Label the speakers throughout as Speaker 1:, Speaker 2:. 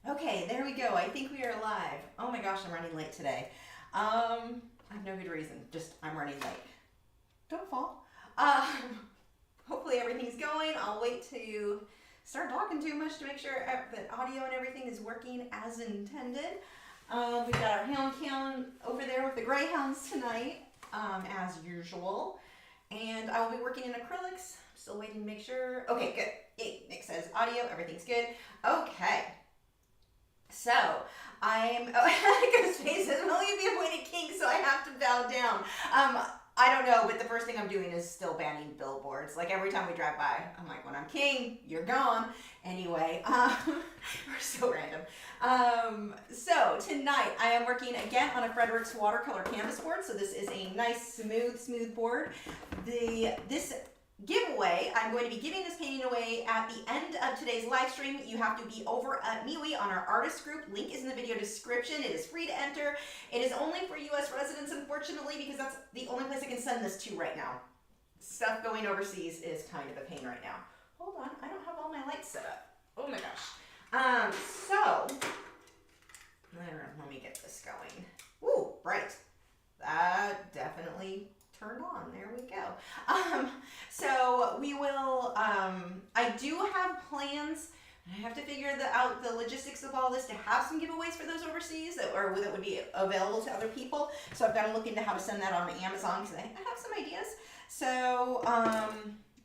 Speaker 1: Okay, there we go. I think we are live. Oh my gosh, I'm running late today. I have no good reason. Just I'm running late. Don't fall. Hopefully everything's going. I'll wait to start talking too much to make sure that audio and everything is working as intended. We've got our hound cam over there with the greyhounds tonight, as usual. And I will be working in acrylics. Still waiting to make sure. Okay, good. Yay, Nick says audio, everything's good. Okay. So, because Faye says, I'm only going to be appointed king, so I have to bow down. I don't know, but the first thing I'm doing is still banning billboards. Like, every time we drive by, I'm like, when I'm king, you're gone. Anyway, we're so random. So, tonight, I am working again on a Frederick's watercolor canvas board. So, this is a nice, smooth board. This giveaway, I'm going to be giving this painting away at the end of today's live stream. You have to be over at MeWe on our artist group. Link is in the video description. It is free to enter. It is only for US residents, unfortunately, because that's the only place I can send this to right now. Stuff going overseas is kind of a pain right now. Hold on, I don't have all my lights set up. Oh my gosh. Let me get this going. Ooh, bright. That definitely turned on. There we go. So we will, I do have plans. I have to figure out the logistics of all this to have some giveaways for those overseas that would be available to other people. So I've got to look into how to send that on Amazon because I have some ideas. So,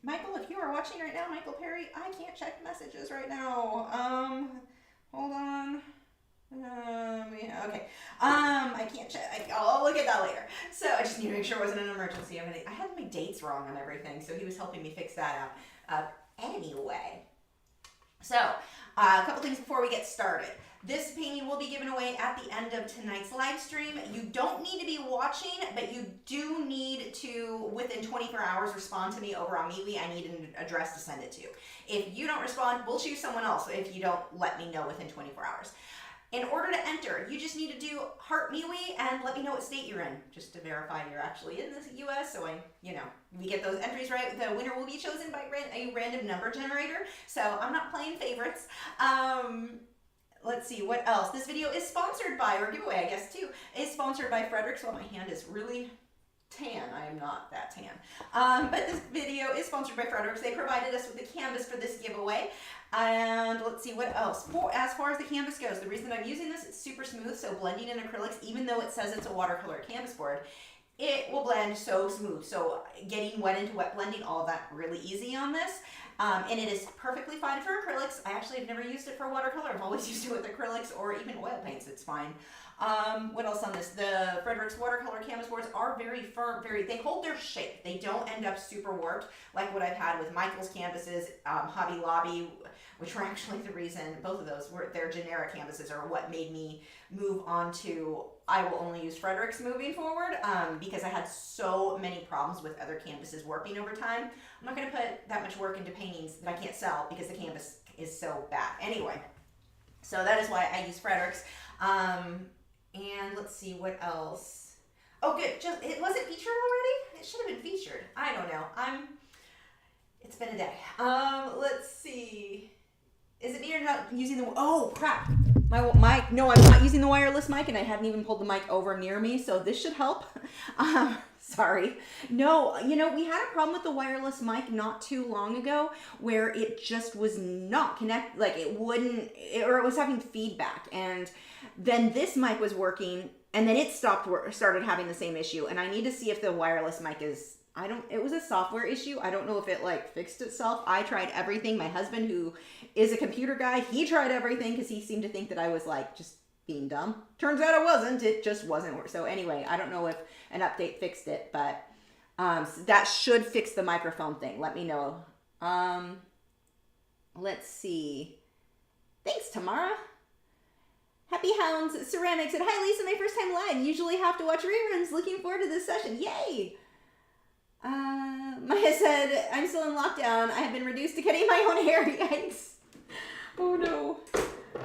Speaker 1: Michael, if you are watching right now, Michael Perry, I can't check messages right now. Hold on. Yeah, okay. I can't check. I'll look at that later. So I just need to make sure it wasn't an emergency. I had my dates wrong on everything, so he was helping me fix that out. Anyway, so a couple things before we get started. This painting will be given away at the end of tonight's live stream. You don't need to be watching, but you do need to, within 24 hours, respond to me over on MeWe. I need an address to send it to. If you don't respond, we'll choose someone else if you don't let me know within 24 hours. In order to enter, you just need to do heart MeWe and let me know what state you're in, just to verify you're actually in the US. So we get those entries right. The winner will be chosen by a random number generator. So I'm not playing favorites. Let's see, what else? This video is sponsored by, or giveaway, I guess, too, is sponsored by Frederick's. Well, my hand is really tan. I am not that tan. But this video is sponsored by Frederick's. They provided us with a canvas for this giveaway. And let's see what else. As far as the canvas goes, the reason I'm using this, it's super smooth, so blending in acrylics, even though it says it's a watercolor canvas board, it will blend so smooth. So getting wet into wet blending, all of that really easy on this. And it is perfectly fine for acrylics. I actually have never used it for watercolor. I've always used it with acrylics or even oil paints. It's fine. What else on this? The Frederick's watercolor canvas boards are very firm, they hold their shape. They don't end up super warped like what I've had with Michael's canvases, Hobby Lobby, which were actually the reason, both of those were their generic canvases are what made me move on to, I will only use Frederick's moving forward, because I had so many problems with other canvases warping over time. I'm not going to put that much work into paintings that I can't sell because the canvas is so bad. Anyway, so that is why I use Frederick's. And let's see what else. Oh, good. Was it featured already? It should have been featured. I don't know. It's been a day. Let's see. Is it me or not using the, oh crap. My mic, no, I'm not using the wireless mic and I hadn't even pulled the mic over near me, so this should help. Sorry. No, we had a problem with the wireless mic not too long ago where it just was not connected, like it wouldn't, or it was having feedback. And then this mic was working and then it started having the same issue. And I need to see if the wireless mic is, it was a software issue. I don't know if it fixed itself. I tried everything. My husband, who is a computer guy, he tried everything because he seemed to think that I was just being dumb. Turns out I wasn't. It just wasn't. So anyway, I don't know if an update fixed it, but so that should fix the microphone thing. Let me know. Let's see. Thanks, Tamara. Happy Hounds Ceramics said, hi Lisa, my first time live. Usually have to watch reruns. Looking forward to this session. Yay! Maya said, I'm still in lockdown. I have been reduced to cutting my own hair. Yikes. Oh no.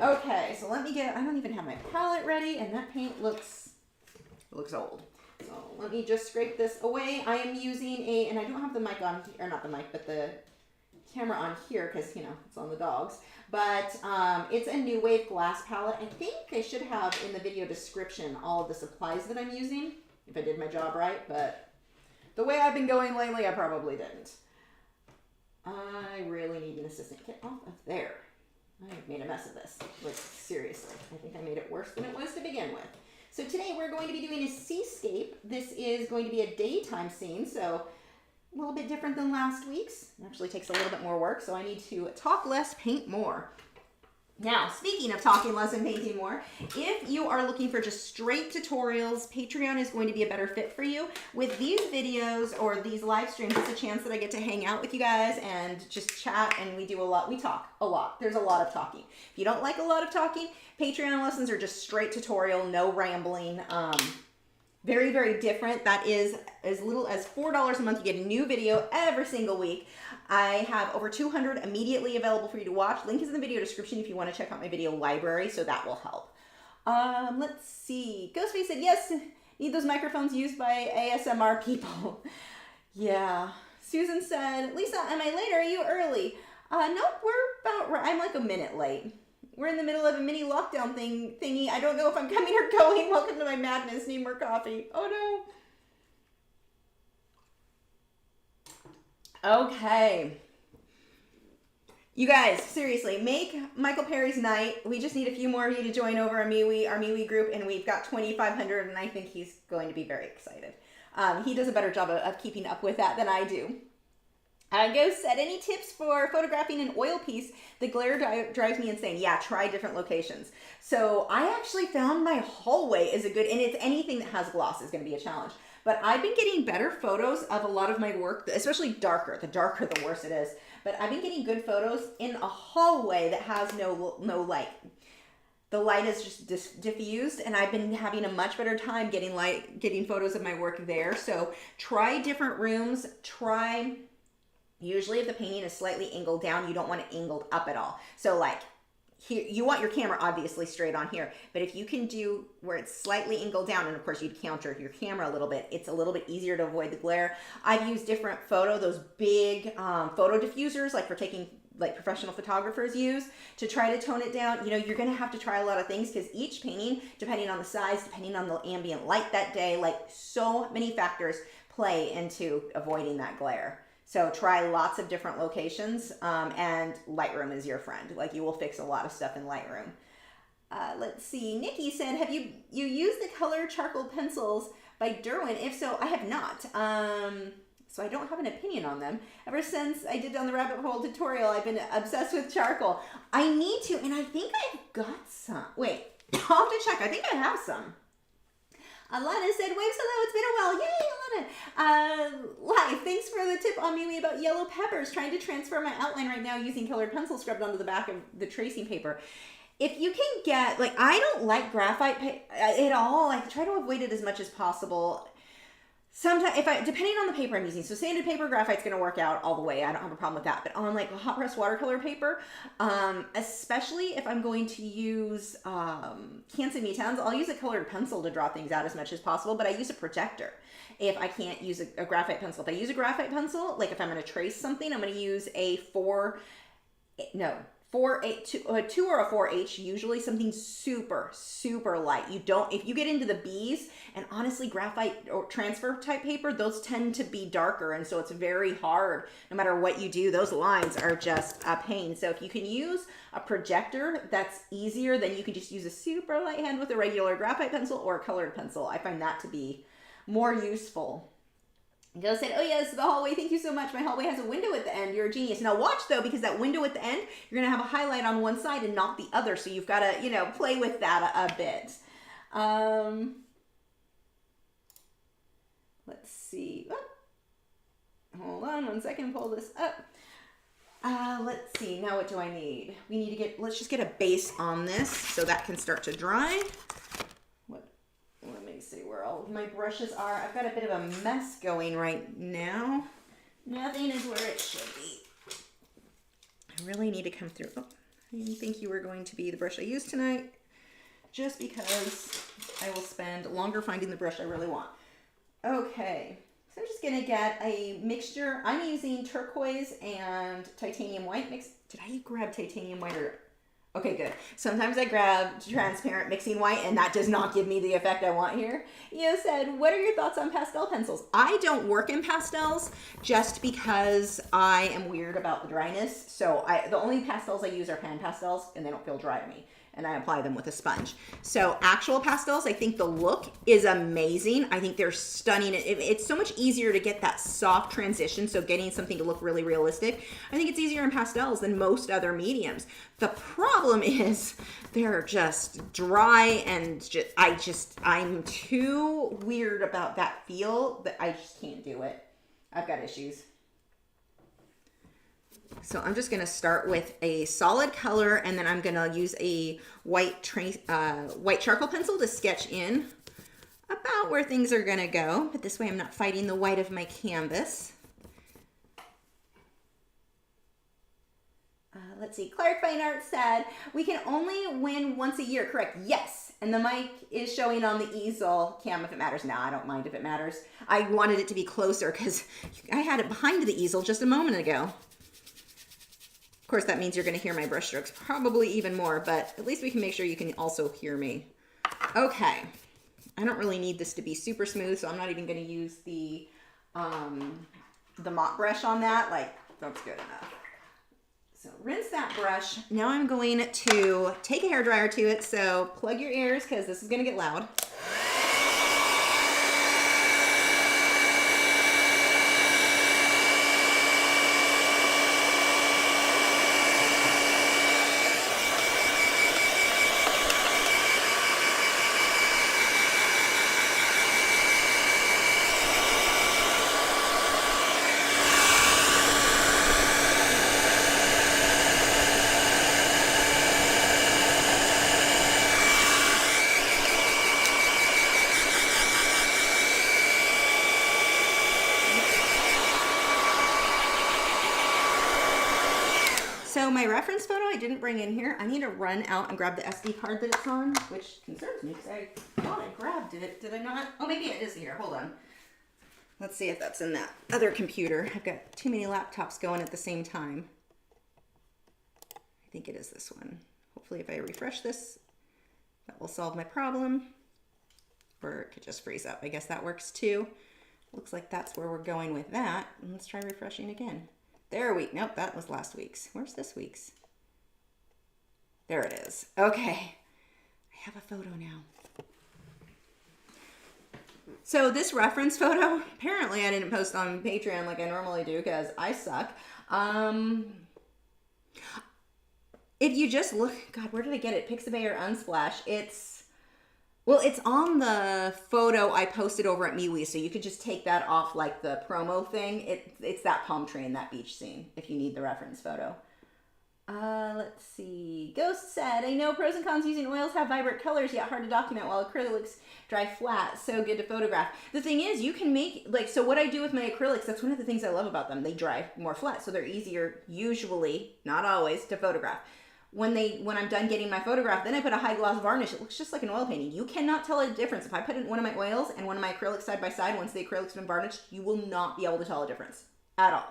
Speaker 1: Okay, so let me I don't even have my palette ready, and that paint looks old. So let me just scrape this away. I am using and I don't have the mic on, or not the mic, but the camera on here because, you know, it's on the dogs. But it's a New Wave glass palette. I think I should have in the video description all of the supplies that I'm using, if I did my job right, but the way I've been going lately, I probably didn't. I really need an assistant. Get off of there. I've made a mess of this. Like, seriously. I think I made it worse than it was to begin with. So today we're going to be doing a seascape. This is going to be a daytime scene, so a little bit different than last week's. It actually takes a little bit more work, so I need to talk less, paint more. Now, speaking of talking less and painting more, if you are looking for just straight tutorials, Patreon is going to be a better fit for you. With these videos or these live streams, it's a chance that I get to hang out with you guys and just chat, and we do a lot. We talk a lot. There's a lot of talking. If you don't like a lot of talking, Patreon lessons are just straight tutorial, no rambling. Very, very different. That is as little as $4 a month. You get a new video every single week. I have over 200 immediately available for you to watch. Link is in the video description if you want to check out my video library, so that will help. Let's see. Ghostface said, yes, need those microphones used by ASMR people. Yeah. Susan said, Lisa, am I late or are you early? Nope, we're about right. I'm like a minute late. We're in the middle of a mini lockdown thingy. I don't know if I'm coming or going. Welcome to my madness. Need more coffee. Oh no. Okay. You guys, seriously, make Michael Perry's night. We just need a few more of you to join over our MeWe group, and we've got 2,500, and I think he's going to be very excited. He does a better job of keeping up with that than I do. Ghost said, any tips for photographing an oil piece? The glare drives me insane. Yeah, try different locations. So I actually found my hallway is a good, and it's anything that has gloss is going to be a challenge. But I've been getting better photos of a lot of my work, especially darker. The darker, the worse it is. But I've been getting good photos in a hallway that has no light. The light is just diffused, and I've been having a much better time getting photos of my work there. So try different rooms. Usually if the painting is slightly angled down, you don't want it angled up at all. So like here, you want your camera obviously straight on here, but if you can do where it's slightly angled down, and of course you'd counter your camera a little bit, it's a little bit easier to avoid the glare. I've used different those big photo diffusers, like for taking, like professional photographers use, to try to tone it down. You know, you're gonna have to try a lot of things because each painting, depending on the size, depending on the ambient light that day, like so many factors play into avoiding that glare. So try lots of different locations, and Lightroom is your friend. Like, you will fix a lot of stuff in Lightroom. Let's see. Nikki said, have you used the color charcoal pencils by Derwin? If so, I have not. So I don't have an opinion on them. Ever since I did on the rabbit hole tutorial, I've been obsessed with charcoal. I need to, and I think I've got some. Wait, I'll have to check. I think I have some. Alana said, waves, hello, it's been a while. Yay, Alana. Live, thanks for the tip on MeWe about yellow peppers. Trying to transfer my outline right now using colored pencil scrubbed onto the back of the tracing paper. If you can get, like, I don't like graphite at all. I try to avoid it as much as possible. Sometimes, depending on the paper I'm using, so sanded paper, graphite's going to work out all the way. I don't have a problem with that. But on like hot press watercolor paper, especially if I'm going to use cans and me-tons, I'll use a colored pencil to draw things out as much as possible, but I use a projector if I can't use a graphite pencil. If I use a graphite pencil, like if I'm going to trace something, I'm going to use a 2 or a 4H, usually something super, super light. If you get into the B's, and honestly, graphite or transfer type paper, those tend to be darker, and so it's very hard. No matter what you do, those lines are just a pain. So if you can use a projector, that's easier than you can just use a super light hand with a regular graphite pencil or a colored pencil. I find that to be more useful. Gil said, oh yes, the hallway, thank you so much. My hallway has a window at the end. You're a genius. Now watch though, because that window at the end, you're gonna have a highlight on one side and not the other. So you've gotta, play with that a bit. Let's see. Oh, hold on 1 second, pull this up. Let's see, now what do I need? Let's just get a base on this so that can start to dry. Let me see where all of my brushes are. I've got a bit of a mess going right now. Nothing is where it should be. I really need to come through. Oh, I didn't think you were going to be the brush I used tonight, just because I will spend longer finding the brush I really want. Okay, So I'm just gonna get a mixture. I'm using turquoise and titanium white mix. Did I grab titanium white or? Okay, good. Sometimes I grab transparent mixing white and that does not give me the effect I want here. You said, what are your thoughts on pastel pencils? I don't work in pastels just because I am weird about the dryness. So the only pastels I use are pan pastels and they don't feel dry to me. And I apply them with a sponge. So actual pastels, I think the look is amazing. I think they're stunning. It's so much easier to get that soft transition. So getting something to look really realistic. I think it's easier in pastels than most other mediums. The problem is they're just dry and I'm too weird about that feel that I just can't do it. I've got issues. So I'm just going to start with a solid color, and then I'm going to use a white charcoal pencil to sketch in about where things are going to go. But this way I'm not fighting the white of my canvas. Let's see. Clark Fine Art said, we can only win once a year. Correct. Yes. And the mic is showing on the easel. Cam, if it matters. No, I don't mind if it matters. I wanted it to be closer because I had it behind the easel just a moment ago. Of course, that means you're going to hear my brush strokes probably even more, but at least we can make sure you can also hear me. Okay. I don't really need this to be super smooth, so I'm not even going to use the mop brush on that. Like, that's good enough. So rinse that brush. Now I'm going to take a hairdryer to it, so plug your ears because this is going to get loud. So my reference photo I didn't bring in here. I need to run out and grab the SD card that it's on, which concerns me because I thought I grabbed it. Did I not? Oh, maybe it is here. Hold on. Let's see if that's in that other computer. I've got too many laptops going at the same time. I think it is this one. Hopefully if I refresh this, that will solve my problem. Or it could just freeze up. I guess that works too. Looks like that's where we're going with that. Let's try refreshing again. There we, nope, that was last week's. Where's this week's? There it is. Okay, I have a photo now. So this reference photo, apparently I didn't post on Patreon like I normally do because I suck. If you just look, God, where did I get it? Pixabay or Unsplash? Well, it's on the photo I posted over at MeWe, so you could just take that off like the promo thing. It's that palm tree in that beach scene, if you need the reference photo. Let's see. Ghost said, I know pros and cons using oils have vibrant colors, yet hard to document, while acrylics dry flat. So good to photograph. The thing is, you can make, like, so what I do with my acrylics, that's one of the things I love about them. They dry more flat, so they're easier, usually, not always, to photograph. When I'm done getting my photograph, then I put a high gloss varnish. It looks just like an oil painting. You cannot tell a difference. If I put in one of my oils and one of my acrylics side by side, once the acrylic's been varnished, you will not be able to tell a difference at all.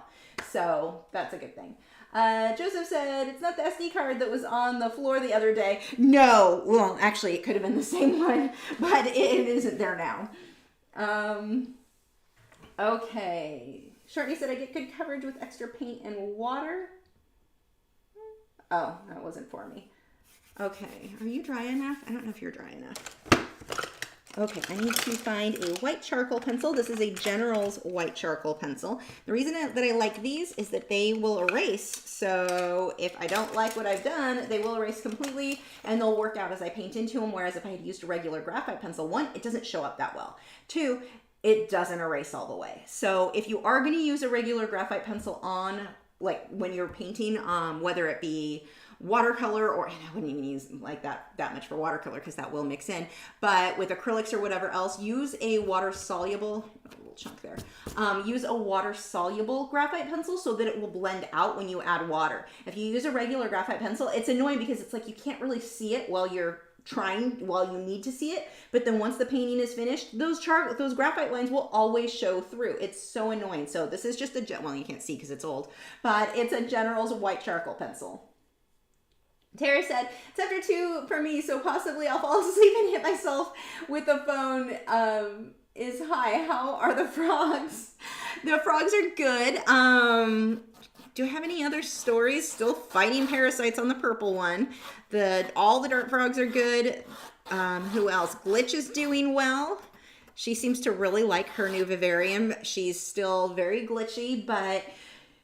Speaker 1: So that's a good thing. Joseph said, it's not the SD card that was on the floor the other day. No, well, actually it could have been the same one, but it isn't there now. Okay. Shortney said, I get good coverage with extra paint and water. Oh, that wasn't for me. Okay, are you dry enough? I don't know if you're dry enough. Okay, I need to find a white charcoal pencil. This is a General's white charcoal pencil. The reason that I like these is that they will erase. So if I don't like what I've done, they will erase completely and they'll work out as I paint into them. Whereas if I had used a regular graphite pencil, one, it doesn't show up that well. Two, it doesn't erase all the way. So if you are going to use a regular graphite pencil on, like when you're painting, whether it be watercolor or, and I wouldn't even use like that much for watercolor because that will mix in, but with acrylics or whatever else, use a water soluble, a little chunk there, use a water soluble graphite pencil so that it will blend out when you add water. If you use a regular graphite pencil, it's annoying because it's like you can't really see it while you're trying while you need to see it, but then once the painting is finished, those graphite lines will always show through. It's so annoying. So this is just a, well, you can't see because it's old, but it's a General's white charcoal pencil. Tara said, it's after 2 for me, so possibly I'll fall asleep and hit myself with the phone. Is hi, how are the frogs? The frogs are good. Do I have any other stories? Still fighting parasites on the purple one. All the dart frogs are good. Who else? Glitch is doing well. She seems to really like her new vivarium. She's still very glitchy, but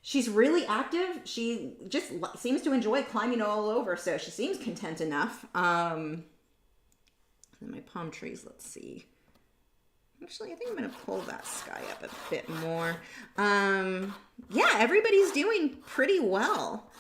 Speaker 1: she's really active. She just seems to enjoy climbing all over, so she seems content enough. And my palm trees, let's see. Actually, I think I'm going to pull that sky up a bit more. Yeah, everybody's doing pretty well.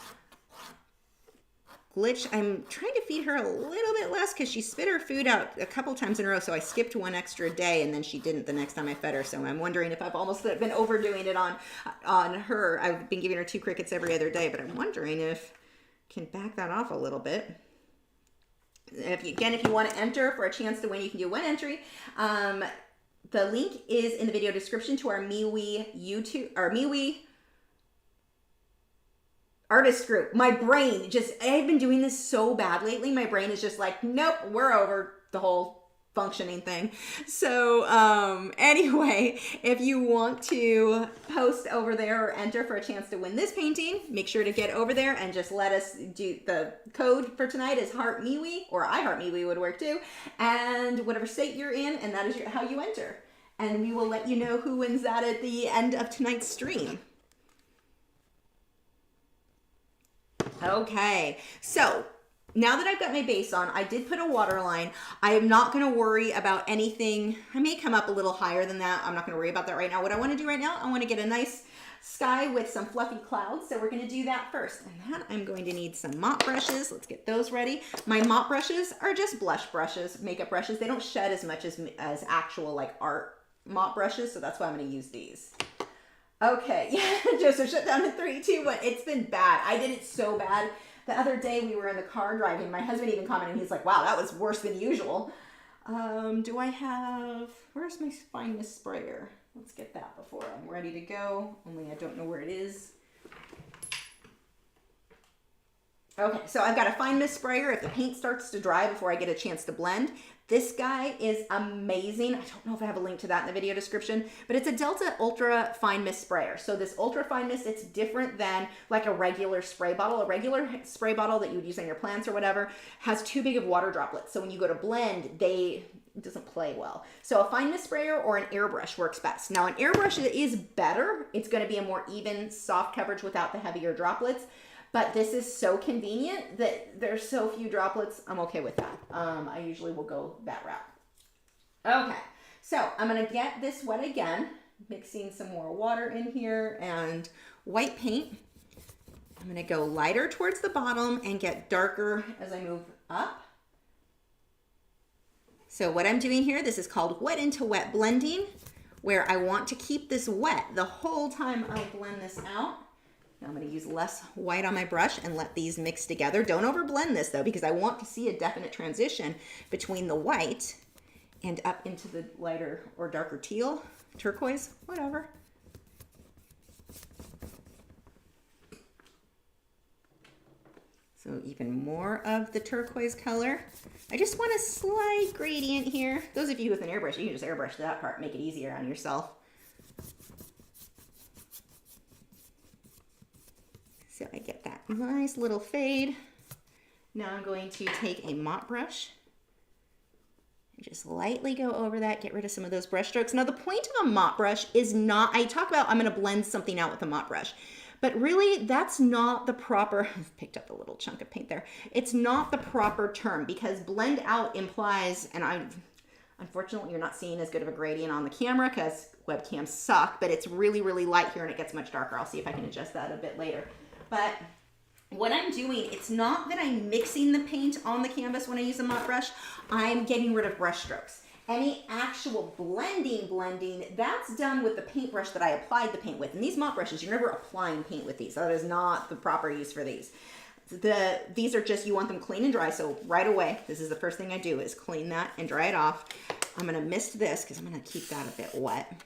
Speaker 1: Glitch, I'm trying to feed her a little bit less because she spit her food out a couple times in a row, so I skipped 1 extra day, and then she didn't the next time I fed her, so I'm wondering if I've almost been overdoing it on her. I've been giving her 2 crickets every other day, but I'm wondering if I can back that off a little bit. If you want to enter for a chance to win, you can do 1 entry. The link is in the video description to our MeWe artist group. My brain I've been doing this so bad lately. My brain is just like, nope, we're over the whole functioning thing. So anyway, if you want to post over there or enter for a chance to win this painting, make sure to get over there and just let us do the code for tonight is Heart MeWe, or I Heart MeWe would work too, and whatever state you're in, and that is how you enter. And we will let you know who wins that at the end of tonight's stream. Okay, so now that I've got my base on, I did put a water line. I am not going to worry about anything. I may come up a little higher than that. I'm not going to worry about that right now. What I want to do right now, I want to get a nice sky with some fluffy clouds. So we're going to do that first. And then I'm going to need some mop brushes. Let's get those ready. My mop brushes are just blush brushes, makeup brushes. They don't shed as much as actual like art mop brushes. So that's why I'm going to use these. Okay, yeah, Joseph shut down in 3, 2, 1. It's been bad. I did it so bad. The other day we were in the car driving. My husband even commented, he's like, wow, that was worse than usual. Do I have, where's my fine mist sprayer? Let's get that before I'm ready to go. Only I don't know where it is. Okay, so I've got a fine mist sprayer if the paint starts to dry before I get a chance to blend. This guy is amazing. I don't know if I have a link to that in the video description, but it's a Delta Ultra Fine Mist Sprayer. So this Ultra Fine Mist, it's different than like a regular spray bottle. A regular spray bottle that you would use on your plants or whatever has too big of water droplets. So when you go to blend, it doesn't play well. So a fine mist sprayer or an airbrush works best. Now an airbrush is better. It's gonna be a more even, soft coverage without the heavier droplets. But this is so convenient that there's so few droplets. I'm okay with that. I usually will go that route. Okay, so I'm gonna get this wet again, mixing some more water in here and white paint. I'm gonna go lighter towards the bottom and get darker as I move up. So what I'm doing here, this is called wet into wet blending, where I want to keep this wet the whole time I blend this out. Now I'm going to use less white on my brush and let these mix together. Don't overblend this though, because I want to see a definite transition between the white and up into the lighter or darker teal, turquoise, whatever. So even more of the turquoise color. I just want a slight gradient here. Those of you with an airbrush, you can just airbrush that part, make it easier on yourself. So I get that nice little fade. Now I'm going to take a mop brush and just lightly go over that, get rid of some of those brush strokes. Now the point of a mop brush is not, I talk about I'm gonna blend something out with a mop brush, but really that's not the proper, I've picked up a little chunk of paint there. It's not the proper term because blend out implies, and unfortunately you're not seeing as good of a gradient on the camera because webcams suck, but it's really, really light here and it gets much darker. I'll see if I can adjust that a bit later. But what I'm doing, it's not that I'm mixing the paint on the canvas when I use a mop brush. I'm getting rid of brush strokes. Any actual blending, that's done with the paintbrush that I applied the paint with. And these mop brushes, you're never applying paint with these. That is not the proper use for these. These are just, you want them clean and dry. So right away, this is the first thing I do is clean that and dry it off. I'm gonna mist this because I'm gonna keep that a bit wet.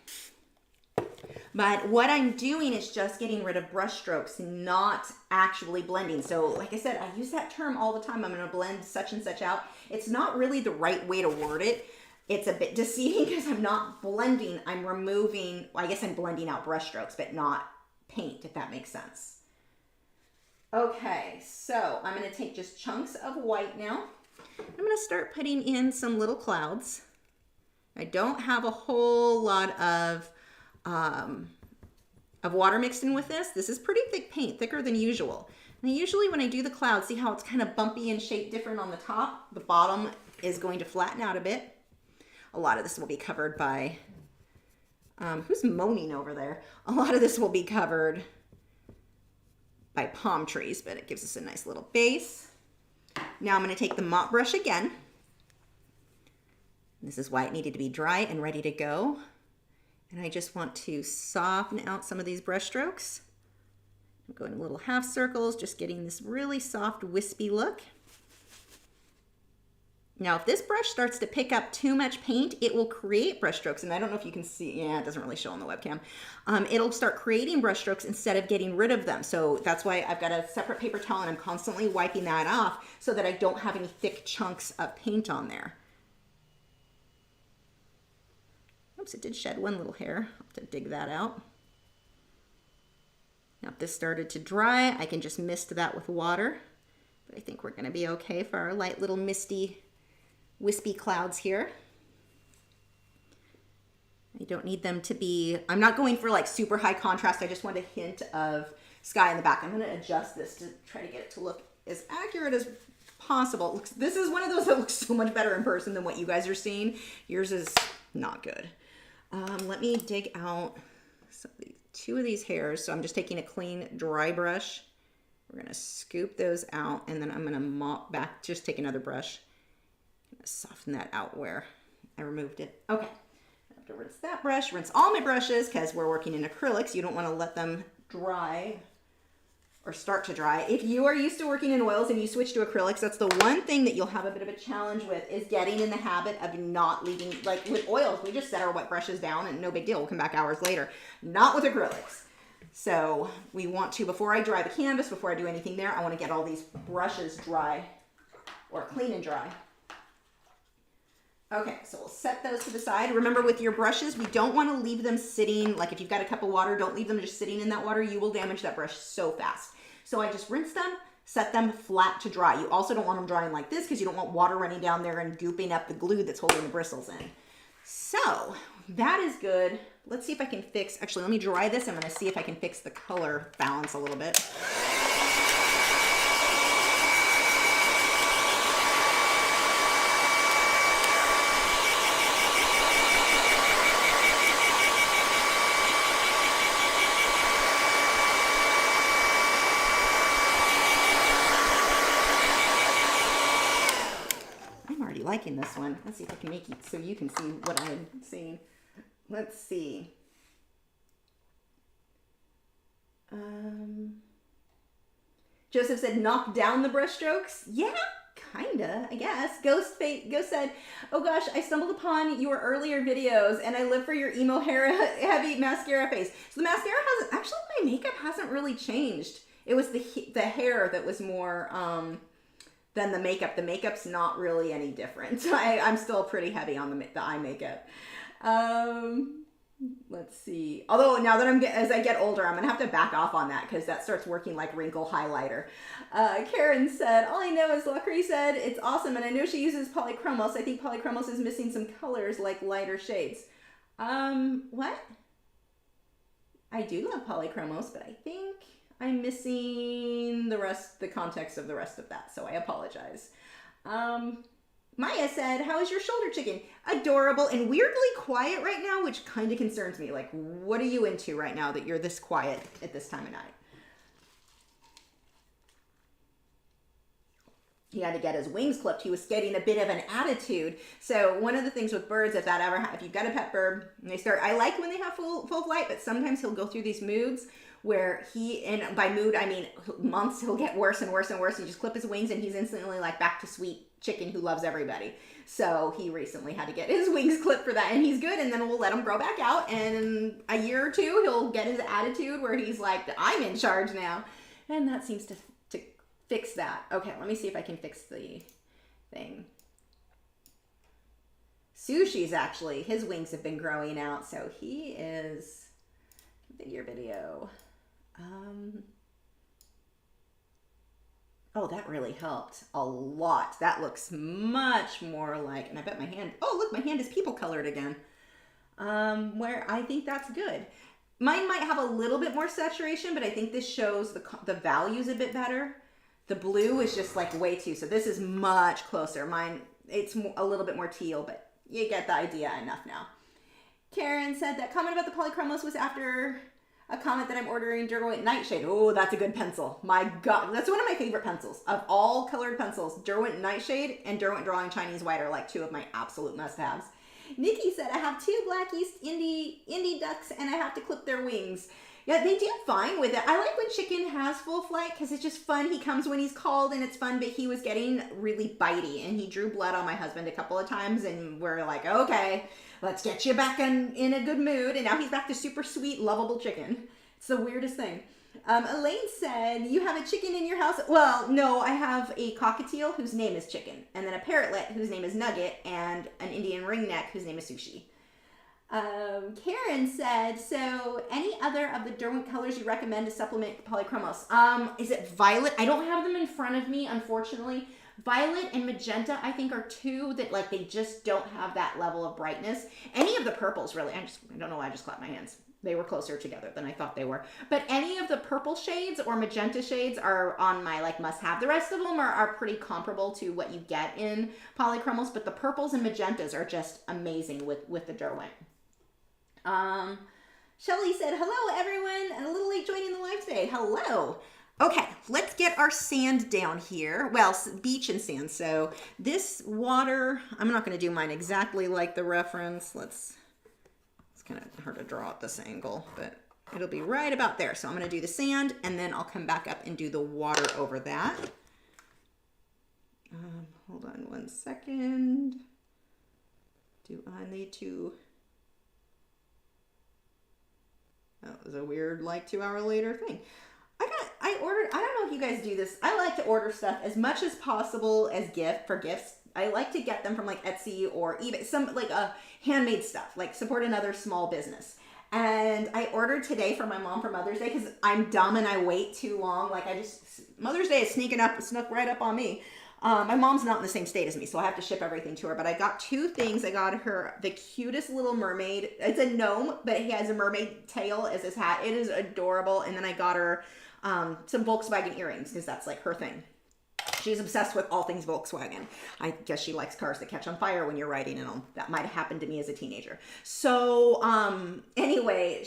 Speaker 1: But what I'm doing is just getting rid of brush strokes, not actually blending. So like I said, I use that term all the time. I'm gonna blend such and such out. It's not really the right way to word it. It's a bit deceiving because I'm not blending, I'm removing, well, I guess I'm blending out brush strokes, but not paint, if that makes sense. Okay, so I'm gonna take just chunks of white now. I'm gonna start putting in some little clouds. I don't have a whole lot of water mixed in with this. This is pretty thick paint, thicker than usual. Now usually when I do the clouds, see how it's kind of bumpy and shaped different on the top? The bottom is going to flatten out a bit. A lot of this will be covered by, who's moaning over there? A lot of this will be covered by palm trees, but it gives us a nice little base. Now I'm going to take the mop brush again. This is why it needed to be dry and ready to go. And I just want to soften out some of these brush strokes. I'm going in little half circles, just getting this really soft, wispy look. Now, if this brush starts to pick up too much paint, it will create brush strokes. And I don't know if you can see, yeah, it doesn't really show on the webcam. It'll start creating brush strokes instead of getting rid of them. So that's why I've got a separate paper towel and I'm constantly wiping that off so that I don't have any thick chunks of paint on there. Oops, it did shed one little hair. I'll have to dig that out. Now, if this started to dry, I can just mist that with water. But I think we're gonna be okay for our light little misty, wispy clouds here. I don't need them to be, I'm not going for like super high contrast. I just want a hint of sky in the back. I'm gonna adjust this to try to get it to look as accurate as possible. This is one of those that looks so much better in person than what you guys are seeing. Yours is not good. Let me dig out two of these hairs. So I'm just taking a clean, dry brush. We're gonna scoop those out and then I'm gonna mop back, just take another brush. Soften that out where I removed it. Okay, I have to rinse that brush, rinse all my brushes because we're working in acrylics. You don't want to let them dry or start to dry. If you are used to working in oils and you switch to acrylics, that's the one thing that you'll have a bit of a challenge with, is getting in the habit of not leaving, like with oils, we just set our wet brushes down and no big deal, we'll come back hours later. Not with acrylics. So we want to, before I dry the canvas, before I do anything there, I want to get all these brushes dry or clean and dry. Okay, so we'll set those to the side. Remember with your brushes, we don't want to leave them sitting, like if you've got a cup of water, don't leave them just sitting in that water. You will damage that brush so fast. So I just rinse them, set them flat to dry. You also don't want them drying like this because you don't want water running down there and gooping up the glue that's holding the bristles in. So that is good. Let's see if I can fix, actually let me dry this. I'm gonna see if I can fix the color balance a little bit. Liking this one. Let's see if I can make it so you can see what I'm seeing. Let's see. Joseph said, knock down the brush strokes. Yeah, kinda, I guess. Ghost said, oh gosh, I stumbled upon your earlier videos and I live for your emo hair heavy mascara face. So the mascara hasn't, actually my makeup hasn't really changed. It was the hair that was more, than the makeup. The makeup's not really any different. I'm still pretty heavy on the eye makeup. Let's see. Although now that as I get older, I'm gonna have to back off on that because that starts working like wrinkle highlighter. Karen said, all I know is Lachri said it's awesome and I know she uses polychromos. I think polychromos is missing some colors like lighter shades. What? I do love polychromos, but I think I'm missing the context of the rest of that, so I apologize. Maya said, how is your shoulder chicken? Adorable and weirdly quiet right now, which kind of concerns me. Like, what are you into right now that you're this quiet at this time of night? He had to get his wings clipped. He was getting a bit of an attitude. So one of the things with birds, if you've got a pet bird, and I like when they have full flight, but sometimes he'll go through these moods
Speaker 2: where he, and by mood, I mean months, he'll get worse and worse and worse. You just clip his wings and he's instantly like back to sweet chicken who loves everybody. So he recently had to get his wings clipped for that, and he's good, and then we'll let him grow back out, and in a year or two, he'll get his attitude where he's like, I'm in charge now. And that seems to fix that. Okay, let me see if I can fix the thing. Sushi's actually, his wings have been growing out, so he is, video. Oh, that really helped a lot. That looks much more like, and I bet my hand, oh look, my hand is people colored again. Where I think that's good. Mine might have a little bit more saturation, but I think this shows the values a bit better. The blue is just like way too, so this is much closer. Mine, it's a little bit more teal, but you get the idea enough now. Karen said that comment about the polychromos was after a comment that I'm ordering Derwent Nightshade. Oh, that's a good pencil. My God, that's one of my favorite pencils. Of all colored pencils, Derwent Nightshade and Derwent Drawing Chinese White are like two of my absolute must-haves. Nikki said, I have 2 Black East Indie ducks and I have to clip their wings. Yeah, they do fine with it. I like when chicken has full flight because it's just fun. He comes when he's called and it's fun, but he was getting really bitey and he drew blood on my husband a couple of times and we're like, okay, let's get you back in a good mood. And now he's back to super sweet, lovable chicken. It's the weirdest thing. Elaine said, you have a chicken in your house? Well, no, I have a cockatiel whose name is Chicken, and then a parrotlet whose name is Nugget, and an Indian ringneck whose name is Sushi. Karen said, so any other of the Derwent colors you recommend to supplement polychromos? Is it violet? I don't have them in front of me, unfortunately. Violet and magenta, I think, are two that like they just don't have that level of brightness. Any of the purples, really. I don't know why I just clapped my hands. They were closer together than I thought they were. But any of the purple shades or magenta shades are on my like must-have. The rest of them are pretty comparable to what you get in polychromos, but the purples and magentas are just amazing with the Derwent. Shelly said, hello everyone, and a little late joining the live today. Hello. Okay, let's get our sand down here. Well, beach and sand. So this water, I'm not going to do mine exactly like the reference. It's kind of hard to draw at this angle, but it'll be right about there. So I'm going to do the sand, and then I'll come back up and do the water over that. Hold on one second. Do I need to... That was a weird, like, 2 hour later thing. I ordered, I don't know if you guys do this. I like to order stuff as much as possible as gifts. I like to get them from like Etsy or eBay, some like handmade stuff, like support another small business. And I ordered today for my mom for Mother's Day because I'm dumb and I wait too long. Like Mother's Day is snuck right up on me. My mom's not in the same state as me, so I have to ship everything to her. But I got 2 things. I got her the cutest little mermaid. It's a gnome, but he has a mermaid tail as his hat. It is adorable. And then I got her some Volkswagen earrings because that's like her thing. She's obsessed with all things Volkswagen. I guess she likes cars that catch on fire when you're riding in them. That might have happened to me as a teenager. So anyway,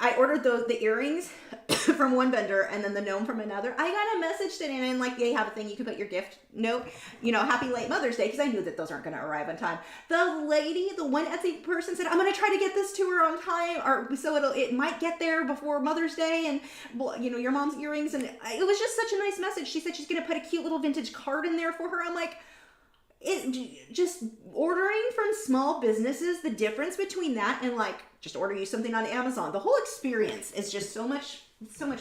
Speaker 2: I ordered the earrings from one vendor and then the gnome from another. I got a message today and like they have a thing you can put your gift note, happy late Mother's Day, because I knew that those aren't going to arrive on time. The one Etsy person said, I'm going to try to get this to her on time, or so it might get there before Mother's Day, and your mom's earrings. And it was just such a nice message. She said she's going to put a cute little vintage card in there for her. I'm like, just ordering from small businesses, the difference between that and like just order you something on Amazon, the whole experience is just so much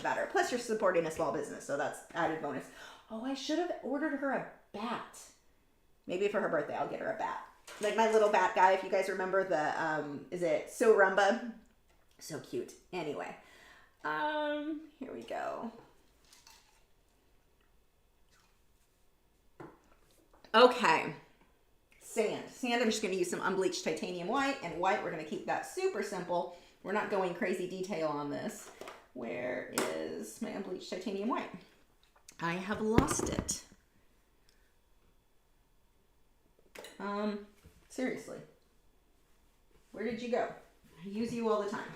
Speaker 2: better. Plus you're supporting a small business, so that's added bonus. Oh, I should have ordered her a bat. Maybe for her birthday I'll get her a bat, like my little bat guy. If you guys remember the is it So Rumba? So cute. Anyway, here we go. Okay, sand. I'm just going to use some unbleached titanium white, and white, we're going to keep that super simple. We're not going crazy detail on this. Where is my unbleached titanium white? I have lost it. Seriously. Where did you go? I use you all the time.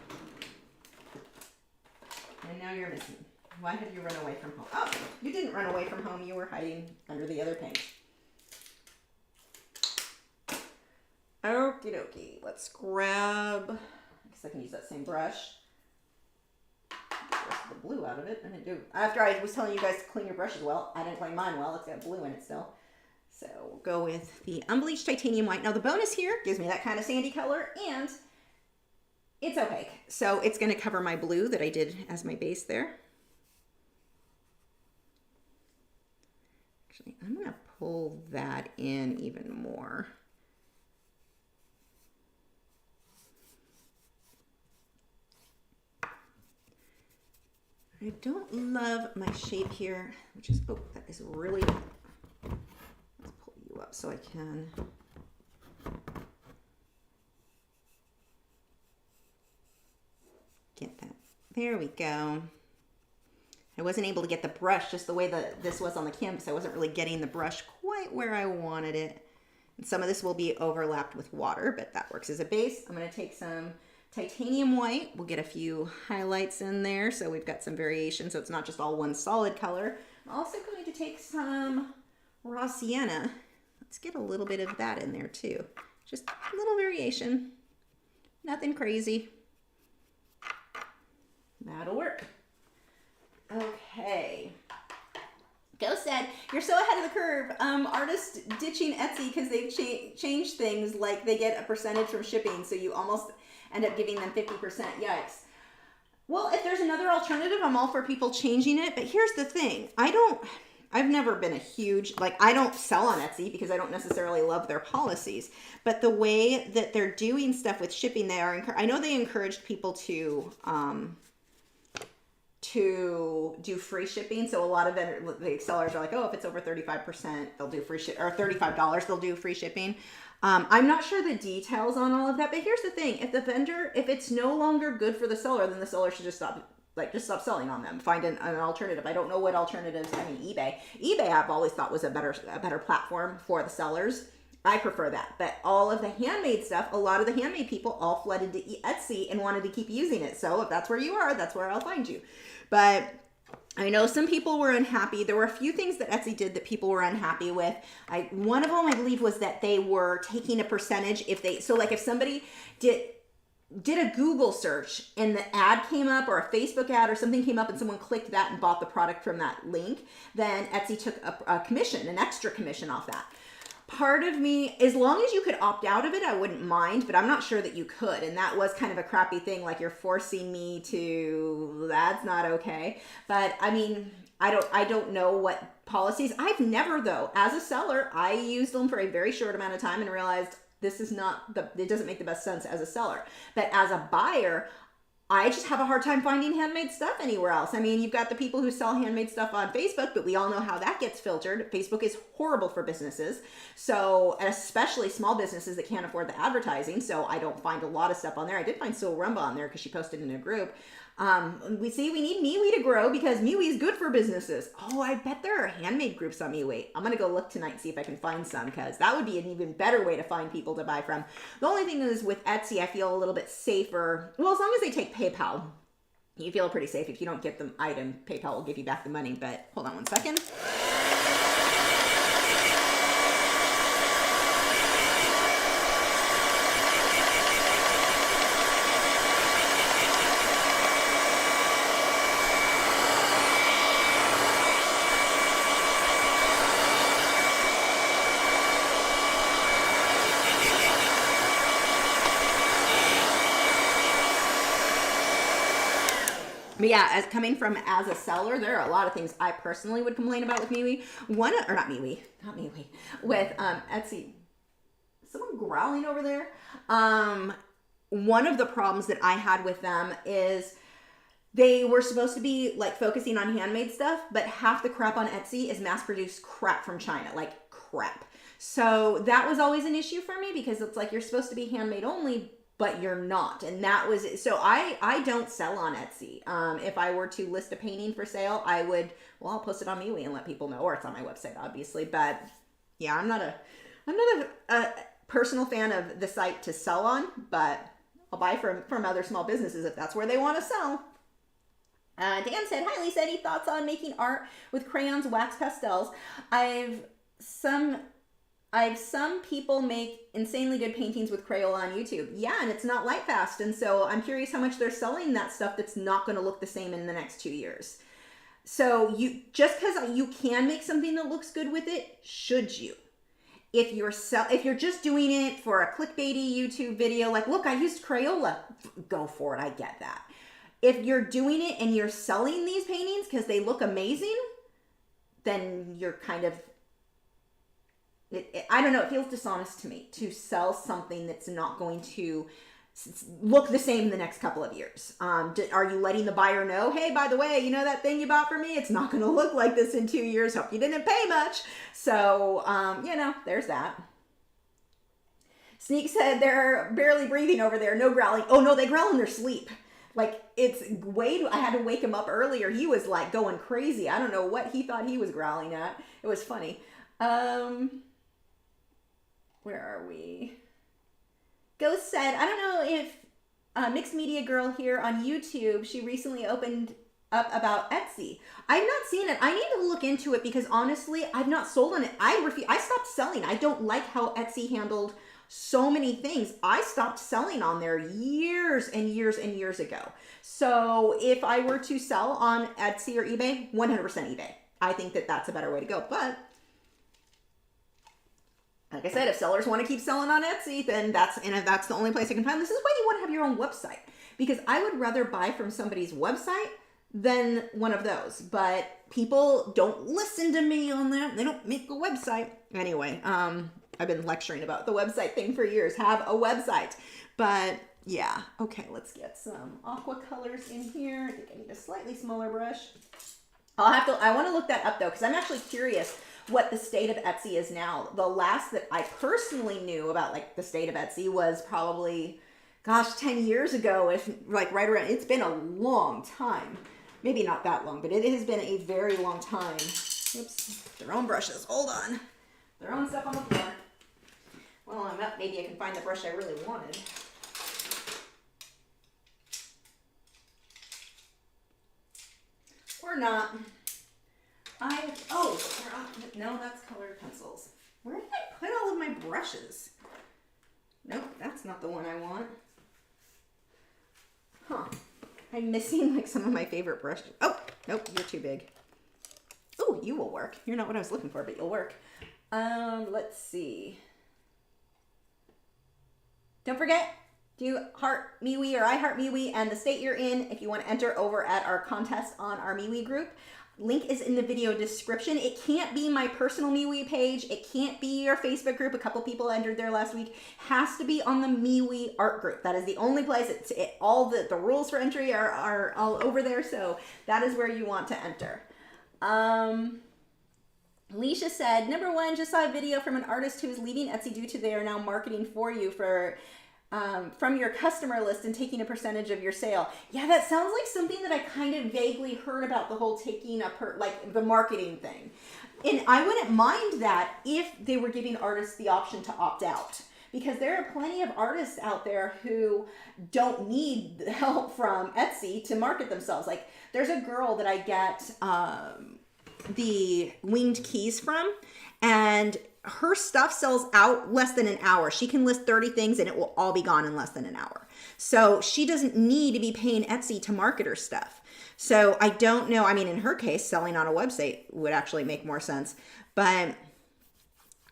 Speaker 2: And now you're missing. Why have you run away from home? Oh, you didn't run away from home. You were hiding under the other paint. Okie dokie. Let's grab, I guess I can use that same brush. the blue out of it. I didn't do, after I was telling you guys to clean your brushes well, I didn't clean mine well. It's got blue in it still. So we'll go with the unbleached titanium white. Now the bonus here gives me that kind of sandy color, and it's opaque. So it's going to cover my blue that I did as my base there. Actually, I'm going to pull that in even more. I don't love my shape here, which is, oh, that is really, let's pull you up so I can. Get that. There we go. I wasn't able to get the brush just the way that this was on the canvas. I wasn't really getting the brush quite where I wanted it. And some of this will be overlapped with water, but that works as a base. I'm going to take some titanium white. We'll get a few highlights in there so we've got some variation so it's not just all one solid color. I'm also going to take some raw sienna. Let's get a little bit of that in there too. Just a little variation. Nothing crazy. That'll work. Okay. Ghost said, you're so ahead of the curve. Artists ditching Etsy because they've changed things, like they get a percentage from shipping, so you almost end up giving them 50%. Yikes. Well, if there's another alternative, I'm all for people changing it. But here's the thing. I've never been a huge, I don't sell on Etsy because I don't necessarily love their policies. But the way that they're doing stuff with shipping, I know they encouraged people to do free shipping. So a lot of the sellers are like, oh, if it's over 35%, they'll do free ship, or $35, they'll do free shipping. I'm not sure the details on all of that, but here's the thing. If it's no longer good for the seller, then the seller should just stop selling on them. Find an alternative. I don't know what alternatives. I mean, eBay I've always thought was a better platform for the sellers. I prefer that. But all of the handmade stuff, a lot of the handmade people all flooded to Etsy and wanted to keep using it. So if that's where you are, that's where I'll find you. But I know some people were unhappy. There were a few things that Etsy did that people were unhappy with. One of them, I believe, was that they were taking a percentage if somebody did a Google search and the ad came up, or a Facebook ad or something came up, and someone clicked that and bought the product from that link, then Etsy took a commission, an extra commission off that. Part of me, as long as you could opt out of it, I wouldn't mind, but I'm not sure that you could. And that was kind of a crappy thing. Like, you're forcing me to, that's not okay. But I mean, I don't know what policies. I've never, though, as a seller, I used them for a very short amount of time and realized this is not it doesn't make the best sense as a seller. But as a buyer, I just have a hard time finding handmade stuff anywhere else. I mean, you've got the people who sell handmade stuff on Facebook, but we all know how that gets filtered. Facebook is horrible for businesses. So, and especially small businesses that can't afford the advertising. So I don't find a lot of stuff on there. I did find Sue Rumba on there because she posted in a group. We need MeWe to grow because MeWe is good for businesses. Oh, I bet there are handmade groups on MeWe. I'm going to go look tonight and see if I can find some, because that would be an even better way to find people to buy from. The only thing is with Etsy, I feel a little bit safer. Well, as long as they take PayPal, you feel pretty safe. If you don't get the item, PayPal will give you back the money. But hold on one second. But yeah, coming from as a seller, there are a lot of things I personally would complain about with MeWe. With Etsy. Is someone growling over there? One of the problems that I had with them is they were supposed to be like focusing on handmade stuff, but half the crap on Etsy is mass-produced crap from China, like crap. So that was always an issue for me, because it's like you're supposed to be handmade only, but you're not. And that was, so I don't sell on Etsy. If I were to list a painting for sale, I'll post it on MeWe and let people know, or it's on my website, obviously. But yeah, I'm not a personal fan of the site to sell on, but I'll buy from other small businesses if that's where they want to sell. Dan said, hi Lisa, any thoughts on making art with crayons, wax, pastels? I've some people make insanely good paintings with Crayola on YouTube. Yeah, and it's not light fast. And so I'm curious how much they're selling that stuff that's not going to look the same in the next 2 years. So just because you can make something that looks good with it, should you? If you're just doing it for a clickbaity YouTube video, like, look, I used Crayola, go for it. I get that. If you're doing it and you're selling these paintings because they look amazing, then you're kind of, I don't know, it feels dishonest to me to sell something that's not going to look the same in the next couple of years. Are you letting the buyer know, hey, by the way, you know that thing you bought for me? It's not going to look like this in 2 years. Hope you didn't pay much. So, there's that. Sneak said they're barely breathing over there. No growling. Oh, no, they growl in their sleep. Like, I had to wake him up earlier. He was like going crazy. I don't know what he thought he was growling at. It was funny. Where are we? Ghost said, I don't know if Mixed Media Girl here on YouTube, she recently opened up about Etsy. I've not seen it. I need to look into it because honestly, I've not sold on it. I stopped selling. I don't like how Etsy handled so many things. I stopped selling on there years and years and years ago. So if I were to sell on Etsy or eBay, 100% eBay. I think that that's a better way to go. But like I said, if sellers want to keep selling on Etsy, then that's the only place I can find. This is why you want to have your own website, because I would rather buy from somebody's website than one of those. But people don't listen to me on that. They don't make a website. Anyway, I've been lecturing about the website thing for years. Have a website. But yeah, okay, let's get some aqua colors in here. I think I need a slightly smaller brush. I want to look that up though, because I'm actually curious what the state of Etsy is now. The last that I personally knew about like the state of Etsy was probably, 10 years ago, if like right around, it's been a long time. Maybe not that long, but it has been a very long time. Oops, their own brushes, hold on. Their own stuff on the floor. Well, I'm up, maybe I can find the brush I really wanted. Or not. No, that's colored pencils. Where did I put all of my brushes? Nope, that's not the one I want. Huh. I'm missing like some of my favorite brushes. Oh, nope, you're too big. Oh, you will work. You're not what I was looking for, but you'll work. Let's see. Don't forget, do heart MeWe or I heart MeWe and the state you're in if you want to enter over at our contest on our MeWe group. Link is in the video description. It can't be my personal MeWe page. It can't be your Facebook group. A couple people entered there last week. Has to be on the MeWe art group. That is the only place. All the rules for entry are all over there. So that is where you want to enter. Leisha said, number one, just saw a video from an artist who is leaving Etsy due to they are now marketing for you from your customer list and taking a percentage of your sale. Yeah, that sounds like something that I kind of vaguely heard about, the whole taking like the marketing thing. And I wouldn't mind that if they were giving artists the option to opt out, because there are plenty of artists out there who don't need the help from Etsy to market themselves. Like there's a girl that I get the winged keys from, and her stuff sells out less than an hour. She can list 30 things and it will all be gone in less than an hour. So she doesn't need to be paying Etsy to market her stuff. So I don't know. I mean, in her case, selling on a website would actually make more sense. But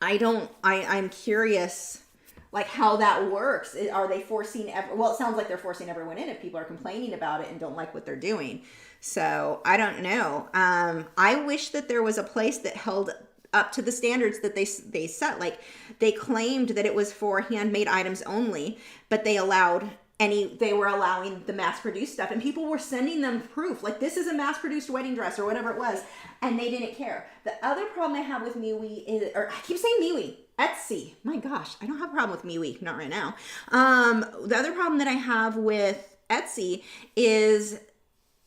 Speaker 2: I'm curious like how that works. Are they forcing, well, it sounds like they're forcing everyone in if people are complaining about it and don't like what they're doing. So I don't know. I wish that there was a place that held up to the standards that they set. Like they claimed that it was for handmade items only, but they were allowing the mass-produced stuff, and people were sending them proof. Like this is a mass-produced wedding dress or whatever it was, and they didn't care. The other problem I have with MeWe is, or I keep saying MeWe, Etsy. My gosh, I don't have a problem with MeWe, not right now. The other problem that I have with Etsy is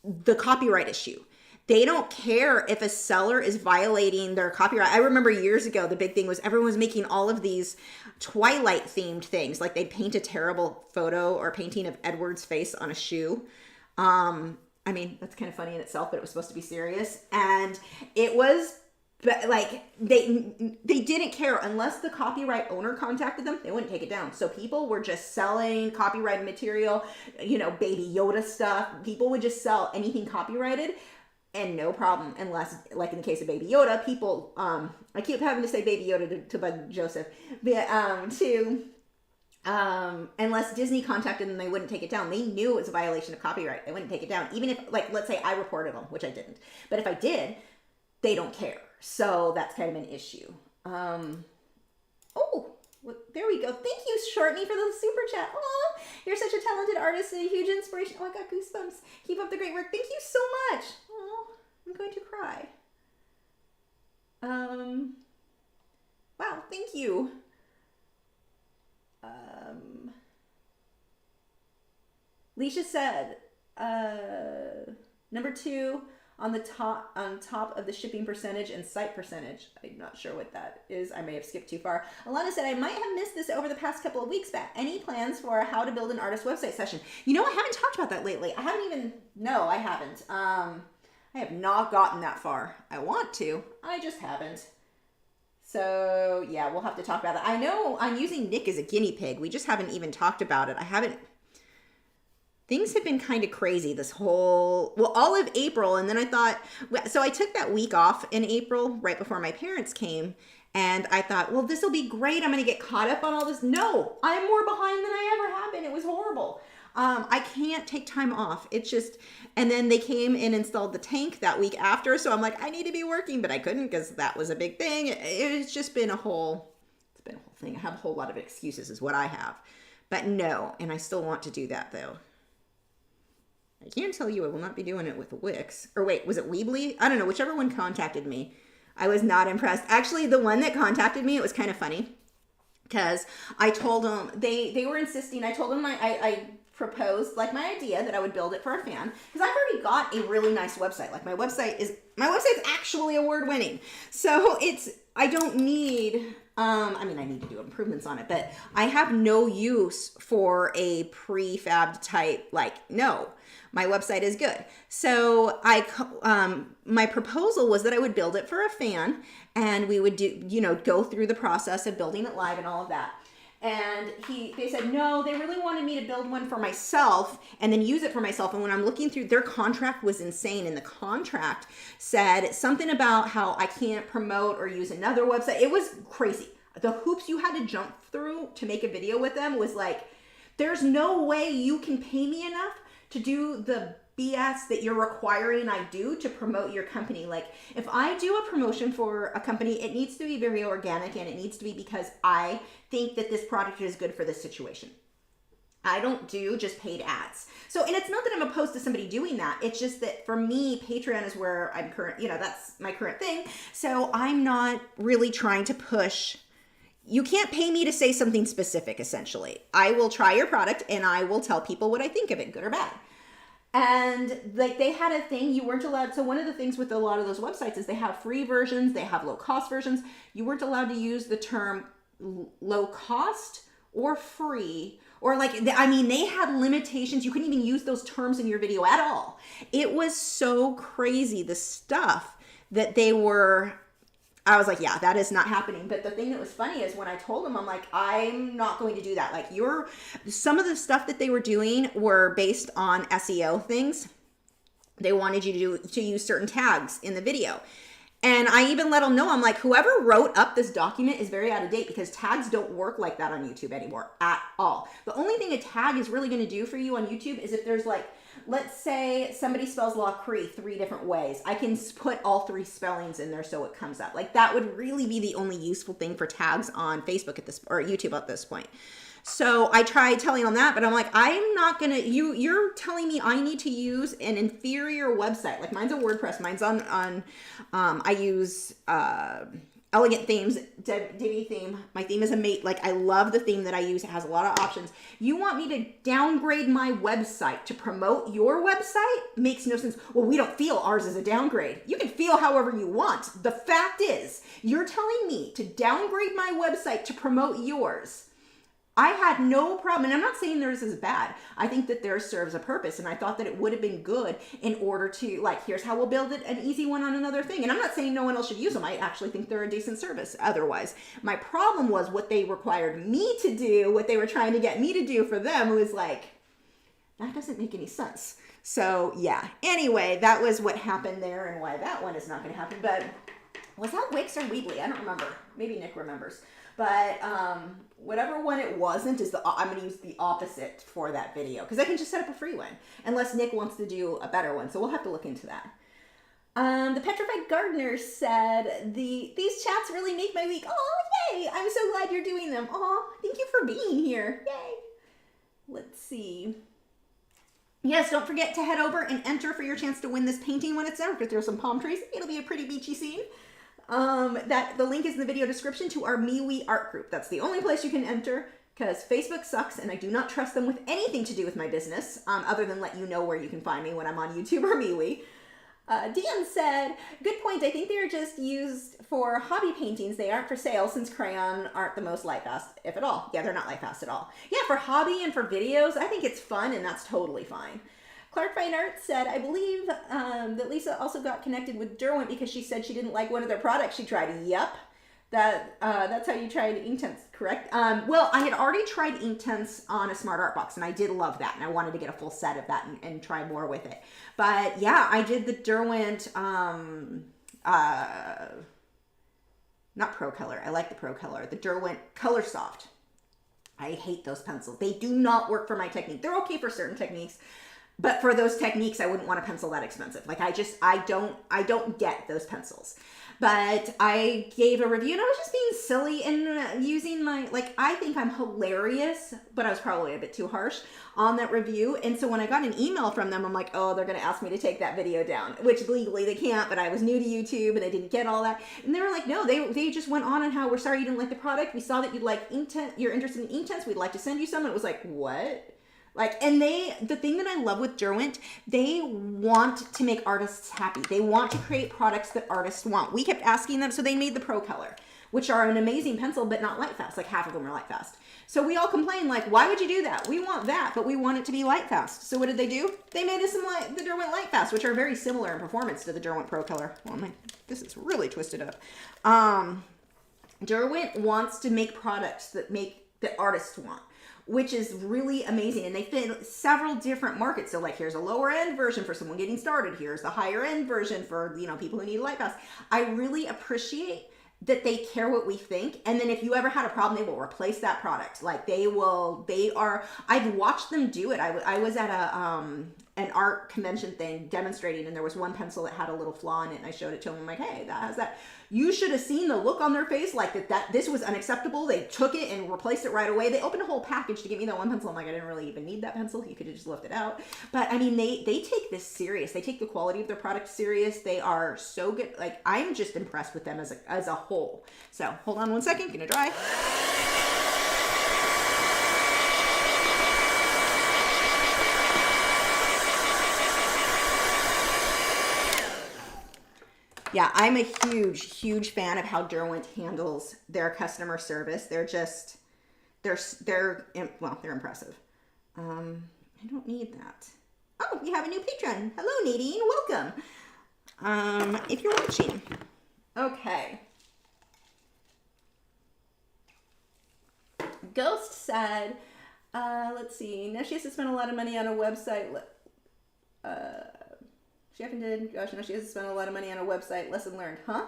Speaker 2: the copyright issue. They don't care if a seller is violating their copyright. I remember years ago, the big thing was everyone was making all of these Twilight themed things. Like they'd paint a terrible photo or painting of Edward's face on a shoe. I mean, that's kind of funny in itself, but it was supposed to be serious. And it was but like they didn't care unless the copyright owner contacted them. They wouldn't take it down. So people were just selling copyrighted material, you know, Baby Yoda stuff. People would just sell anything copyrighted. And no problem, unless, like in the case of Baby Yoda, people, I keep having to say Baby Yoda to bug Joseph, but unless Disney contacted them, they wouldn't take it down. They knew it was a violation of copyright. They wouldn't take it down. Even if, like, let's say I reported them, which I didn't. But if I did, they don't care. So that's kind of an issue. Oh, well, there we go. Thank you, Shortney, for the super chat. Aw, you're such a talented artist and a huge inspiration. Oh, I got goosebumps. Keep up the great work. Thank you so much. Oh, I'm going to cry. Wow, thank you. Leisha said, number 2 on top of the shipping percentage and site percentage. I'm not sure what that is. I may have skipped too far. Alana said, I might have missed this over the past couple of weeks back. Any plans for how to build an artist website session? You know, I haven't talked about that lately. I haven't. I have not gotten that far. I want to. I just haven't. So yeah, we'll have to talk about that. I know I'm using Nick as a guinea pig. We just haven't even talked about it. Things have been kind of crazy this whole, all of April. And then I thought, so I took that week off in April right before my parents came. And I thought, well, this will be great. I'm going to get caught up on all this. No, I'm more behind than I ever have been. It was horrible. I can't take time off. It's just, and then they came and installed the tank that week after. So I'm like, I need to be working, but I couldn't because that was a big thing. It's just been a whole thing. I have a whole lot of excuses is what I have, but no. And I still want to do that though. I can't tell you I will not be doing it with Wix. Or wait, was it Weebly? I don't know. Whichever one contacted me. I was not impressed. Actually, the one that contacted me, it was kind of funny. Because I told them, they were insisting. I told them I proposed like my idea that I would build it for a fan. Because I've already got a really nice website. Like my website's actually award winning. So I don't need, I need to do improvements on it, but I have no use for a prefabbed type, no. My website is good. So my proposal was that I would build it for a fan and we would go through the process of building it live and all of that. And they said, no, they really wanted me to build one for myself and then use it for myself. And when I'm looking through, their contract was insane. And the contract said something about how I can't promote or use another website. It was crazy. The hoops you had to jump through to make a video with them was like, there's no way you can pay me enough to do the BS that you're requiring I do to promote your company. Like if I do a promotion for a company, it needs to be very organic and it needs to be because I think that this product is good for this situation. I don't do just paid ads. So, and it's not that I'm opposed to somebody doing that. It's just that for me, Patreon is where I'm that's my current thing. So I'm not really trying to push. You can't pay me to say something specific, essentially. I will try your product and I will tell people what I think of it, good or bad. And like they had a thing, you weren't allowed. So one of the things with a lot of those websites is they have free versions, they have low cost versions. You weren't allowed to use the term low cost or free, or they had limitations. You couldn't even use those terms in your video at all. It was so crazy, the stuff that they were. I was like, yeah, that is not happening. But the thing that was funny is when I told them, I'm like, I'm not going to do that. Like some of the stuff that they were doing were based on SEO things. They wanted you to use certain tags in the video. And I even let them know, I'm like, whoever wrote up this document is very out of date because tags don't work like that on YouTube anymore at all. The only thing a tag is really going to do for you on YouTube is if there's let's say somebody spells Lachri 3 different ways. I can put all 3 spellings in there so it comes up. That would really be the only useful thing for tags on Facebook or YouTube at this point. So I tried telling them that, but I'm like, I'm not gonna, you're telling me I need to use an inferior website. Like mine's a WordPress, mine's on I use Elegant Themes, Divi theme. My theme is a mate. I love the theme that I use. It has a lot of options. You want me to downgrade my website to promote your website? Makes no sense. Well, we don't feel ours is a downgrade. You can feel however you want. The fact is, you're telling me to downgrade my website to promote yours. I had no problem, and I'm not saying theirs is bad. I think that theirs serves a purpose, and I thought that it would have been good in order to, like, here's how we'll build it, an easy one on another thing. And I'm not saying no one else should use them. I actually think they're a decent service otherwise. My problem was what they required me to do, what they were trying to get me to do for them was like, that doesn't make any sense. So yeah, anyway, that was what happened there and why that one is not going to happen. But was that Wix or Weebly? I don't remember. Maybe Nick remembers. But whatever one it wasn't is I'm going to use the opposite for that video because I can just set up a free one unless Nick wants to do a better one. So we'll have to look into that. The Petrified Gardener said, these chats really make my week. Oh, yay. I'm so glad you're doing them. Oh, thank you for being here. Yay. Let's see. Yes, don't forget to head over and enter for your chance to win this painting when it's done. We're going to throw some palm trees. It'll be a pretty beachy scene. The link is in the video description to our MeWe art group. That's the only place you can enter because Facebook sucks and I do not trust them with anything to do with my business, other than let you know where you can find me when I'm on YouTube or MeWe. Dan said, good point. I think they are just used for hobby paintings. They aren't for sale since crayon aren't the most light fast, if at all. Yeah, they're not light fast at all. Yeah, for hobby and for videos, I think it's fun and that's totally fine. Clark Fine Art said, I believe that Lisa also got connected with Derwent because she said she didn't like one of their products she tried. Yep. That's how you tried Inktense, correct? Well, I had already tried Inktense on a smart art box and I did love that. And I wanted to get a full set of that and try more with it. But yeah, I did the Derwent, not Pro Color. I like the Pro Color. The Derwent Color Soft. I hate those pencils. They do not work for my technique. They're okay for certain techniques. But for those techniques, I wouldn't want a pencil that expensive. Like I don't get those pencils. But I gave a review and I was just being silly and using my, like, I think I'm hilarious, but I was probably a bit too harsh on that review. And so when I got an email from them, I'm like, oh, they're going to ask me to take that video down, which legally they can't, but I was new to YouTube and I didn't get all that. And they were like, no, they just went on how we're sorry you didn't like the product. We saw that you're interested in Inktense. We'd like to send you some. And it was like, what? Like, and the thing that I love with Derwent, they want to make artists happy. They want to create products that artists want. We kept asking them, so they made the Pro Color, which are an amazing pencil, but not light fast. Like half of them are light fast. So we all complained, like, why would you do that? We want that, but we want it to be light fast. So what did they do? They made us the Derwent Light Fast, which are very similar in performance to the Derwent Pro Color. Well, this is really twisted up. Derwent wants to make products that artists want, which is really amazing. And they fit several different markets. So like, here's a lower end version for someone getting started. Here's the higher end version for, people who need light fast. I really appreciate that they care what we think. And then if you ever had a problem, they will replace that product. Like I've watched them do it. I was at an art convention thing demonstrating, and there was one pencil that had a little flaw in it, and I showed it to them. I'm like, hey, that has that. You should have seen the look on their face, like that this was unacceptable. They took it and replaced it right away. They opened a whole package to give me that one pencil. I'm like, I didn't really even need that pencil. You could have just left it out. But I mean, they take this serious. They take the quality of their product serious. They are so good. Like, I'm just impressed with them as a whole. So hold on one second, gonna dry. Yeah, I'm a huge, huge fan of how Derwent handles their customer service. They're impressive. I don't need that. Oh, we have a new patron. Hello, Nadine. Welcome. If you're watching. Okay. Ghost said, let's see. Now she has to spend a lot of money on a website. Gosh, now she has to spend a lot of money on a website. Lesson learned, huh?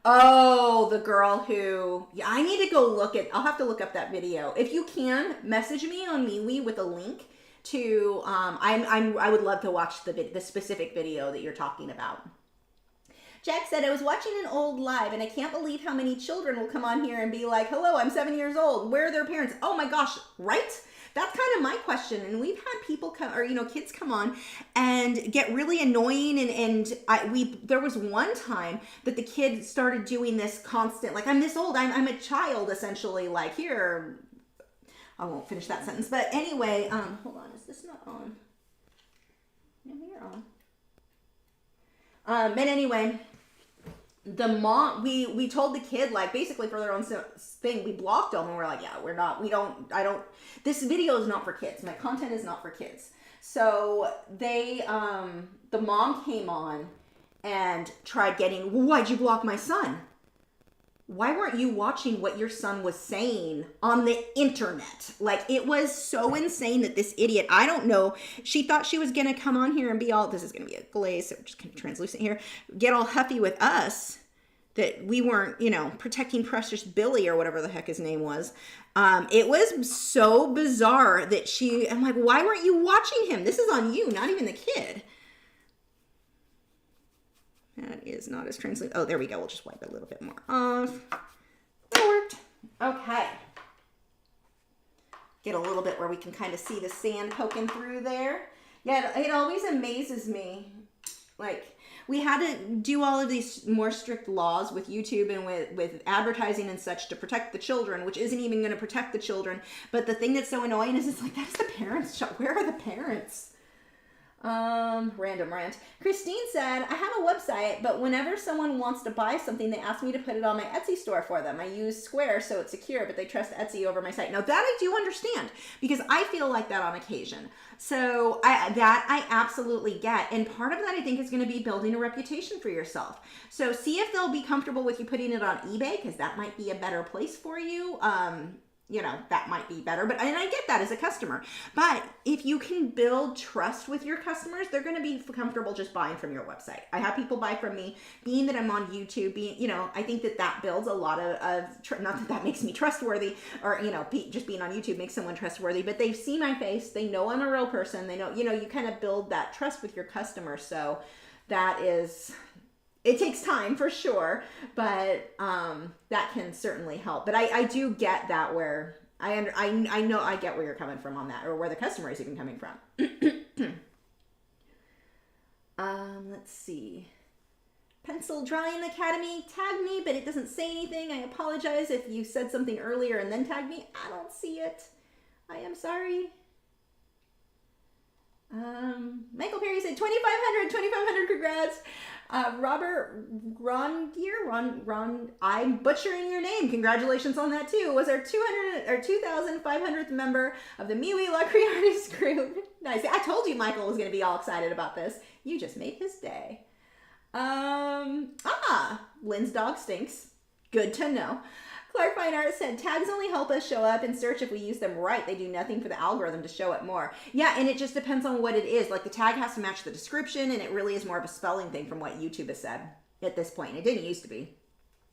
Speaker 2: Oh, the girl who, yeah, I need to go I'll have to look up that video. If you can, message me on MeWe with a link to, I would love to watch the specific video that you're talking about. Jack said, I was watching an old live and I can't believe how many children will come on here and be like, hello, I'm 7 years old. Where are their parents? Oh my gosh, right? That's kind of my question. And we've had people come, or, kids come on and get really annoying. There was one time that the kid started doing this constant, like, I'm this old, I'm a child, essentially, like, here. I won't finish that sentence. But anyway, hold on, is this not on? No, you're on. But anyway, the mom, we told the kid, like, basically for their own thing, we blocked them and we're like, yeah, this video is not for kids. My content is not for kids. So they, the mom came on and tried getting, well, why'd you block my son? Why weren't you watching what your son was saying on the internet? Like, it was so insane that this idiot, I don't know, she thought she was going to come on here and be all, this is going to be a glaze, so we're just kind of translucent here, get all huffy with us, that we weren't, you know, protecting Precious Billy or whatever the heck his name was. It was so bizarre that I'm like, why weren't you watching him? This is on you, not even the kid. That is not as translucent. Oh, there we go. We'll just wipe it a little bit more off. That worked. Okay. Get a little bit where we can kind of see the sand poking through there. Yeah, it always amazes me. Like, we had to do all of these more strict laws with YouTube and with advertising and such to protect the children, which isn't even going to protect the children. But the thing that's so annoying is it's like, that's the parents' shop. Where are the parents? Random rant. Christine said, I have a website, but whenever someone wants to buy something, they ask me to put it on my Etsy store for them. I use Square, so it's secure, but they trust Etsy over my site. Now that I do understand, because I feel like that on occasion. So I absolutely get. And part of that, I think, is going to be building a reputation for yourself. So see if they'll be comfortable with you putting it on eBay, because that might be a better place for you. You know, that might be better, and I get that as a customer. But if you can build trust with your customers, they're going to be comfortable just buying from your website. I have people buy from me, being that I'm on YouTube, you know, I think that builds a lot of not that makes me trustworthy, or, you know, just being on YouTube makes someone trustworthy, but they see my face, they know I'm a real person, they know, you know, you kind of build that trust with your customer. So that is, it takes time for sure, but that can certainly help. But I do get that, where I know I get where you're coming from on that, or where the customer is even coming from. Let's see. Pencil Drawing Academy tagged me, but it doesn't say anything. I apologize if you said something earlier and then tagged me. I don't see it. I am sorry. Michael Perry said 2,500, congrats. Robert Ron, I'm butchering your name. Congratulations on that too. Was our 2,500th member of the MeWe Lachri artist group. Nice. I told you Michael was going to be all excited about this. You just made his day. Lynn's dog stinks. Good to know. Clark Fine Art said, tags only help us show up in search if we use them right. They do nothing for the algorithm to show it more. Yeah, and it just depends on what it is. Like, the tag has to match the description, and it really is more of a spelling thing from what YouTube has said at this point. It didn't used to be.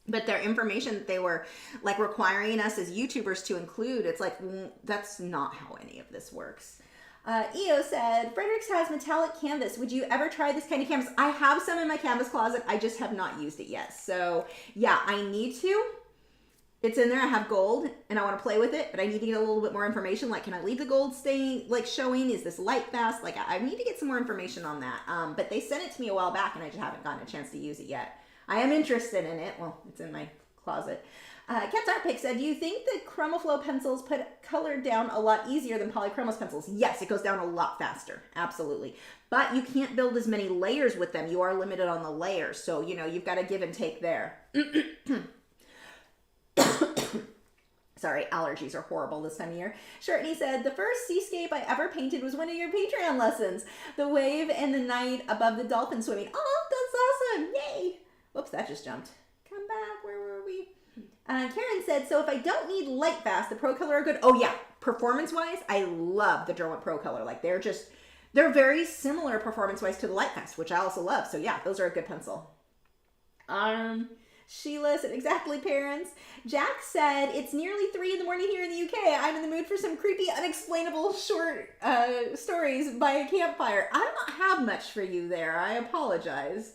Speaker 2: But their information that they were, like, requiring us as YouTubers to include, it's like, that's not how any of this works. EO said, Fredericks has metallic canvas. Would you ever try this kind of canvas? I have some in my canvas closet. I just have not used it yet. So, yeah, I need to. It's in there. I have gold and I want to play with it, but I need to get a little bit more information. Like, can I leave the gold staying, like, showing? Is this light fast? Like, I need to get some more information on that. But they sent it to me a while back and I just haven't gotten a chance to use it yet. I am interested in it. Well, it's in my closet. Cat's Art Pick said, do you think the ChromaFlow pencils put color down a lot easier than Polychromos pencils? Yes, it goes down a lot faster. Absolutely. But you can't build as many layers with them. You are limited on the layers. So, you know, you've got to give and take there. Sorry, allergies are horrible this time of year. Shirtney said, the first seascape I ever painted was one of your Patreon lessons. The wave and the night above the dolphin swimming. Oh, that's awesome. Yay. Whoops, that just jumped. Come back. Where were we? Karen said, so if I don't need light fast, the Pro Color are good. Oh yeah, performance-wise, I love the Derwent Pro Color. Like, they're very similar performance-wise to the light fast, which I also love. So yeah, those are a good pencil. Sheila said, exactly, parents. Jack said, it's nearly 3 in the morning here in the UK. I'm in the mood for some creepy, unexplainable short stories by a campfire. I don't have much for you there. I apologize.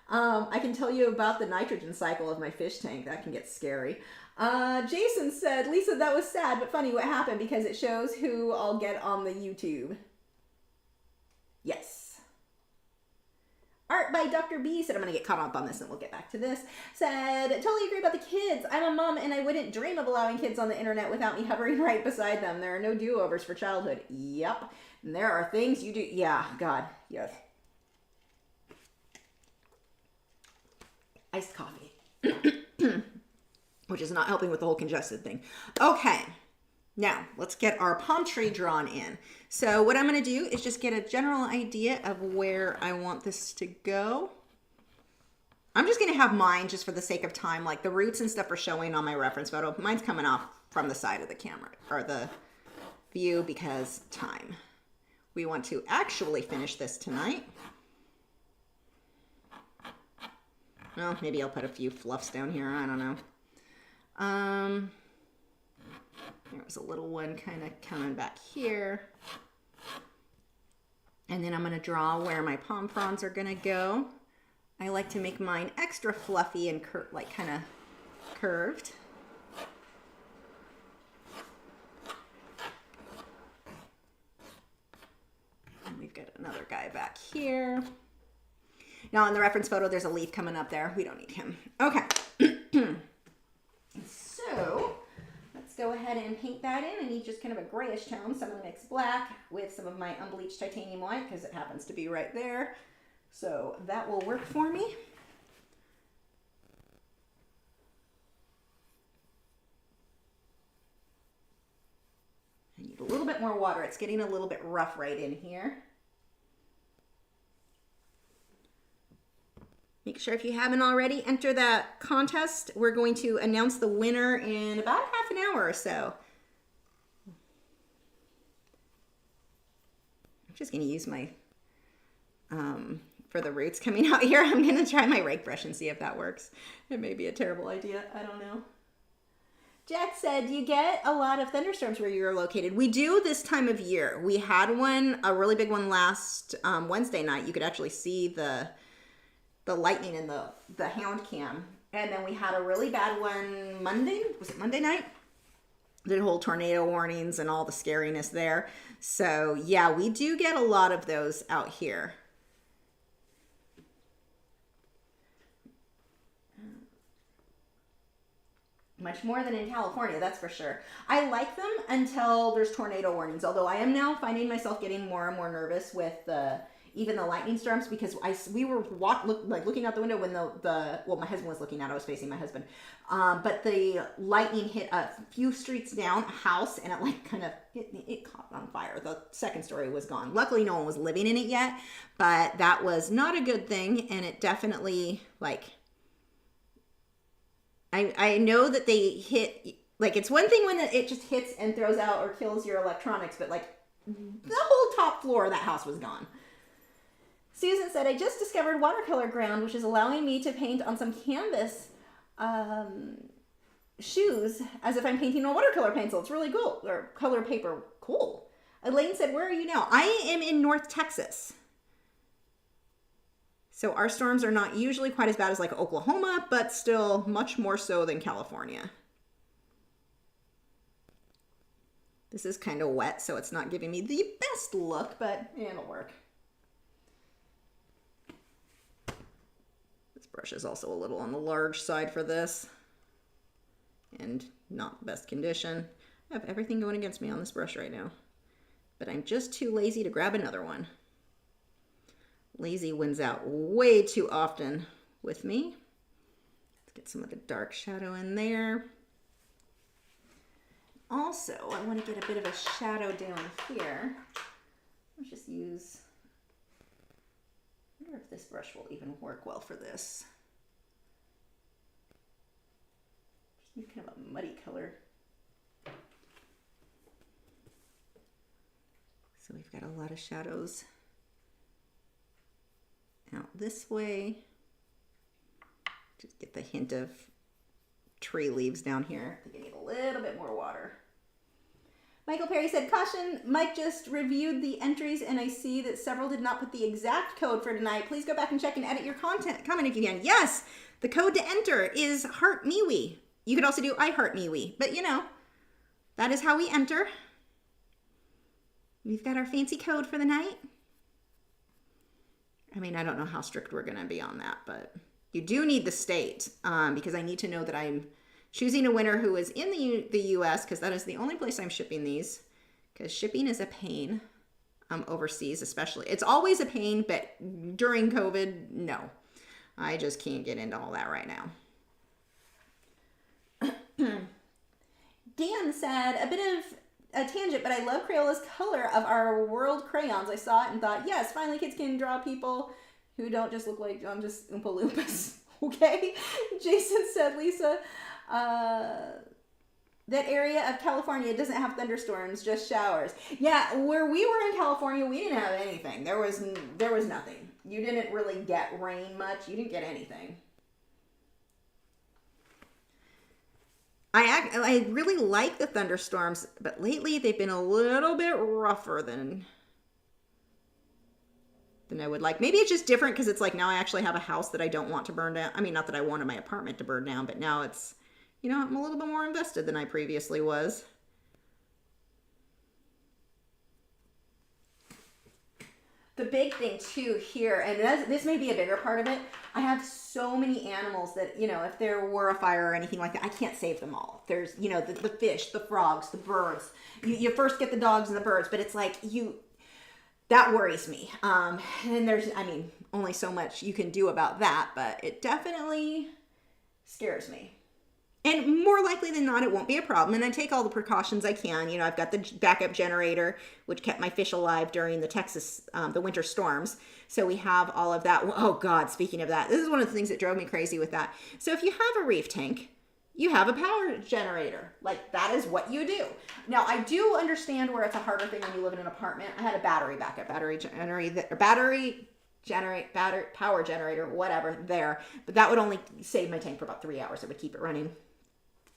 Speaker 2: I can tell you about the nitrogen cycle of my fish tank. That can get scary. Jason said, Lisa, that was sad but funny what happened because it shows who I'll get on the YouTube. Yes. Art by Dr. B said, I'm going to get caught up on this and we'll get back to this. Said, totally agree about the kids. I'm a mom and I wouldn't dream of allowing kids on the internet without me hovering right beside them. There are no do-overs for childhood. Yep. And there are things you do. Yeah, God. Yes. iced coffee, which is not helping with the whole congested thing. Okay, now let's get our palm tree drawn in. So what I'm going to do is just get a general idea of where I want this to go. I'm just going to have mine just for the sake of time, like the roots and stuff are showing on my reference photo. Mine's coming off from the side of the camera or the view because time. We want to actually finish this tonight. Well, maybe I'll put a few fluffs down here. I don't know. There was a little one kind of coming back here. And then I'm going to draw where my palm fronds are going to go. I like to make mine extra fluffy and like kind of curved. And we've got another guy back here. Now in the reference photo, there's a leaf coming up there. We don't need him. Okay. So let's go ahead and paint that in. I need just kind of a grayish tone. So I'm going to mix black with some of my unbleached titanium white because it happens to be right there. So that will work for me. I need a little bit more water. It's getting a little bit rough right in here. Make sure if you haven't already, enter that contest. We're going to announce the winner in about half an hour or so. I'm just going to use my, for the roots coming out here, I'm going to try my rake brush and see if that works. It may be a terrible idea. I don't know. Jack said, you get a lot of thunderstorms where you're located. We do this time of year. We had one, a really big one last Wednesday night. You could actually see the lightning in the hand cam. And then we had a really bad one Monday. Was it Monday night? The whole tornado warnings and all the scariness there. So yeah, we do get a lot of those out here. Much more than in California, that's for sure. I like them until there's tornado warnings, although I am now finding myself getting more and more nervous with even the lightning storms because we were looking out the window when well, my husband was looking out. I was facing my husband. But the lightning hit a few streets down, a house, and it like kind of, it caught on fire. The second story was gone. Luckily, no one was living in it yet, but that was not a good thing, and it definitely, like, I know that they hit, like, it's one thing when it just hits and throws out or kills your electronics, but like the whole top floor of that house was gone. Susan said, I just discovered watercolor ground, which is allowing me to paint on some canvas shoes as if I'm painting on watercolor pencil. It's really cool. Or color paper. Cool. Elaine said, where are you now? I am in North Texas. So our storms are not usually quite as bad as like Oklahoma, but still much more so than California. This is kind of wet, so it's not giving me the best look, but it'll work. This brush is also a little on the large side for this and not the best condition. I have everything going against me on this brush right now, but I'm just too lazy to grab another one. Lazy wins out way too often with me. Let's get some of the dark shadow in there. Also, I want to get a bit of a shadow down here. Let's just use, I wonder if this brush will even work well for this. Just use kind of a muddy color. So we've got a lot of shadows out this way. Just get the hint of tree leaves down here. I think I need a little bit more water. Michael Perry said, caution, Mike just reviewed the entries and I see that several did not put the exact code for tonight. Please go back and check and edit your comment if you can. Yes, the code to enter is heart MeWe. You could also do I heart MeWe, but you know, that is how we enter. We've got our fancy code for the night. I mean, I don't know how strict we're going to be on that, but you do need the state because I need to know that I'm choosing a winner who is in the U.S. because that is the only place I'm shipping these because shipping is a pain overseas especially. It's always a pain, but during COVID, no. I just can't get into all that right now. Dan said, a bit of a tangent, but I love Crayola's color of our world crayons. I saw it and thought, yes, finally kids can draw people who don't just look like just Oompa Loompas. Okay? Jason said, Lisa, that area of California doesn't have thunderstorms, just showers. Yeah, where we were in California, we didn't have anything. There was nothing. You didn't really get rain much. You didn't get anything. I really like the thunderstorms, but lately they've been a little bit rougher than I would like. Maybe it's just different because it's like now I actually have a house that I don't want to burn down. I mean, not that I wanted my apartment to burn down, but now it's, you know, I'm a little bit more invested than I previously was. The big thing too here, and this may be a bigger part of it, I have so many animals that, you know, if there were a fire or anything like that, I can't save them all. There's, you know, the fish, the frogs, the birds. You first get the dogs and the birds, but it's like that worries me. And there's, I mean, only so much you can do about that, but it definitely scares me. And more likely than not, it won't be a problem. And I take all the precautions I can. You know, I've got the backup generator, which kept my fish alive during the Texas, the winter storms. So we have all of that. Oh God, speaking of that, this is one of the things that drove me crazy with that. So if you have a reef tank, you have a power generator. Like, that is what you do. Now, I do understand where it's a harder thing when you live in an apartment. I had a battery backup, power generator, whatever, there. But that would only save my tank for about 3 hours. It would keep it running.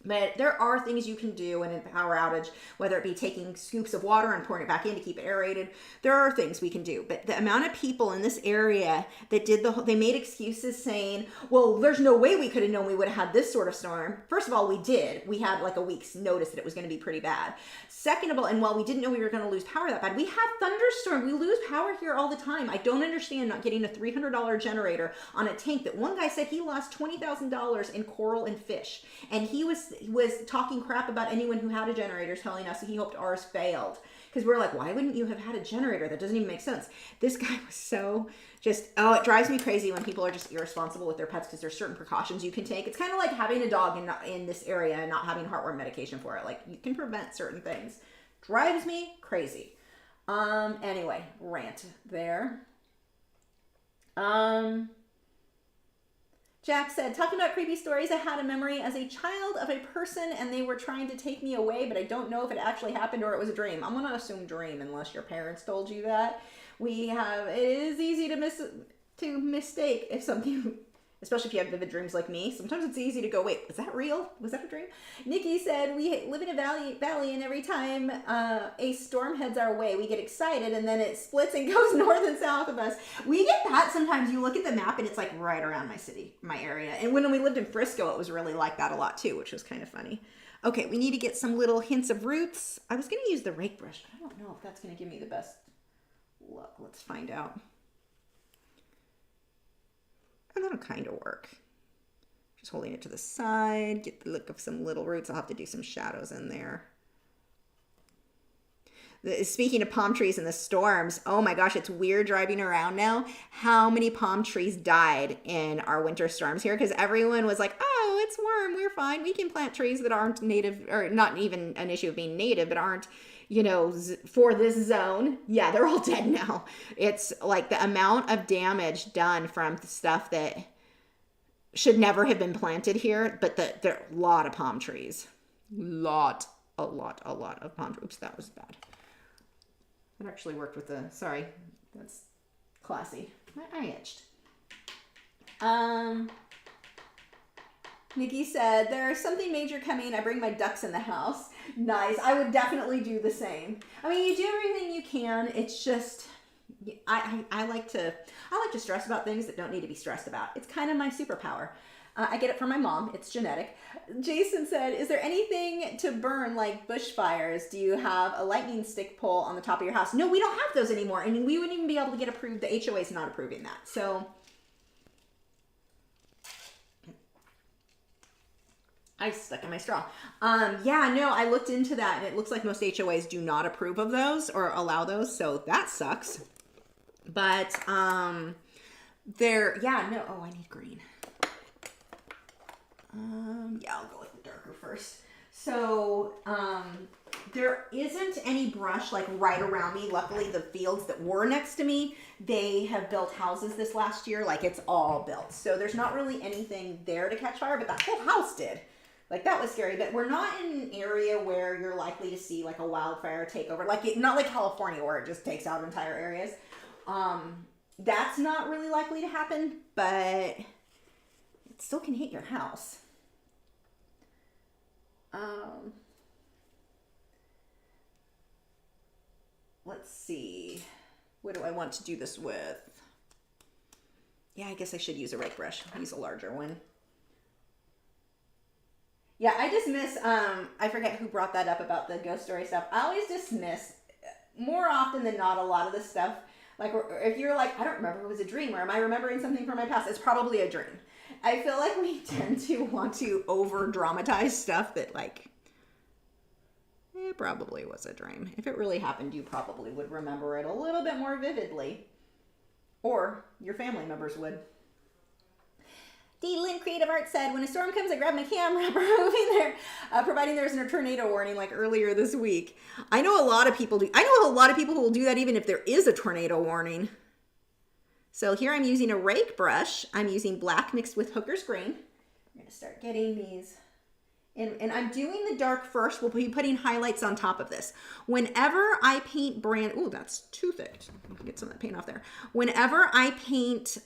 Speaker 2: But there are things you can do in a power outage, whether it be taking scoops of water and pouring it back in to keep it aerated. There are things we can do. But the amount of people in this area that they made excuses saying, well, there's no way we could have known we would have had this sort of storm. First of all, we did. We had like a week's notice that it was going to be pretty bad. Second of all, and while we didn't know we were going to lose power that bad, we have thunderstorms. We lose power here all the time. I don't understand not getting a $300 generator on a tank that one guy said he lost $20,000 in coral and fish. And he was talking crap about anyone who had a generator, telling us he hoped ours failed. Because we're like, why wouldn't you have had a generator? That doesn't even make sense. This guy was so just, oh, it drives me crazy when people are just irresponsible with their pets because there's certain precautions you can take. It's kind of like having a dog in this area and not having heartworm medication for it. Like, you can prevent certain things. Drives me crazy. Anyway, rant there. Jack said, talking about creepy stories, I had a memory as a child of a person and they were trying to take me away, but I don't know if it actually happened or it was a dream. I'm going to assume dream unless your parents told you that. It is easy to mistake if something, especially if you have vivid dreams like me. Sometimes it's easy to go, wait, was that real? Was that a dream? Nikki said, we live in a valley and every time a storm heads our way, we get excited and then it splits and goes north and south of us. We get that sometimes. You look at the map and it's like right around my city, my area. And when we lived in Frisco, it was really like that a lot too, which was kind of funny. Okay, we need to get some little hints of roots. I was going to use the rake brush, but I don't know if that's going to give me the best look. Let's find out. And that'll kind of work. Just holding it to the side, get the look of some little roots. I'll have to do some shadows in there. Speaking of palm trees and the storms, oh my gosh, it's weird driving around now how many palm trees died in our winter storms here, because everyone was like, oh, it's warm, we're fine. We can plant trees that aren't native, or not even an issue of being native, but aren't, you know, for this zone. Yeah, they're all dead now. It's like the amount of damage done from stuff that should never have been planted here, but there are a lot of palm trees. A lot of palm trees. Oops, that was bad. That actually worked with sorry, that's classy. My eye itched. Nikki said, there's something major coming. I bring my ducks in the house. Nice. I would definitely do the same. I mean, you do everything you can. It's just, I like to stress about things that don't need to be stressed about. It's kind of my superpower. I get it from my mom. It's genetic. Jason said, is there anything to burn like bushfires? Do you have a lightning stick pole on the top of your house? No, we don't have those anymore. And we wouldn't even be able to get approved. The HOA is not approving that. So I stuck in my straw. Yeah, no, I looked into that and it looks like most HOAs do not approve of those or allow those. So that sucks. But oh, I need green. Yeah, I'll go with the darker first. So, there isn't any brush like right around me. Luckily, the fields that were next to me, they have built houses this last year. Like, it's all built. So there's not really anything there to catch fire, but that whole house did. Like, that was scary. But we're not in an area where you're likely to see like a wildfire take over. Like, not like California where it just takes out entire areas. That's not really likely to happen, but it still can hit your house. Let's see. What do I want to do this with? Yeah, I guess I should use a rake brush. I'll use a larger one. Yeah, I just miss, I forget who brought that up about the ghost story stuff. I always dismiss, more often than not, a lot of this stuff. Like, if you're like, I don't remember, it was a dream, or am I remembering something from my past? It's probably a dream. I feel like we tend to want to over-dramatize stuff that, like, it probably was a dream. If it really happened, you probably would remember it a little bit more vividly. Or your family members would. D. Lynn Creative Art said, when a storm comes, I grab my camera, providing there's a tornado warning like earlier this week. I know a lot of people do. I know a lot of people who will do that even if there is a tornado warning. So here I'm using a rake brush. I'm using black mixed with Hooker's green. I'm going to start getting these. And I'm doing the dark first. We'll be putting highlights on top of this. Whenever I paint ooh, that's too thick. Get some of that paint off there. Whenever I paint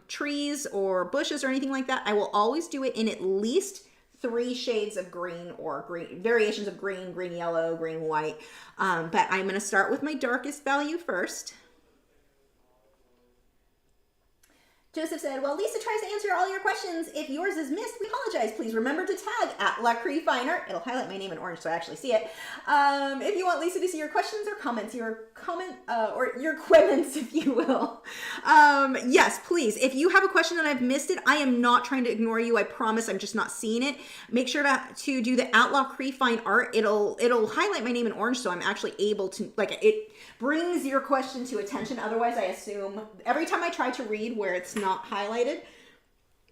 Speaker 2: trees or bushes or anything like that, I will always do it in at least 3 shades of green or variations of green, green yellow, green white. But I'm going to start with my darkest value first. Joseph said, well, Lisa tries to answer all your questions. If yours is missed, we apologize. Please remember to tag at Lachri Fine Art. It'll highlight my name in orange so I actually see it. If you want Lisa to see your questions or comments, or your comments, if you will. Yes, please. If you have a question and I've missed it, I am not trying to ignore you. I promise I'm just not seeing it. Make sure to do the at Lachri Fine Art. It'll highlight my name in orange so I'm actually able to, like, it brings your question to attention. Otherwise, I assume every time I try to read where it's not highlighted,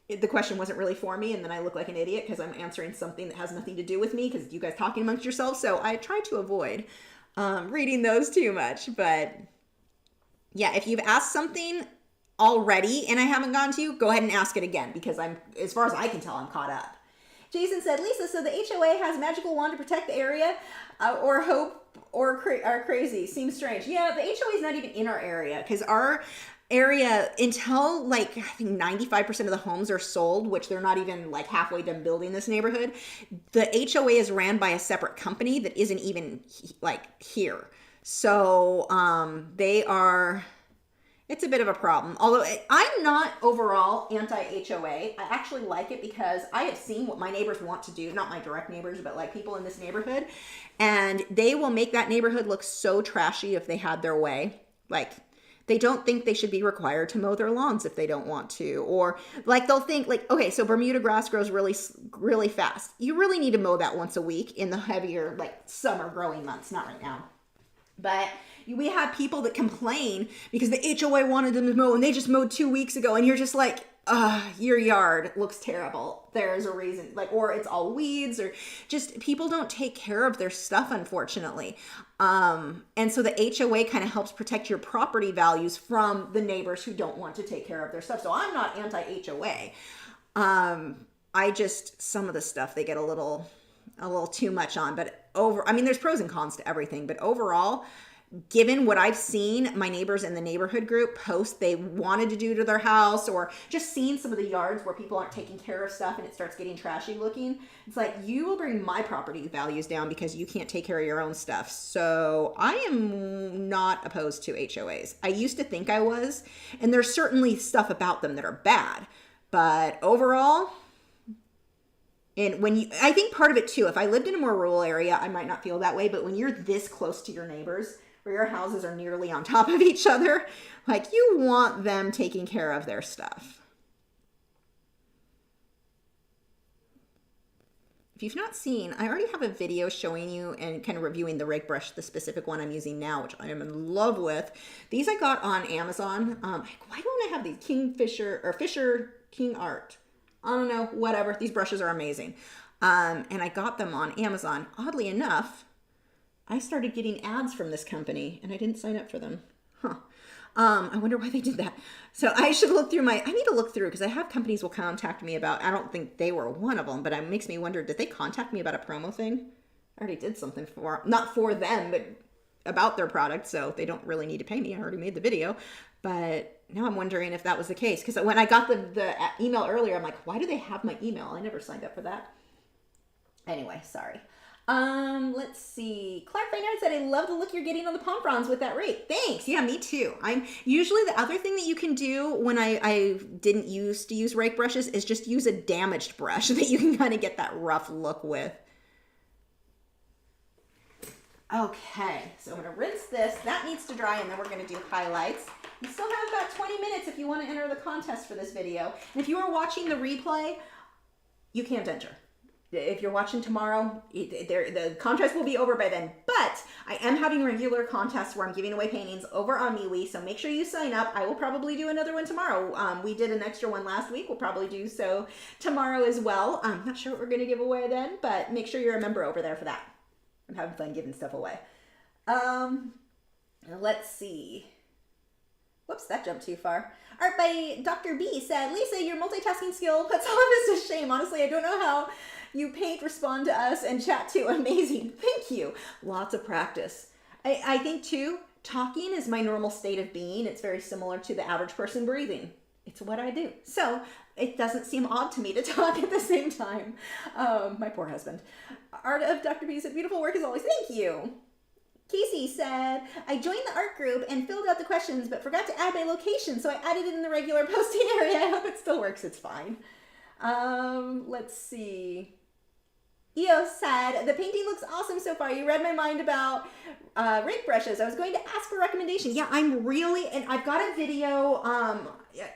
Speaker 2: the question wasn't really for me, and then I look like an idiot because I'm answering something that has nothing to do with me because you guys talking amongst yourselves. So I try to avoid reading those too much. But yeah, if you've asked something already and I haven't gone to, go ahead and ask it again because as far as I can tell, I'm caught up. Jason said, Lisa, so the HOA has a magical wand to protect the area, or hope, or are crazy. Seems strange. Yeah, the HOA is not even in our area because our area, until like I think 95% of the homes are sold, which they're not even like halfway done building this neighborhood, the HOA is ran by a separate company that isn't even like here. So it's a bit of a problem. Although I'm not overall anti-HOA. I actually like it because I have seen what my neighbors want to do, not my direct neighbors, but like people in this neighborhood, and they will make that neighborhood look so trashy if they had their way. Like, they don't think they should be required to mow their lawns if they don't want to. Or like they'll think like, okay, so Bermuda grass grows really, really fast. You really need to mow that once a week in the heavier like summer growing months, not right now. But we have people that complain because the HOA wanted them to mow and they just mowed 2 weeks ago. And you're just like, your yard looks terrible. There's a reason, like, or it's all weeds, or just people don't take care of their stuff, unfortunately. And so the HOA kind of helps protect your property values from the neighbors who don't want to take care of their stuff. So I'm not anti-HOA. Some of the stuff they get a little too much on, but there's pros and cons to everything, but overall, given what I've seen my neighbors in the neighborhood group post they wanted to do to their house, or just seeing some of the yards where people aren't taking care of stuff and it starts getting trashy looking, it's like, you will bring my property values down because you can't take care of your own stuff. So I am not opposed to HOAs. I used to think I was, and there's certainly stuff about them that are bad, but overall, I think part of it too, if I lived in a more rural area, I might not feel that way, but when you're this close to your neighbors, where your houses are nearly on top of each other, like, you want them taking care of their stuff. if you've not seen, I already have a video showing you and kind of reviewing the rake brush, the specific one I'm using now, which I am in love with. These I got on Amazon. Why don't I have these Kingfisher or Fisher King Art? I don't know, whatever. These brushes are amazing. And I got them on Amazon. Oddly enough, I started getting ads from this company and I didn't sign up for them. Huh. I wonder why they did that. So I should look through I need to look through because I have companies will contact me about, I don't think they were one of them, but it makes me wonder, did they contact me about a promo thing? I already did something not for them, but about their product. So they don't really need to pay me. I already made the video, but now I'm wondering if that was the case. Because when I got the email earlier, I'm like, why do they have my email? I never signed up for that. Anyway, sorry. Let's see. Clark Maynard said, I love the look you're getting on the pom fronds with that rake. Thanks. Yeah, me too. I'm usually the other thing that you can do when I didn't used to use rake brushes is just use a damaged brush that you can kind of get that rough look with. Okay, so I'm going to rinse this. That needs to dry, and then we're going to do highlights. You still have about 20 minutes if you want to enter the contest for this video. And if you are watching the replay, you can't enter. If you're watching tomorrow, the contest will be over by then. But I am having regular contests where I'm giving away paintings over on MeWe, so make sure you sign up. I will probably do another one tomorrow. We did an extra one last week. We'll probably do so tomorrow as well. I'm not sure what we're going to give away then, but make sure you're a member over there for that. I'm having fun giving stuff away. Let's see. Whoops, that jumped too far. Art by Dr. B said, Lisa, your multitasking skill puts all of us to shame. Honestly, I don't know how you paint, respond to us, and chat too. Amazing. Thank you. Lots of practice. I think too, talking is my normal state of being. It's very similar to the average person breathing. It's what I do. So it doesn't seem odd to me to talk at the same time. My poor husband. Art of Dr. B said, beautiful work as always. Thank you. Casey said, I joined the art group and filled out the questions, but forgot to add my location, so I added it in the regular posting area. I hope it still works. It's fine. Let's see. Eo said, the painting looks awesome so far. You read my mind about rake brushes. I was going to ask for recommendation. Yeah, I'm really, and I've got a video,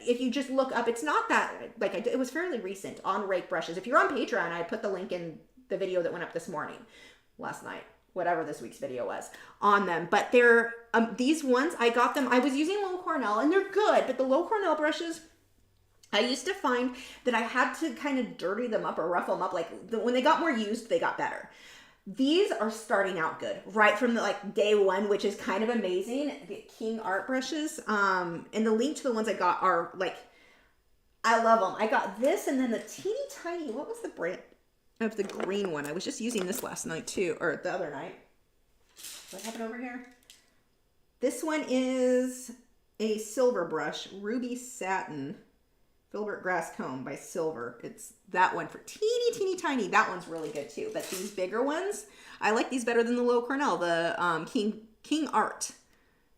Speaker 2: if you just look up, it's not that, like it was fairly recent on rake brushes. If you're on Patreon, I put the link in the video that went up this morning, last night, whatever this week's video was, on them. But they're, these ones, I got them, I was using Low Cornell, and they're good, but the Low Cornell brushes, I used to find that I had to kind of dirty them up or rough them up. Like when they got more used, they got better. These are starting out good right from the like day one, which is kind of amazing. The King Art brushes, and the link to the ones I got are like, I love them. I got this and then the teeny tiny, what was the brand of the green one? I was just using this last night too, or the other night. What happened over here? This one is a silver brush, Ruby Satin. Filbert Grass Comb by Silver. It's that one for teeny tiny. That one's really good too. But these bigger ones, I like these better than the Low Cornell, the King Art.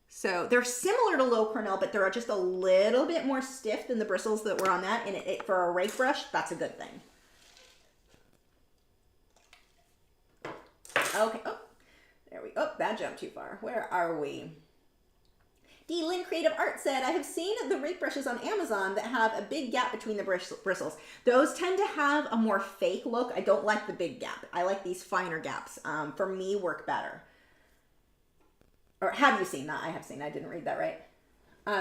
Speaker 2: So they're similar to Low Cornell, but they're just a little bit more stiff than the bristles that were on that. And for a rake brush, that's a good thing. Okay. Oh, there we go. Oh, that jumped too far. Where are we? D. Lynn Creative Art said, I have seen the rake brushes on Amazon that have a big gap between the bristles. Those tend to have a more fake look. I don't like the big gap. I like these finer gaps. For me, work better. Or have you seen that? I have seen. I didn't read that right.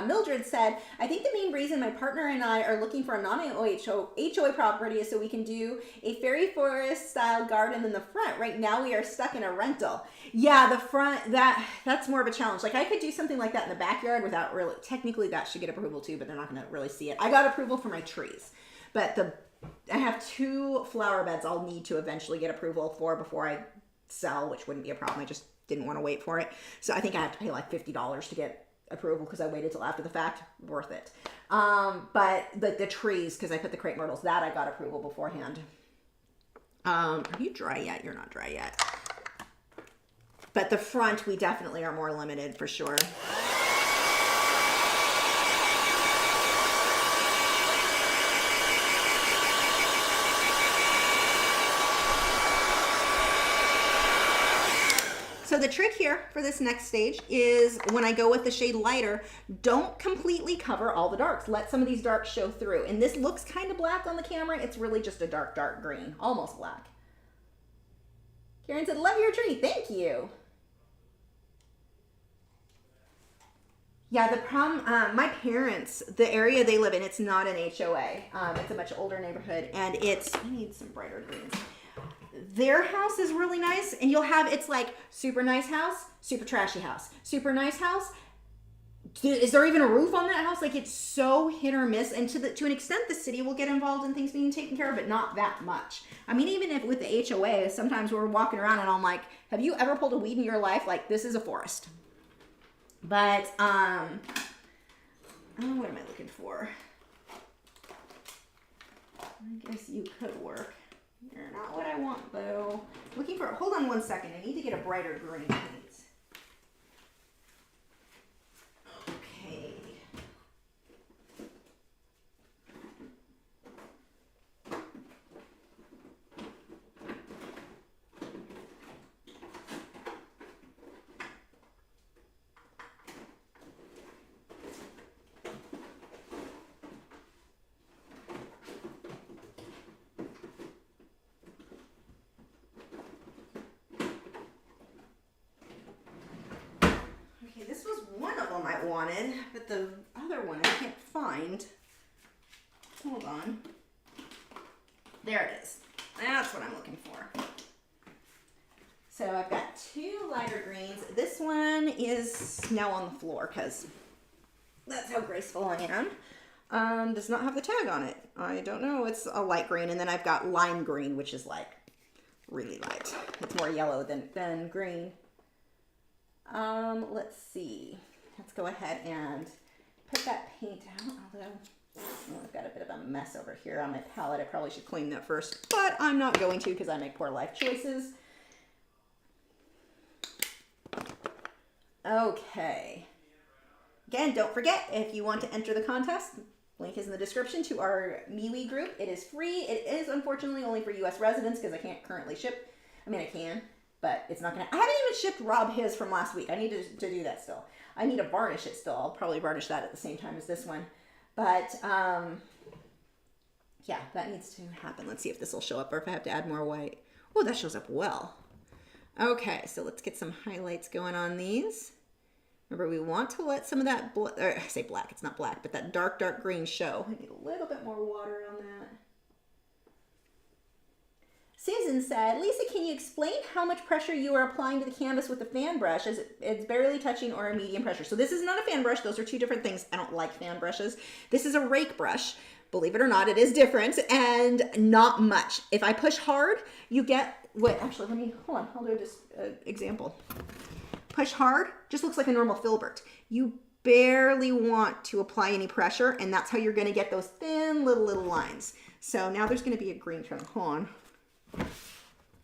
Speaker 2: Mildred said, I think the main reason my partner and I are looking for a non-HOA property is so we can do a fairy forest style garden in the front. Right now we are stuck in a rental. Yeah, the front, that's more of a challenge. Like I could do something like that in the backyard without really, technically that should get approval too, but they're not going to really see it. I got approval for my trees, but I have 2 flower beds I'll need to eventually get approval for before I sell, which wouldn't be a problem. I just didn't want to wait for it. So I think I have to pay like $50 to get approval because I waited till after the fact. Worth it. But the trees, because I put the crepe myrtles, that I got approval beforehand. Are you dry yet? You're not dry yet. But the front, we definitely are more limited for sure. So the trick here for this next stage is when I go with the shade lighter, don't completely cover all the darks. Let some of these darks show through. And this looks kind of black on the camera. It's really just a dark green, almost black. Karen said, love your tree. Thank you. Yeah, the problem, my parents, the area they live in, it's not an HOA. It's a much older neighborhood, and I need some brighter greens. Their house is really nice, and you'll have, it's like super nice house, super trashy house, super nice house. Is there even a roof on that house? Like, it's so hit or miss, and to an extent, the city will get involved in things being taken care of, but not that much. I mean, even if with the HOA, sometimes we're walking around and I'm like, have you ever pulled a weed in your life? Like, this is a forest. But, oh, what am I looking for? I guess you could work. You're not what I want, though. Looking for, hold on one second. I need to get a brighter green paint. Okay. This was one of them I wanted, but the other one I can't find. Hold on. There it is. That's what I'm looking for. So I've got two lighter greens. This one is now on the floor because that's how graceful I am. Does not have the tag on it. I don't know. It's a light green. And then I've got lime green, which is like really light. It's more yellow than green. Let's see. Let's go ahead and put that paint out. Although I've got a bit of a mess over here on my palette. I probably should clean that first, but I'm not going to because I make poor life choices. Okay. Again, don't forget, if you want to enter the contest, link is in the description to our MeWe group. It is free. It is unfortunately only for US residents because I can't currently ship. I mean, I can. But it's not gonna, I haven't even shipped Rob his from last week. I need to do that still. I need to varnish it still. I'll probably varnish that at the same time as this one. But, yeah, that needs to happen. Let's see if this will show up or if I have to add more white. Oh, that shows up well. Okay, so let's get some highlights going on these. Remember, we want to let some of that, I say black, it's not black, but that dark, dark green show. I need a little bit more water on that. Susan said, Lisa, can you explain how much pressure you are applying to the canvas with the fan brush as it's barely touching or a medium pressure? So this is not a fan brush. Those are two different things. I don't like fan brushes. This is a rake brush. Believe it or not, it is different and not much. If I push hard, you get what, actually, hold on. I'll do this example. Push hard, just looks like a normal filbert. You barely want to apply any pressure, and that's how you're going to get those thin little lines. So now there's going to be a green trim. Hold on.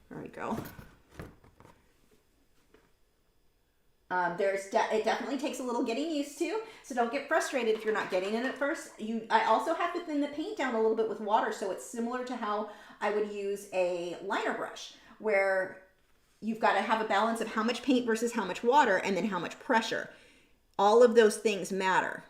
Speaker 2: There we go. It definitely takes a little getting used to, so don't get frustrated if you're not getting it at first. I also have to thin the paint down a little bit with water, so it's similar to how I would use a liner brush, where you've got to have a balance of how much paint versus how much water, and then how much pressure. All of those things matter.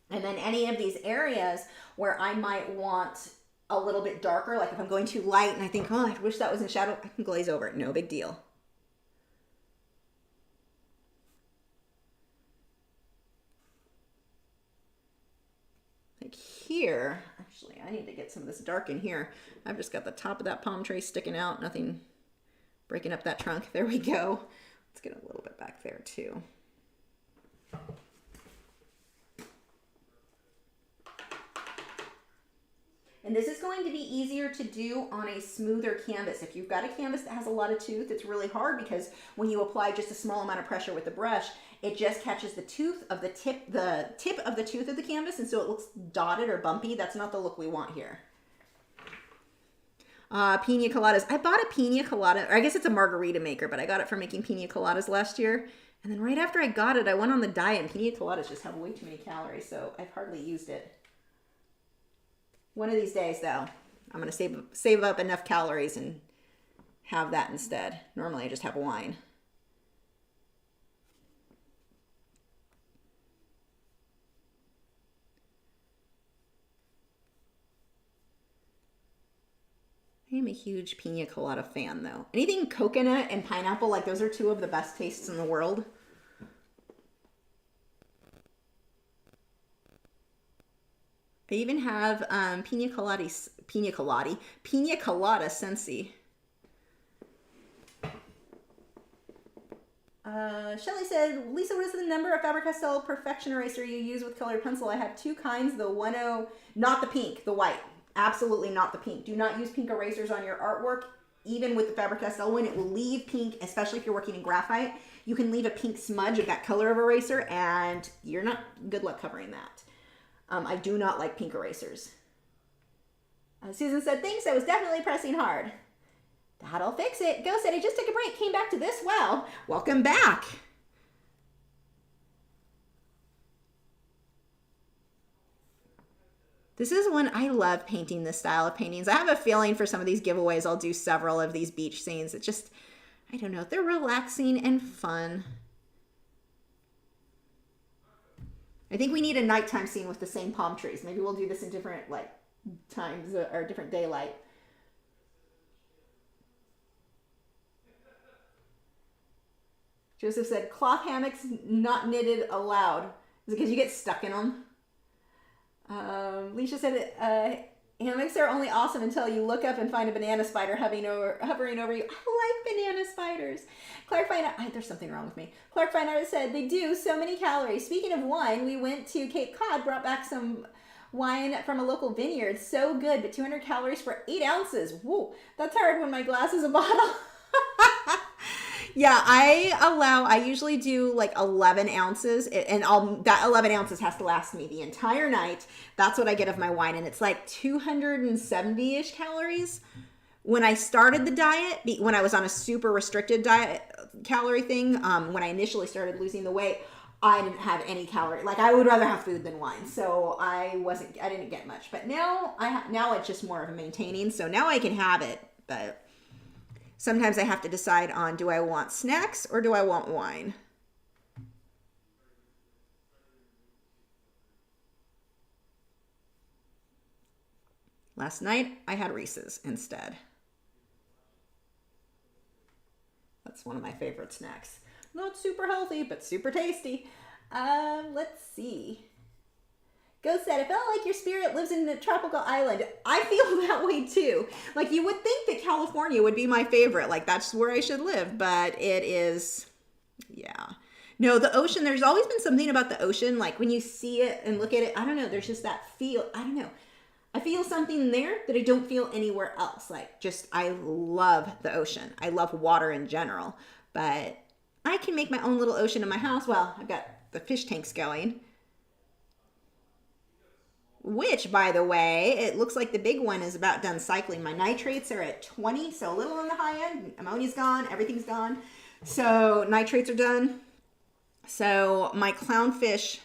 Speaker 2: And then any of these areas where I might want a little bit darker, like if I'm going too light and I think, oh, I wish that was in shadow, I can glaze over it. No big deal. Like here, actually, I need to get some of this dark in here. I've just got the top of that palm tree sticking out, nothing breaking up that trunk. There we go. Let's get a little bit back there too. And this is going to be easier to do on a smoother canvas. If you've got a canvas that has a lot of tooth, it's really hard because when you apply just a small amount of pressure with the brush, it just catches the tooth of the tip of the tooth of the canvas, and so it looks dotted or bumpy. That's not the look we want here. Pina coladas. I bought a pina colada, or I guess it's a margarita maker, but I got it for making pina coladas last year. And then right after I got it, I went on the diet, and pina coladas just have way too many calories, so I've hardly used it. One of these days, though, I'm going to save up enough calories and have that instead. Normally, I just have wine. I am a huge pina colada fan though. Anything coconut and pineapple, like those are two of the best tastes in the world. I even have pina colada Sensi. Shelly said, Lisa, what is the number of Faber-Castell Perfection Eraser you use with colored pencil? I have two kinds, the 10, not the pink, the white. Absolutely not the pink. Do not use pink erasers on your artwork. Even with the Faber-Castell one, it will leave pink, especially if you're working in graphite. You can leave a pink smudge of that color of eraser, and you're not good luck covering that. I do not like pink erasers. Susan said, thanks, I was definitely pressing hard. That'll fix it. Go said, I just took a break, came back to this. Wow, welcome back. This is one I love painting, this style of paintings. I have a feeling for some of these giveaways, I'll do several of these beach scenes. It just, I don't know, they're relaxing and fun. I think we need a nighttime scene with the same palm trees. Maybe we'll do this in different like times or different daylight. Joseph said, cloth hammocks not knitted allowed. Is it because you get stuck in them? Leisha said, hammocks are only awesome until you look up and find a banana spider hovering over you. I like banana spiders. Clark Fine Art, there's something wrong with me. Clark Fine Art said, they do so many calories. Speaking of wine, we went to Cape Cod, brought back some wine from a local vineyard. So good, but 200 calories for 8 ounces. Whoa, that's hard when my glass is a bottle. Yeah, I usually do like 11 ounces and that 11 ounces has to last me the entire night. That's what I get of my wine. And it's like 270-ish calories. When I started the diet, when I was on a super restricted diet calorie thing, when I initially started losing the weight, I didn't have any calorie. Like I would rather have food than wine. So I didn't get much, but now it's just more of a maintaining. So now I can have it, but sometimes I have to decide on, do I want snacks or do I want wine? Last night, I had Reese's instead. That's one of my favorite snacks. Not super healthy, but super tasty. Let's see. Ghost said, it felt like your spirit lives in a tropical island. I feel that way too. Like you would think that California would be my favorite. Like that's where I should live, but it is, yeah. No, the ocean, there's always been something about the ocean. Like when you see it and look at it, I don't know, there's just that feel, I don't know. I feel something there that I don't feel anywhere else. Like just, I love the ocean. I love water in general, but I can make my own little ocean in my house. Well, I've got the fish tanks going. Which, by the way, it looks like the big one is about done cycling. My nitrates are at 20, so a little on the high end. Ammonia's gone, everything's gone. So nitrates are done. So my clownfish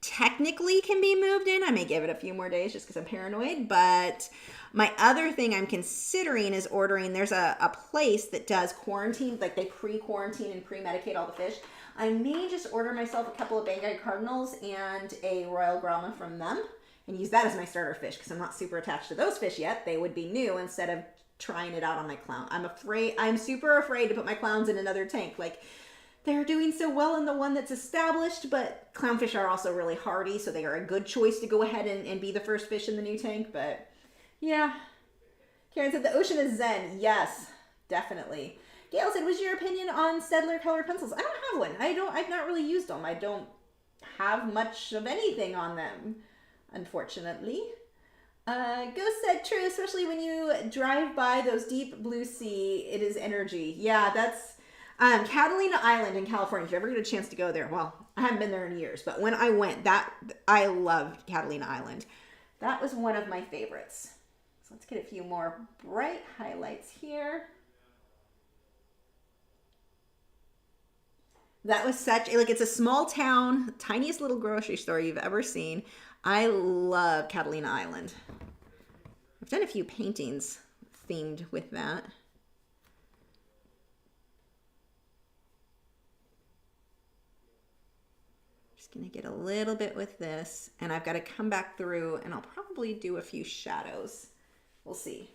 Speaker 2: technically can be moved in. I may give it a few more days just because I'm paranoid. But my other thing I'm considering is ordering, there's a place that does quarantine, like they pre-quarantine and pre-medicate all the fish. I may just order myself a couple of Banggai Cardinals and a Royal Grama from them and use that as my starter fish because I'm not super attached to those fish yet. They would be new instead of trying it out on my clown. I'm super afraid to put my clowns in another tank. Like they're doing so well in the one that's established, but clownfish are also really hardy, so they are a good choice to go ahead and be the first fish in the new tank. But yeah. Karen said the ocean is zen. Yes, definitely. Gail said, what's your opinion on Staedtler colored pencils? I don't have one. I've not really used them. I don't have much of anything on them, unfortunately. Ghost said, true, especially when you drive by those deep blue sea, it is energy. Yeah, that's Catalina Island in California. If you ever get a chance to go there, well, I haven't been there in years, but when I went, I loved Catalina Island. That was one of my favorites. So let's get a few more bright highlights here. That was it's a small town, tiniest little grocery store you've ever seen. I love Catalina Island. I've done a few paintings themed with that. Just gonna get a little bit with this, and I've got to come back through and I'll probably do a few shadows. We'll see.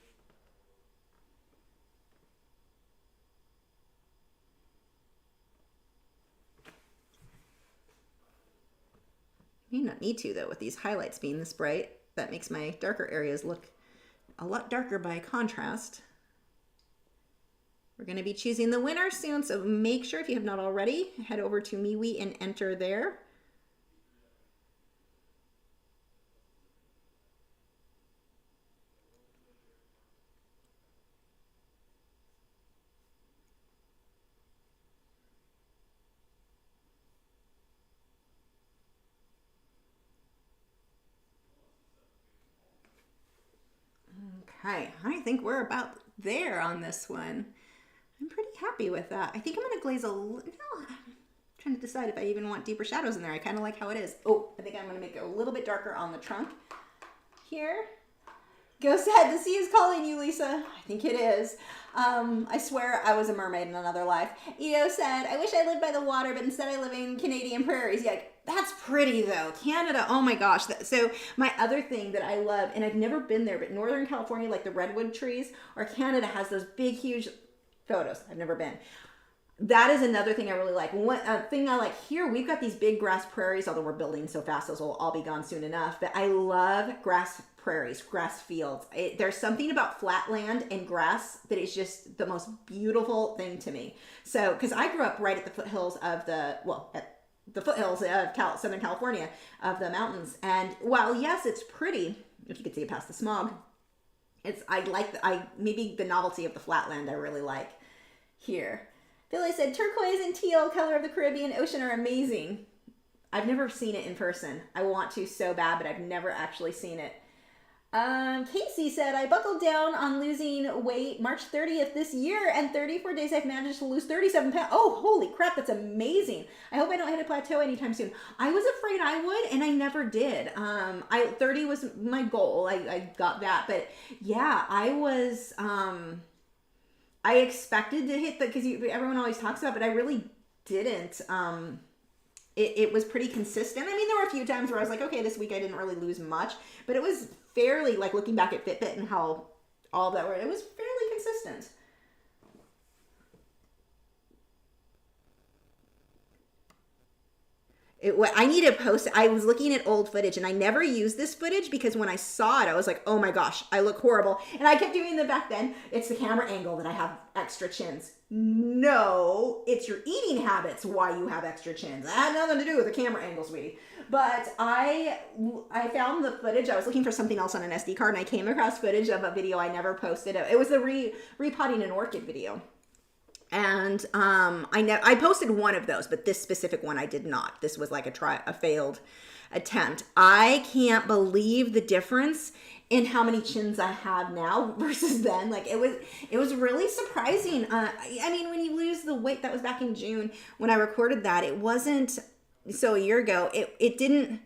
Speaker 2: don't need to though, with these highlights being this bright. That makes my darker areas look a lot darker by contrast. We're going to be choosing the winner soon, so make sure if you have not already, head over to MeWe and enter there. Okay, I think we're about there on this one. I'm pretty happy with that. I think I'm going to glaze a little. No, I'm trying to decide if I even want deeper shadows in there. I kind of like how it is. Oh, I think I'm going to make it a little bit darker on the trunk here. Go said, the sea is calling you, Lisa. I think it is. I swear I was a mermaid in another life. EO said, I wish I lived by the water, but instead I live in Canadian prairies. Yeah, that's pretty though. Canada, oh my gosh. So my other thing that I love, and I've never been there, but Northern California, like the redwood trees, or Canada has those big, huge photos. I've never been. That is another thing I really like. One thing I like here, we've got these big grass prairies, although we're building so fast, those will all be gone soon enough. But I love grass prairies, grass fields. There's something about flat land and grass that is just the most beautiful thing to me. So, because I grew up right at the foothills of Southern California, of the mountains. And while, yes, it's pretty, if you could see it past the smog, maybe the novelty of the flatland I really like here. Billy said, turquoise and teal color of the Caribbean Ocean are amazing. I've never seen it in person. I want to so bad, but I've never actually seen it. Casey said, I buckled down on losing weight March 30th this year, and 34 days I've managed to lose 37 pounds. Oh, holy crap, that's amazing. I hope I don't hit a plateau anytime soon. I was afraid I would, and I never did. 30 was my goal. I got that, but yeah, I was, I expected to hit because everyone always talks about it, but I really didn't. It was pretty consistent. I mean, there were a few times where I was like, okay, this week I didn't really lose much, but it was fairly, like looking back at Fitbit and how all of that were, it was fairly consistent. I need to post. I was looking at old footage and I never used this footage because when I saw it, I was like, oh my gosh, I look horrible. And I kept doing the back then. It's the camera angle that I have extra chins. No, it's your eating habits why you have extra chins. That had nothing to do with the camera angle, sweetie. But I found the footage. I was looking for something else on an SD card and I came across footage of a video I never posted. It was the repotting an orchid video. And I posted one of those, but this specific one I did not. This was like a failed attempt. I can't believe the difference in how many chins I have now versus then. Like it was really surprising. I mean, when you lose the weight, that was back in June when I recorded that. It wasn't so a year ago. It didn't.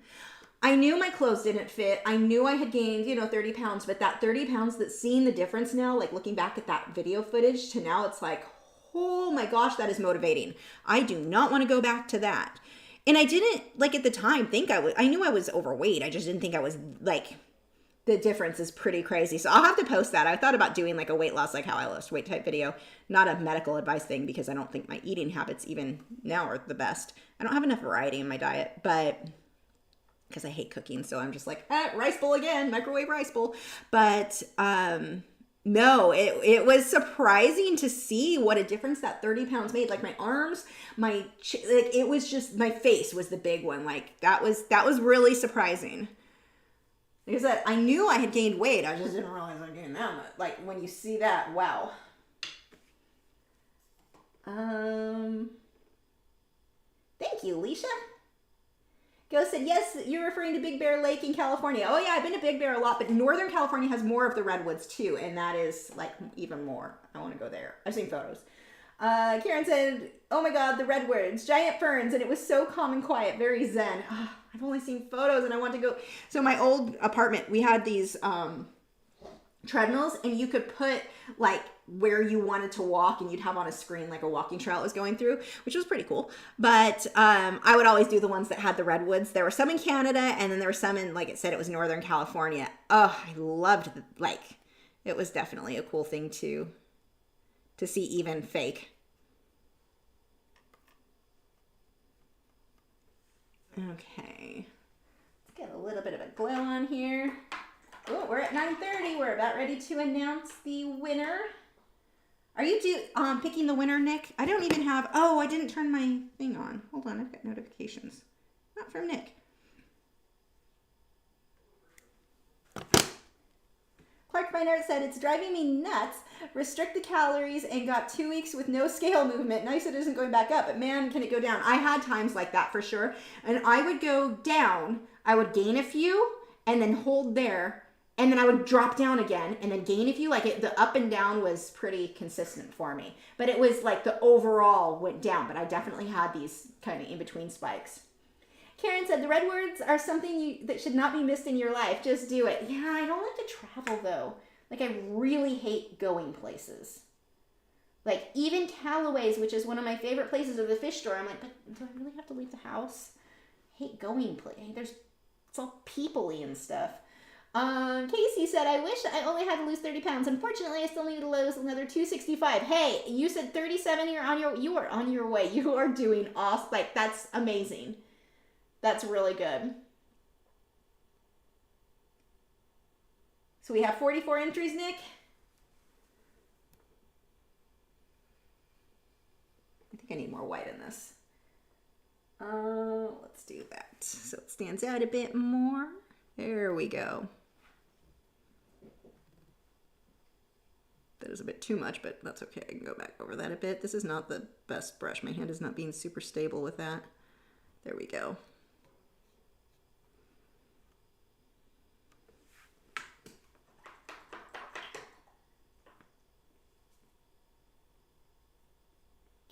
Speaker 2: I knew my clothes didn't fit. I knew I had gained, 30 pounds, but that 30 pounds, that seeing the difference now, like looking back at that video footage to now, it's like, oh my gosh, that is motivating. I do not want to go back to that. And I didn't, like at the time, I knew I was overweight. I just didn't think I was, like, the difference is pretty crazy. So I'll have to post that. I thought about doing like a weight loss, like how I lost weight type video, not a medical advice thing, because I don't think my eating habits even now are the best. I don't have enough variety in my diet, but because I hate cooking. So I'm just like, rice bowl again, microwave rice bowl. But, no, it was surprising to see what a difference that 30 pounds made. Like my arms, it was just, my face was the big one. Like that was really surprising. Because I knew I had gained weight. I just didn't realize I gained that much. Like when you see that, wow. Thank you, Alicia. Go said, yes, you're referring to Big Bear Lake in California. Oh yeah, I've been to Big Bear a lot, but Northern California has more of the redwoods too, and that is like even more. I want to go there. I've seen photos. Karen said, oh my God, the redwoods, giant ferns, and it was so calm and quiet, very zen. Oh, I've only seen photos and I want to go. So my old apartment, we had these treadmills, and you could put like where you wanted to walk, and you'd have on a screen like a walking trail it was going through, which was pretty cool. But I would always do the ones that had the redwoods. There were some in Canada, and then there were some in, like it said, it was Northern California. Oh, I loved it was definitely a cool thing to see, even fake. Okay, Get a little bit of a glow on here. Oh, we're at 9:30. We're about ready to announce the winner. Are you picking the winner, Nick? I don't even have, oh, I didn't turn my thing on. Hold on, I've got notifications. Not from Nick. Clark Meinert said, it's driving me nuts. Restrict the calories and got 2 weeks with no scale movement. Nice it isn't going back up, but man, can it go down. I had times like that for sure. And I would go down, I would gain a few and then hold there. And then I would drop down again and then gain a few. Like the up and down was pretty consistent for me. But it was like the overall went down. But I definitely had these kind of in-between spikes. Karen said, the red words are something that should not be missed in your life. Just do it. Yeah, I don't like to travel though. Like I really hate going places. Like even Callaway's, which is one of my favorite places, of the fish store. I'm like, but do I really have to leave the house? I hate going places. It's all people-y and stuff. Casey said, I wish I only had to lose 30 pounds. Unfortunately, I still need to lose another 265. Hey, you said 37. You are on your way. You are doing awesome. Like, that's amazing. That's really good. So we have 44 entries, Nick. I think I need more white in this. Let's do that. So it stands out a bit more. There we go. That is a bit too much, but that's okay. I can go back over that a bit. This is not the best brush. My hand is not being super stable with that. There we go.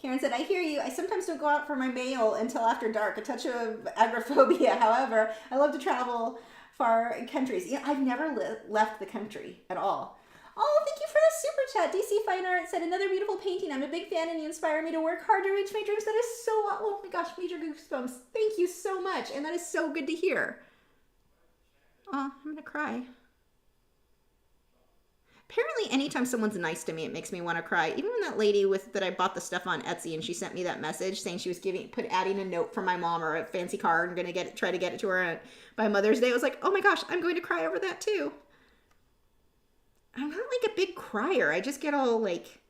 Speaker 2: Karen said, I hear you. I sometimes don't go out for my mail until after dark. A touch of agoraphobia. However, I love to travel far countries. Yeah, I've never left the country at all. Oh, thank you for the super chat. DC Fine Art said, another beautiful painting. I'm a big fan and you inspire me to work hard to reach my dreams. That is so, oh my gosh, major goosebumps. Thank you so much. And that is so good to hear. Oh, I'm going to cry. Apparently, anytime someone's nice to me, it makes me want to cry. Even when that lady that I bought the stuff on Etsy and she sent me that message saying she was adding a note for my mom or a fancy card and going to try to get it to her by Mother's Day. I was like, oh my gosh, I'm going to cry over that too. I'm not like a big crier. I just get all like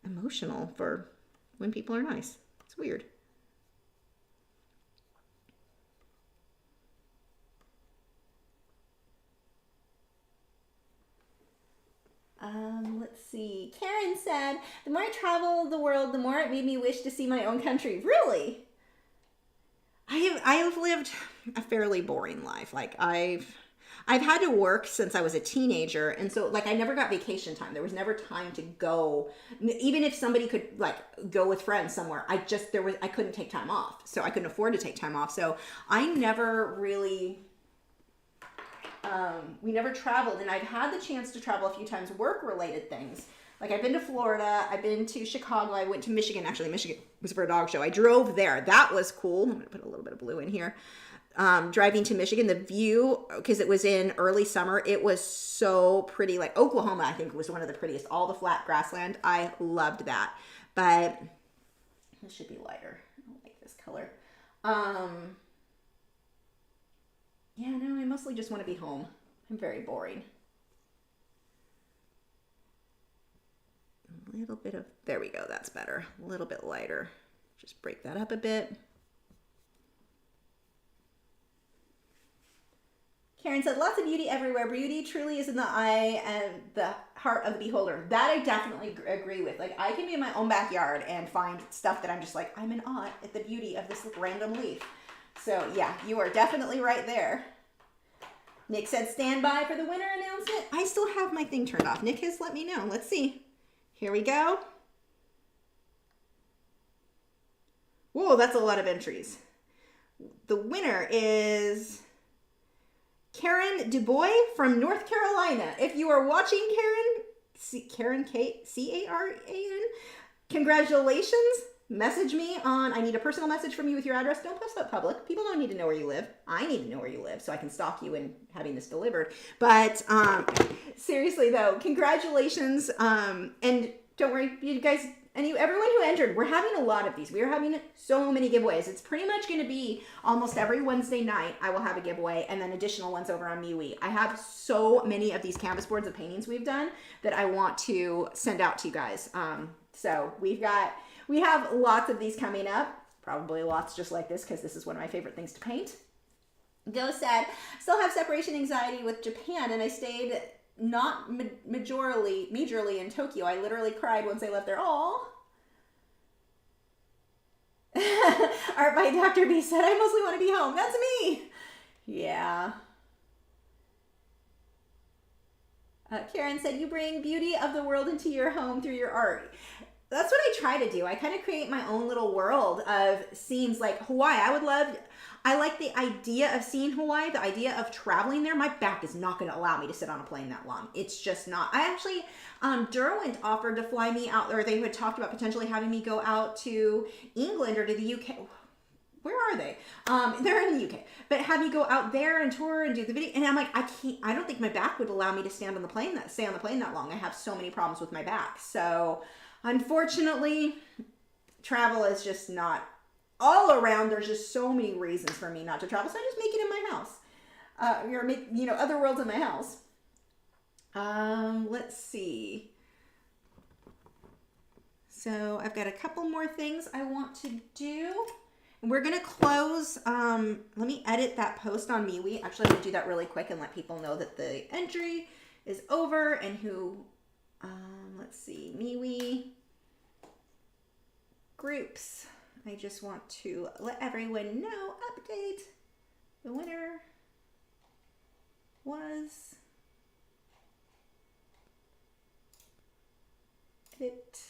Speaker 2: emotional for when people are nice. It's weird. Let's see. Karen said, the more I travel the world, the more it made me wish to see my own country. Really? I have lived a fairly boring life. Like I've had to work since I was a teenager. And so like I never got vacation time. There was never time to go. Even if somebody could like go with friends somewhere, I couldn't take time off. So I couldn't afford to take time off. So I never really, we never traveled. And I've had the chance to travel a few times, work related things. Like I've been to Florida, I've been to Chicago, I went to Michigan. Actually, Michigan was for a dog show. I drove there. That was cool. I'm gonna put a little bit of blue in here. Driving to Michigan, the view, because it was in early summer, it was so pretty. Like Oklahoma, I think, was one of the prettiest. All the flat grassland, I loved that. But this should be lighter. I don't like this color. Yeah, no, I mostly just want to be home. I'm very boring. A little bit of, there we go, that's better. A little bit lighter. Just break that up a bit. Karen said, lots of beauty everywhere. Beauty truly is in the eye and the heart of the beholder. That I definitely agree with. Like, I can be in my own backyard and find stuff that I'm just like, I'm in awe at the beauty of this random leaf. So, yeah, you are definitely right there. Nick said, stand by for the winner announcement. I still have my thing turned off. Nick has let me know. Let's see. Here we go. Whoa, that's a lot of entries. The winner is Karen DuBois from North Carolina. If you are watching, Karen C-A-R-A-N, congratulations. Message me on, I need a personal message from you with your address. Don't post that public. People don't need to know where you live. I need to know where you live so I can stalk you in having this delivered. But seriously though, congratulations. And don't worry, you guys, everyone who entered, we're having a lot of these. We are having so many giveaways. It's pretty much going to be almost every Wednesday night I will have a giveaway, and then additional ones over on MeWe. I have so many of these canvas boards of paintings we've done that I want to send out to you guys. So we have lots of these coming up. Probably lots just like this, because this is one of my favorite things to paint. Go said, still have separation anxiety with Japan, and I stayed not majorly in Tokyo. I literally cried once I left there. Aww. Art by Dr. B said, I mostly want to be home. That's me. Yeah. Karen said, you bring beauty of the world into your home through your art. That's what I try to do. I kind of create my own little world of scenes like Hawaii. I like the idea of seeing Hawaii, the idea of traveling there. My back is not going to allow me to sit on a plane that long. It's just not. I actually, Derwent offered to fly me out, or they had talked about potentially having me go out to England or to the UK. Where are they? They're in the UK, but have me go out there and tour and do the video. And I'm like, I don't think my back would allow me to stay on the plane that long. I have so many problems with my back. So unfortunately, travel is just not all around. There's just so many reasons for me not to travel. So I just make it in my house, or make, other worlds in my house. Let's see. So I've got a couple more things I want to do. We're going to close. Let me edit that post on MeWe. Actually, I'm going to do that really quick and let people know that the entry is over and who, let's see, MeWe groups. I just want to let everyone know, update. The winner was edit.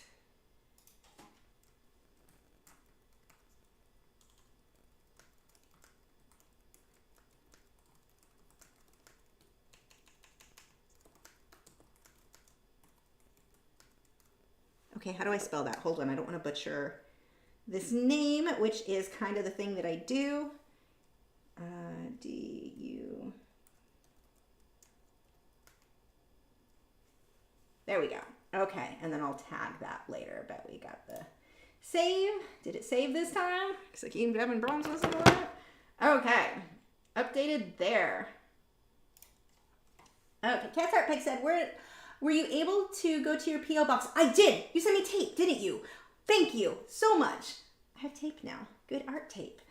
Speaker 2: Okay, how do I spell that? Hold on, I don't want to butcher this name, which is kind of the thing that I do. D-U. There we go. Okay, and then I'll tag that later, but we got the save. Did it save this time? Because I keep having problems with that. Okay, updated there. Okay, Cat's Art Pig said, were you able to go to your P.O. box? I did. You sent me tape, didn't you? Thank you so much. I have tape now. Good art tape.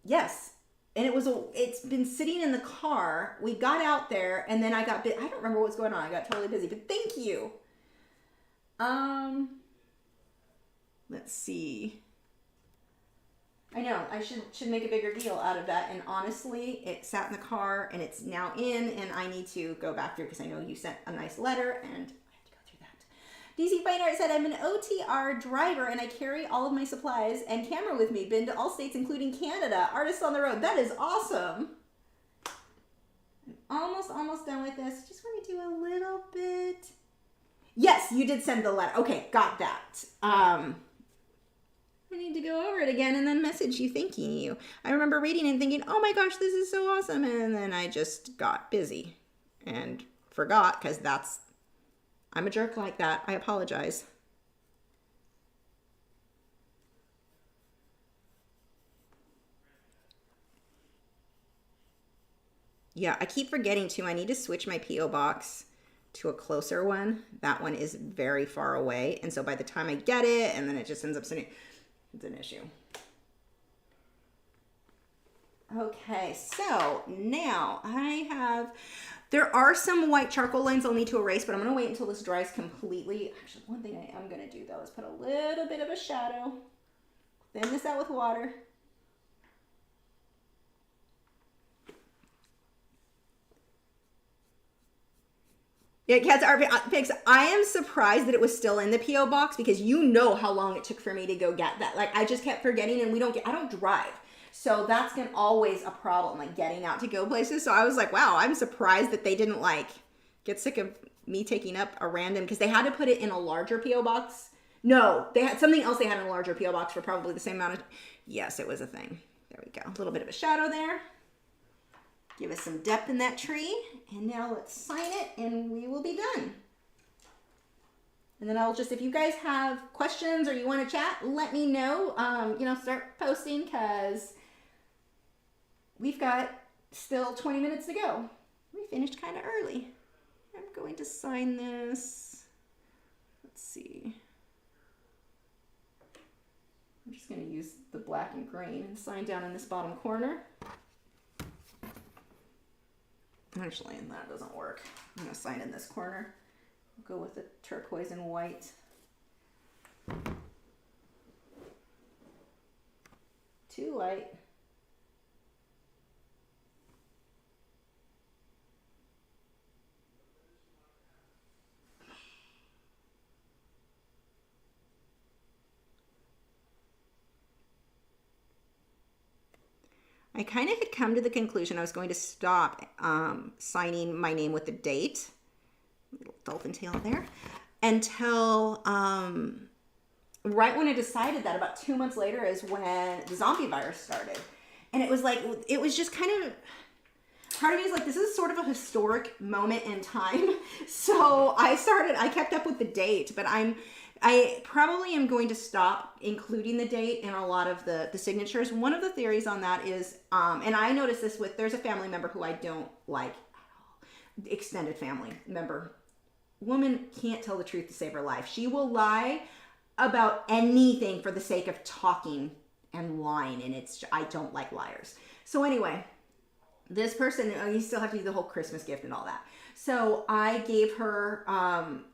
Speaker 2: Yes. And it's been sitting in the car. We got out there and then I don't remember what's going on. I got totally busy, but thank you. Let's see. I know, I should make a bigger deal out of that. And honestly, it sat in the car and it's now in, and I need to go back through because I know you sent a nice letter and I have to go through that. DC Fine Art said, I'm an OTR driver and I carry all of my supplies and camera with me. Been to all states, including Canada. Artists on the road. That is awesome. I'm almost done with this. Just want to do a little bit. Yes, you did send the letter. Okay, got that. I need to go over it again and then message you thanking you. I remember reading and thinking, oh my gosh, this is so awesome. And then I just got busy and forgot, because I'm a jerk like that. I apologize. Yeah, I keep forgetting too. I need to switch my P.O. box to a closer one. That one is very far away. And so by the time I get it, and then it just ends up sitting, it's an issue. Okay, so now there are some white charcoal lines I'll need to erase, but I'm going to wait until this dries completely. Actually, one thing I am going to do though is put a little bit of a shadow. Thin this out with water. Yeah, Cat's Art Pics, I am surprised that it was still in the P.O. box, because you know how long it took for me to go get that. Like, I just kept forgetting, and I don't drive. So that's always a problem, like getting out to go places. So I was like, wow, I'm surprised that they didn't get sick of me taking up a random, because they had to put it in a larger P.O. box. No, they had something else they had in a larger P.O. box for probably the same amount of, yes, it was a thing. There we go. A little bit of a shadow there. Give us some depth in that tree. And now let's sign it and we will be done. And then I'll just, if you guys have questions or you want to chat, let me know. Start posting because we've got still 20 minutes to go. We finished kind of early. I'm going to sign this. Let's see. I'm just going to use the black and green and sign down in this bottom corner. Actually, and that doesn't work. I'm going to sign in this corner. Go with the turquoise and white. Too light. I kind of had come to the conclusion I was going to stop signing my name with the date, little dolphin tail there, until right when I decided that, about 2 months later, is when the zombie virus started. And it was like, it was just kind of, part of me is like, this is sort of a historic moment in time. So I kept up with the date, but I probably am going to stop including the date in a lot of the signatures. One of the theories on that is, and I noticed this there's a family member who I don't like at all, extended family member. Woman can't tell the truth to save her life. She will lie about anything for the sake of talking and lying, and I don't like liars. So anyway, this person, you still have to do the whole Christmas gift and all that. So I gave her,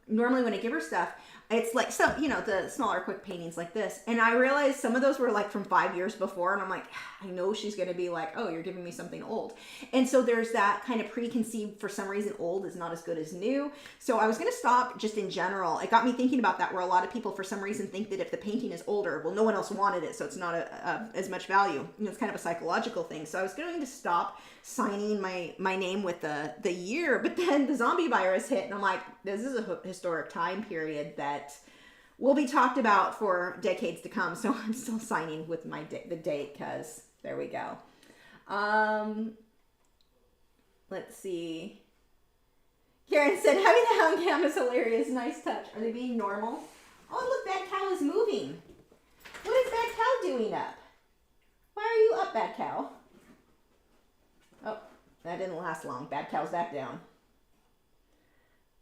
Speaker 2: normally when I give her stuff, it's like some, the smaller quick paintings like this. And I realized some of those were like from 5 years before. And I'm like, I know she's going to be like, oh, you're giving me something old. And so there's that kind of preconceived, for some reason, old is not as good as new. So I was going to stop just in general. It got me thinking about that, where a lot of people for some reason think that if the painting is older, well, no one else wanted it, so it's not as much value. It's kind of a psychological thing. So I was going to stop signing my name with the year, but then the zombie virus hit, and I'm like, this is a historic time period that will be talked about for decades to come. So I'm still signing with the date, because there we go. Let's see. Karen said, having the hound cam is hilarious. Nice touch. Are they being normal? Oh, look, Bad Cow is moving. What is Bad Cow doing up? Why are you up, Bad Cow? Oh, that didn't last long. Bad Cow's back down.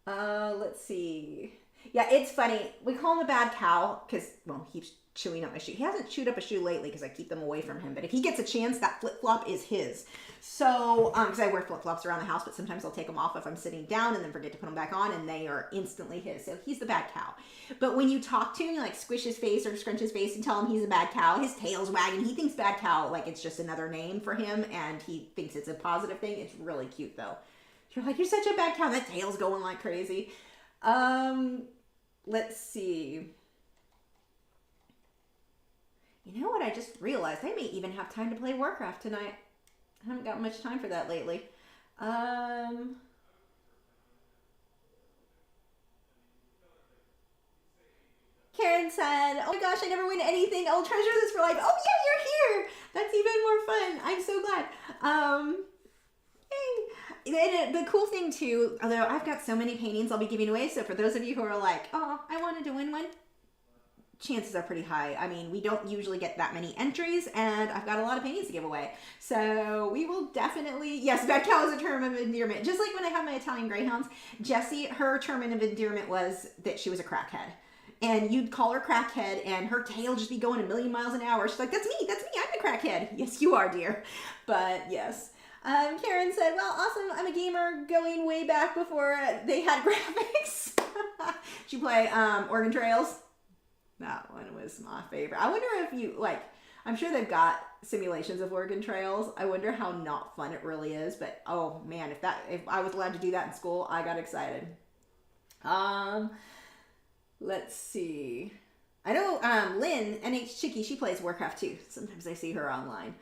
Speaker 2: Let's see. Yeah, it's funny. We call him a bad cow because, well, he's chewing up my shoe. He hasn't chewed up a shoe lately because I keep them away from him. But if he gets a chance, that flip-flop is his. So, because I wear flip-flops around the house, but sometimes I'll take them off if I'm sitting down and then forget to put them back on, and they are instantly his. So he's the bad cow. But when you talk to him, you like squish his face or scrunch his face and tell him he's a bad cow, his tail's wagging. He thinks bad cow, like it's just another name for him, and he thinks it's a positive thing. It's really cute, though. You're like, you're such a bad cow. That tail's going like crazy. Let's see. You know what? I just realized I may even have time to play Warcraft tonight. I haven't got much time for that lately. Karen said, oh my gosh, I never win anything. I'll treasure this for life. Oh yeah, you're here. That's even more fun. I'm so glad. Yay. And the cool thing too, although I've got so many paintings I'll be giving away, so for those of you who are like, oh, I wanted to win one, chances are pretty high. I mean, we don't usually get that many entries, and I've got a lot of paintings to give away. So we will definitely, yes, Bad Cow is a term of endearment. Just like when I have my Italian Greyhounds, Jessie, her term of endearment was that she was a crackhead. And you'd call her crackhead, and her tail just be going a million miles an hour. She's like, that's me, I'm the crackhead. Yes, you are, dear. But yes. Karen said, well, awesome, I'm a gamer going way back before they had graphics. Did you play Oregon Trails? That one was my favorite. I wonder if you, like, I'm sure they've got simulations of Oregon Trails. I wonder how not fun it really is. But, oh, man, if I was allowed to do that in school, I got excited. Let's see. I know Lynn, NH Chicky, she plays Warcraft too. Sometimes I see her online.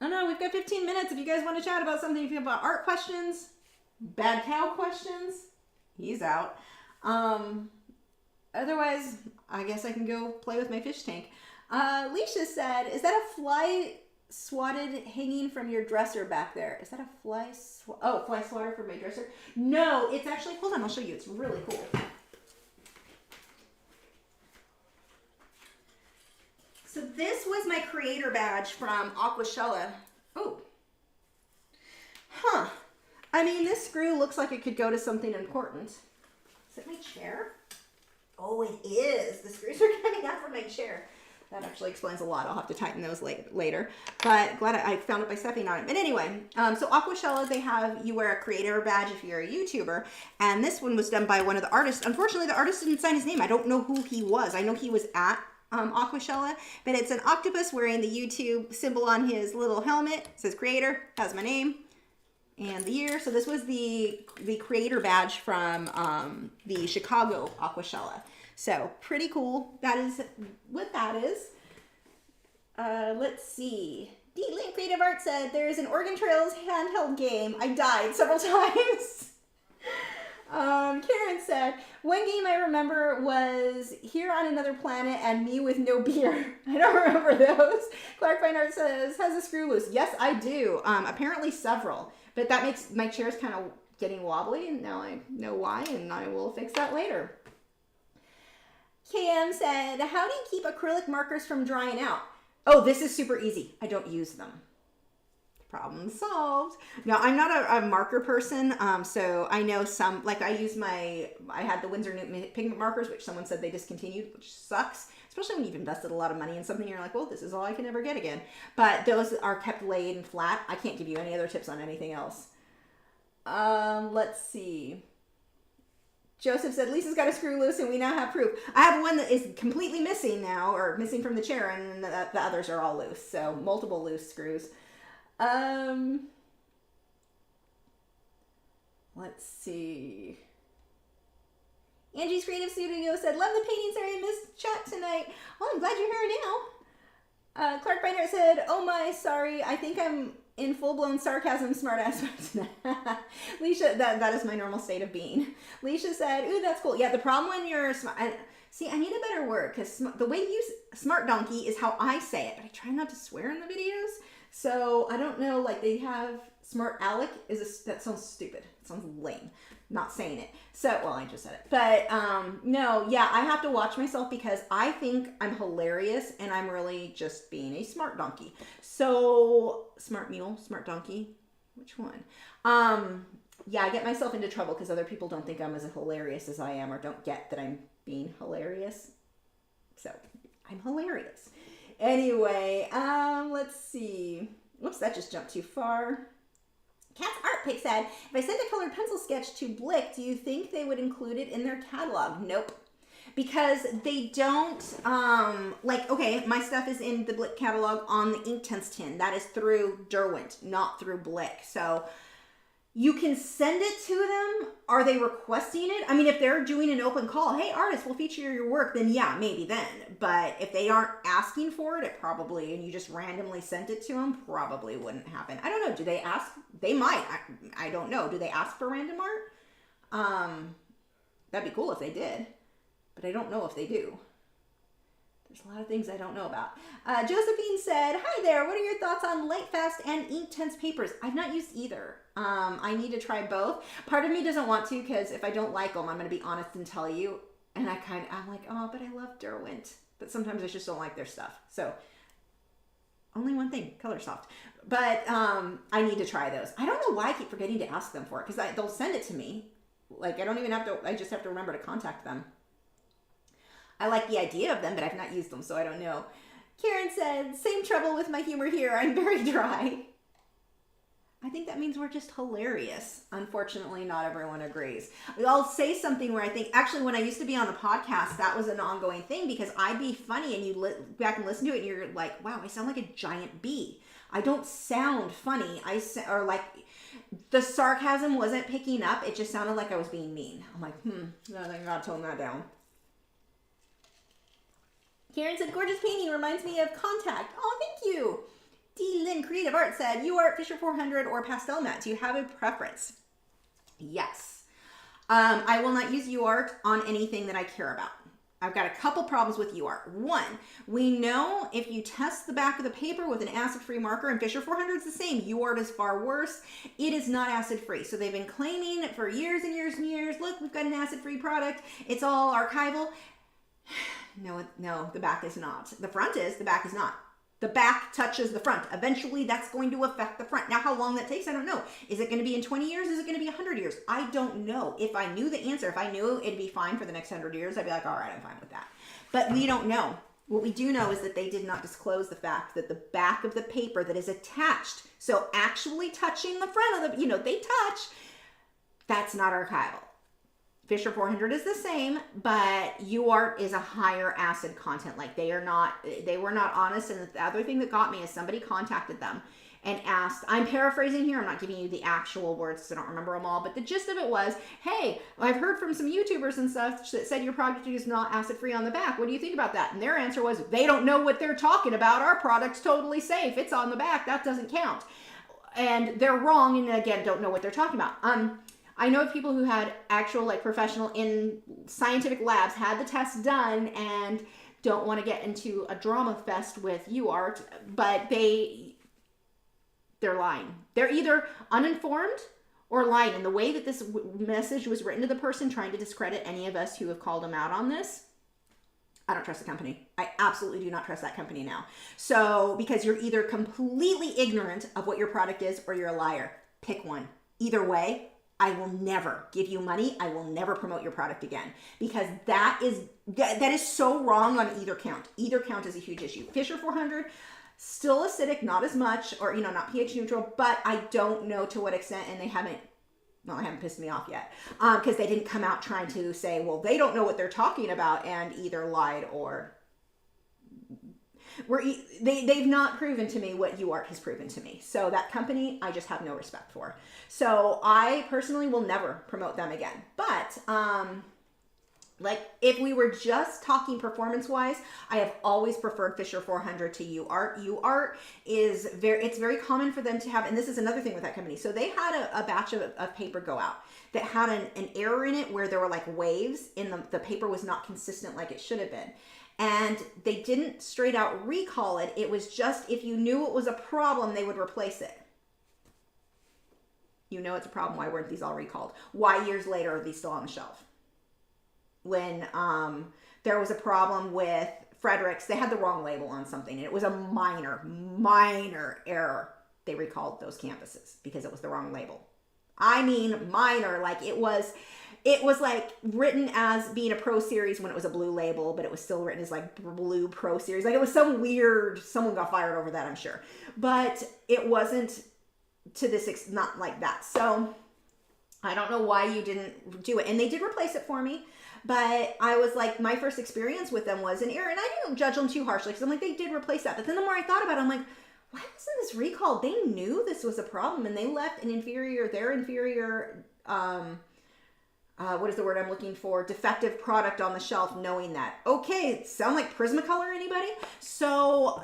Speaker 2: Oh no, we've got 15 minutes if you guys want to chat about something. If you have art questions, Bad Cow questions, he's out. Otherwise, I guess I can go play with my fish tank. Leisha said, is that a fly swatted hanging from your dresser back there. Is that a fly swatter for my dresser? No, it's actually, hold on, I'll show you. It's really cool. So this was my creator badge from Aquashella. Oh. Huh. I mean, this screw looks like it could go to something important. Is it my chair? Oh, it is. The screws are coming out from my chair. That actually explains a lot. I'll have to tighten those later. But glad I found it by stepping on it. But anyway, so Aquashella, they have, you wear a creator badge if you're a YouTuber. And this one was done by one of the artists. Unfortunately, the artist didn't sign his name. I don't know who he was. I know he was at Aquashella, but it's an octopus wearing the YouTube symbol on his little helmet. It says creator, has my name and the year. So this was the creator badge from the Chicago Aquashella. So pretty cool. That is what that is. Let's see. D-Link Creative Art said there's an Oregon Trails handheld game. I died several times. Karen said, one game I remember was Here on Another Planet and Me with No Beer. I don't remember those. Clark Fine Art says, has a screw loose? Yes, I do. Apparently several. But that makes my chair's kind of getting wobbly, and now I know why, and I will fix that later. KM said, how do you keep acrylic markers from drying out? Oh, this is super easy. I don't use them. Problem solved. Now, I'm not a marker person, so I know some, like I had the Winsor Newton pigment markers, which someone said they discontinued, which sucks, especially when you've invested a lot of money in something, you're like, well, this is all I can ever get again. But those are kept laid and flat. I can't give you any other tips on anything else. Let's see. Joseph said, Lisa's got a screw loose and we now have proof. I have one that is completely missing now, or missing from the chair, and the others are all loose. So multiple loose screws. Let's see. Angie's Creative Studio said, love the painting. Sorry I missed chat tonight. Well, I'm glad you're here now. Clark Biner said, oh my, sorry. I think I'm in full-blown sarcasm, smartass. Leisha, that is my normal state of being. Leisha said, ooh, that's cool. Yeah, the problem when you're smart, see, I need a better word, because the way you use smart donkey is how I say it, but I try not to swear in the videos. So I don't know, like they have smart aleck that sounds stupid. It sounds lame. Not saying it. So, well, I just said it. But no, yeah, I have to watch myself because I think I'm hilarious and I'm really just being a smart donkey. So, smart mule, smart donkey, which one? Yeah, I get myself into trouble because other people don't think I'm as hilarious as I am or don't get that I'm being hilarious. So, I'm hilarious. Anyway, let's see. Whoops, that just jumped too far. Cat's Art Pick said, if I sent a colored pencil sketch to Blick, do you think they would include it in their catalog? Nope. Because they don't, like, okay, my stuff is in the Blick catalog on the Inktense tin. That is through Derwent, not through Blick. So you can send it to them. Are they requesting it? I mean, if they're doing an open call, hey, artist, we'll feature your work, then yeah, maybe then. But if they aren't asking for it, it probably, and you just randomly sent it to them, probably wouldn't happen. I don't know. Do they ask? They might. I don't know. Do they ask for random art? That'd be cool if they did. But I don't know if they do. There's a lot of things I don't know about. Josephine said, hi there, what are your thoughts on Lightfast and Inktense papers? I've not used either. I need to try both. Part of me doesn't want to because if I don't like them, I'm going to be honest and tell you. And I'm like, oh, but I love Derwent. But sometimes I just don't like their stuff. So, only one thing, Colorsoft. But I need to try those. I don't know why I keep forgetting to ask them for it because they'll send it to me. Like, I don't even have to, I just have to remember to contact them. I like the idea of them, but I've not used them, so I don't know. Karen said, same trouble with my humor here. I'm very dry. I think that means we're just hilarious. Unfortunately, not everyone agrees. I'll say something where I think, actually, when I used to be on a podcast, that was an ongoing thing because I'd be funny and you look back and listen to it and you're like, wow, I sound like a giant bee. I don't sound funny. Or like the sarcasm wasn't picking up. It just sounded like I was being mean. I'm like, I gotta tone that down. Karen said, gorgeous painting reminds me of Contact. Oh, thank you. D. Lynn Creative Art said, UArt, Fisher 400, or Pastel Mat. Do you have a preference? Yes. I will not use UArt on anything that I care about. I've got a couple problems with UART. One, we know if you test the back of the paper with an acid-free marker, and Fisher 400 is the same, UART is far worse. It is not acid-free. So they've been claiming for years and years and years, look, we've got an acid-free product. It's all archival. No, the back is not. The front is, the back is not. The back touches the front. Eventually, that's going to affect the front. Now, how long that takes, I don't know. Is it going to be in 20 years? Is it going to be 100 years? I don't know. If I knew the answer, if I knew it'd be fine for the next 100 years, I'd be like, all right, I'm fine with that. But we don't know. What we do know is that they did not disclose the fact that the back of the paper that is attached, so actually touching the front of the, they touch, that's not archival. Fisher 400 is the same, but UART is a higher acid content. Like they were not honest. And the other thing that got me is somebody contacted them and asked, I'm paraphrasing here, I'm not giving you the actual words because I don't remember them all, but the gist of it was, hey, I've heard from some YouTubers and stuff that said your product is not acid-free on the back. What do you think about that? And their answer was, they don't know what they're talking about. Our product's totally safe. It's on the back. That doesn't count. And they're wrong, and again, don't know what they're talking about. I know of people who had actual professional in scientific labs, had the test done, and don't want to get into a drama fest with UART, but they're lying. They're either uninformed or lying. And the way that this message was written to the person trying to discredit any of us who have called them out on this, I don't trust the company. I absolutely do not trust that company now. So, because you're either completely ignorant of what your product is or you're a liar. Pick one. Either way, I will never give you money. I will never promote your product again, because that is so wrong on either count. Either count is a huge issue. Fisher 400, still acidic, not as much, or not pH neutral, but I don't know to what extent, and they haven't pissed me off yet, because they didn't come out trying to say, well, they don't know what they're talking about, and either lied or they've not proven to me what UART has proven to me. So that company, I just have no respect for. So I personally will never promote them again. But if we were just talking performance-wise, I have always preferred Fisher 400 to UART. UART is it's very common for them to have, and this is another thing with that company. So they had a batch of paper go out that had an error in it where there were waves in the paper was not consistent like it should have been. And they didn't straight out recall it. It was just, if you knew it was a problem, they would replace it. You know it's a problem. Why weren't these all recalled? Why years later are these still on the shelf? When there was a problem with Fredericks, they had the wrong label on something, and it was a minor error. They recalled those canvases because it was the wrong label. I mean minor, it was written as being a Pro Series when it was a blue label, but it was still written as Blue Pro Series. It was some weird, someone got fired over that, I'm sure. But it wasn't to this, not like that. So I don't know why you didn't do it. And they did replace it for me, but I was my first experience with them was an error. And I didn't judge them too harshly because I'm they did replace that. But then the more I thought about it, I'm why wasn't this recalled? They knew this was a problem, and they left their inferior, what is the word I'm looking for? Defective product on the shelf, knowing that. Okay, sound like Prismacolor, anybody? So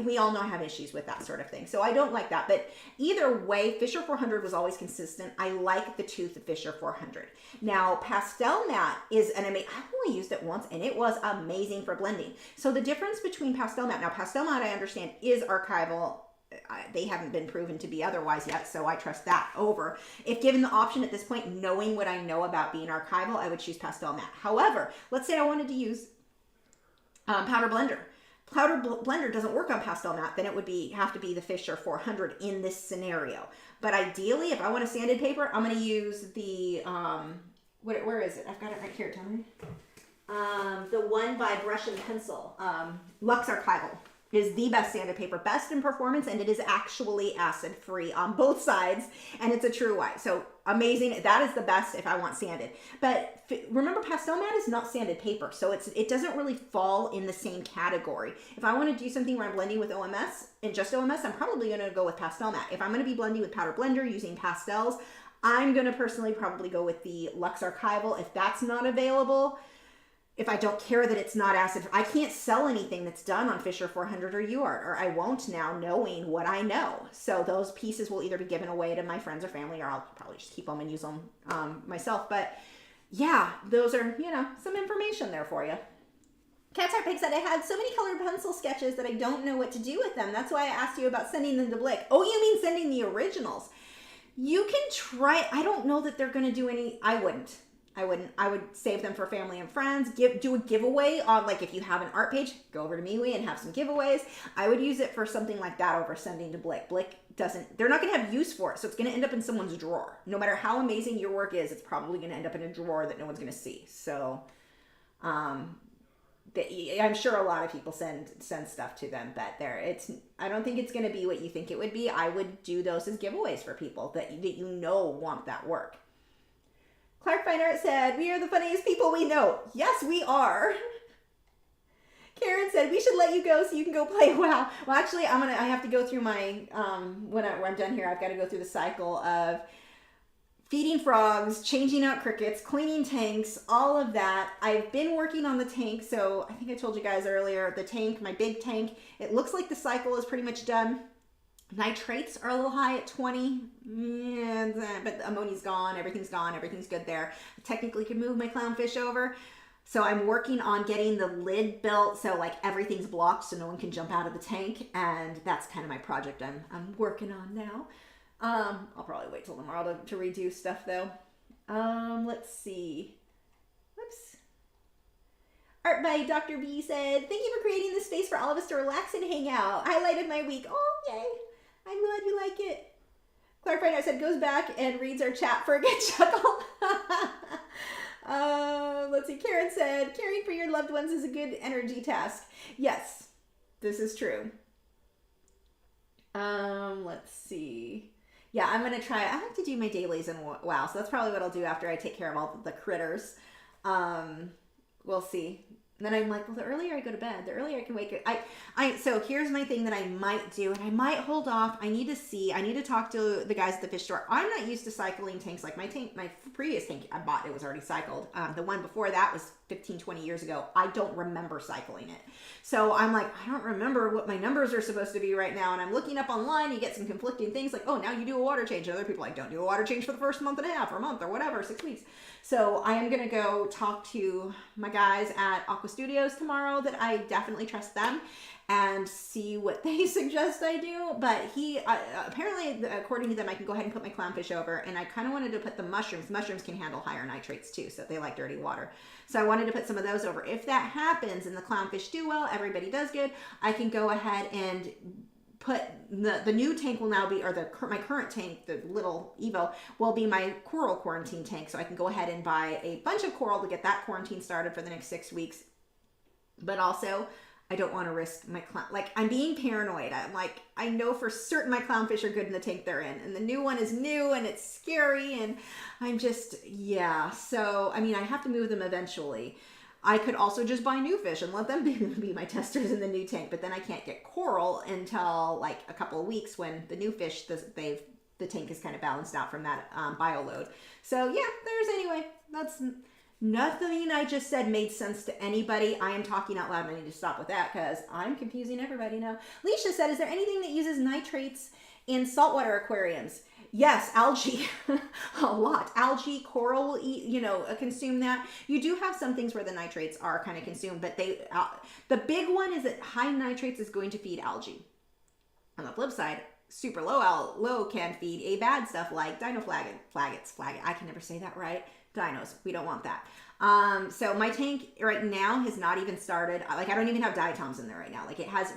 Speaker 2: we all know I have issues with that sort of thing. So I don't like that. But either way, Fisher 400 was always consistent. I like the tooth of Fisher 400. Now, Pastel Matte is I've only used it once, and it was amazing for blending. So the difference between Pastel Matte, now Pastel Matte, I understand, is archival. They haven't been proven to be otherwise yet, so I trust that over. If given the option at this point, knowing what I know about being archival, I would choose Pastel Matte. However, let's say I wanted to use Powder Blender. Powder Blender doesn't work on Pastel Matte, then it would have to be the Fisher 400 in this scenario. But ideally, if I want a sanded paper, I'm going to use the, where is it? I've got it right here, tell me. The one by Brush and Pencil, Lux Archival. Is the best sanded paper, best in performance, and it is actually acid free on both sides, and it's a true white. So amazing. That is the best if I want sanded. But remember, Pastel Matte is not sanded paper, so it doesn't really fall in the same category. If I want to do something where I'm blending with OMS and just OMS, I'm probably going to go with Pastel Matte. If I'm going to be blending with Powder Blender using pastels, I'm going to personally probably go with the Lux Archival. If that's not available, if I don't care that it's not acid, I can't sell anything that's done on Fisher 400 or UART, or I won't now, knowing what I know. So those pieces will either be given away to my friends or family, or I'll probably just keep them and use them myself. But yeah, those are, some information there for you. Cat's Heart Pig said, I had so many colored pencil sketches that I don't know what to do with them. That's why I asked you about sending them to Blick. Oh, you mean sending the originals? You can try. I don't know that they're going to do any. I wouldn't. I would save them for family and friends. Do a giveaway on, like, if you have an art page, go over to MeWe and have some giveaways. I would use it for something like that over sending to Blick. Blick doesn't, they're not going to have use for it. So it's going to end up in someone's drawer. No matter how amazing your work is, it's probably going to end up in a drawer that no one's going to see. So, I'm sure a lot of people send stuff to them, but I don't think it's going to be what you think it would be. I would do those as giveaways for people that you know want that work. Clark Fine Art said, we are the funniest people we know. Yes, we are. Karen said, we should let you go so you can go play WoW. Well, actually, I have to go through my, when I'm done here, I've got to go through the cycle of feeding frogs, changing out crickets, cleaning tanks, all of that. I've been working on the tank, so I think I told you guys earlier, the tank, my big tank, it looks like the cycle is pretty much done. Nitrates are a little high at 20, but the ammonia's gone, everything's good there. I technically could move my clownfish over. So I'm working on getting the lid built so like everything's blocked so no one can jump out of the tank, and that's kind of my project I'm working on now. I'll probably wait till tomorrow to redo stuff though. Let's see. Whoops. Art by Dr. B said, thank you for creating this space for all of us to relax and hang out. Highlighted my week. Oh, yay. I'm glad you like it. Clark Fine Art said, goes back and reads our chat for a good chuckle. Let's see. Karen said, caring for your loved ones is a good energy task. Yes, this is true. Let's see. Yeah, I'm going to try. I like to do my dailies in WoW, so that's probably what I'll do after I take care of all the critters. We'll see. And then I'm like, well, the earlier I go to bed, the earlier I can wake up. So here's my thing that I might do, and I might hold off. I need to talk to the guys at the fish store. I'm not used to cycling tanks. Like my previous tank I bought, it was already cycled. The one before that was 15, 20 years ago. I don't remember cycling it. So I'm like, I don't remember what my numbers are supposed to be right now. And I'm looking up online, you get some conflicting things like, oh, now you do a water change. And other people are like, don't do a water change for the first month and a half or month or whatever, 6 weeks. So I am going to go talk to my guys at Aqua Studios tomorrow that I definitely trust them and see what they suggest I do. But apparently, according to them, I can go ahead and put my clownfish over, and I kind of wanted to put the mushrooms. Mushrooms can handle higher nitrates too, so they like dirty water. So I wanted to put some of those over. If that happens and the clownfish do well, everybody does good, I can go ahead and put the new tank will now be, or my current tank, the little Evo, will be my coral quarantine tank. So I can go ahead and buy a bunch of coral to get that quarantine started for the next 6 weeks. But also, I don't want to risk my I'm being paranoid. I'm like, I know for certain my clownfish are good in the tank they're in, and the new one is new and it's scary, and I'm just, yeah. So, I mean, I have to move them eventually. I could also just buy new fish and let them be my testers in the new tank, but then I can't get coral until like a couple of weeks when the new fish, the tank is kind of balanced out from that bio load. So yeah, that's nothing I just said made sense to anybody. I am talking out loud and I need to stop with that because I'm confusing everybody now. Leisha said, is there anything that uses nitrates in saltwater aquariums? Yes, algae, a lot. Algae, coral will eat, consume that. You do have some things where the nitrates are kind of consumed, but the big one is that high nitrates is going to feed algae. On the flip side, super low can feed a bad stuff like dinoflagellates. I can never say that right. Dinos, we don't want that. So my tank right now has not even started. Like I don't even have diatoms in there right now. Like it has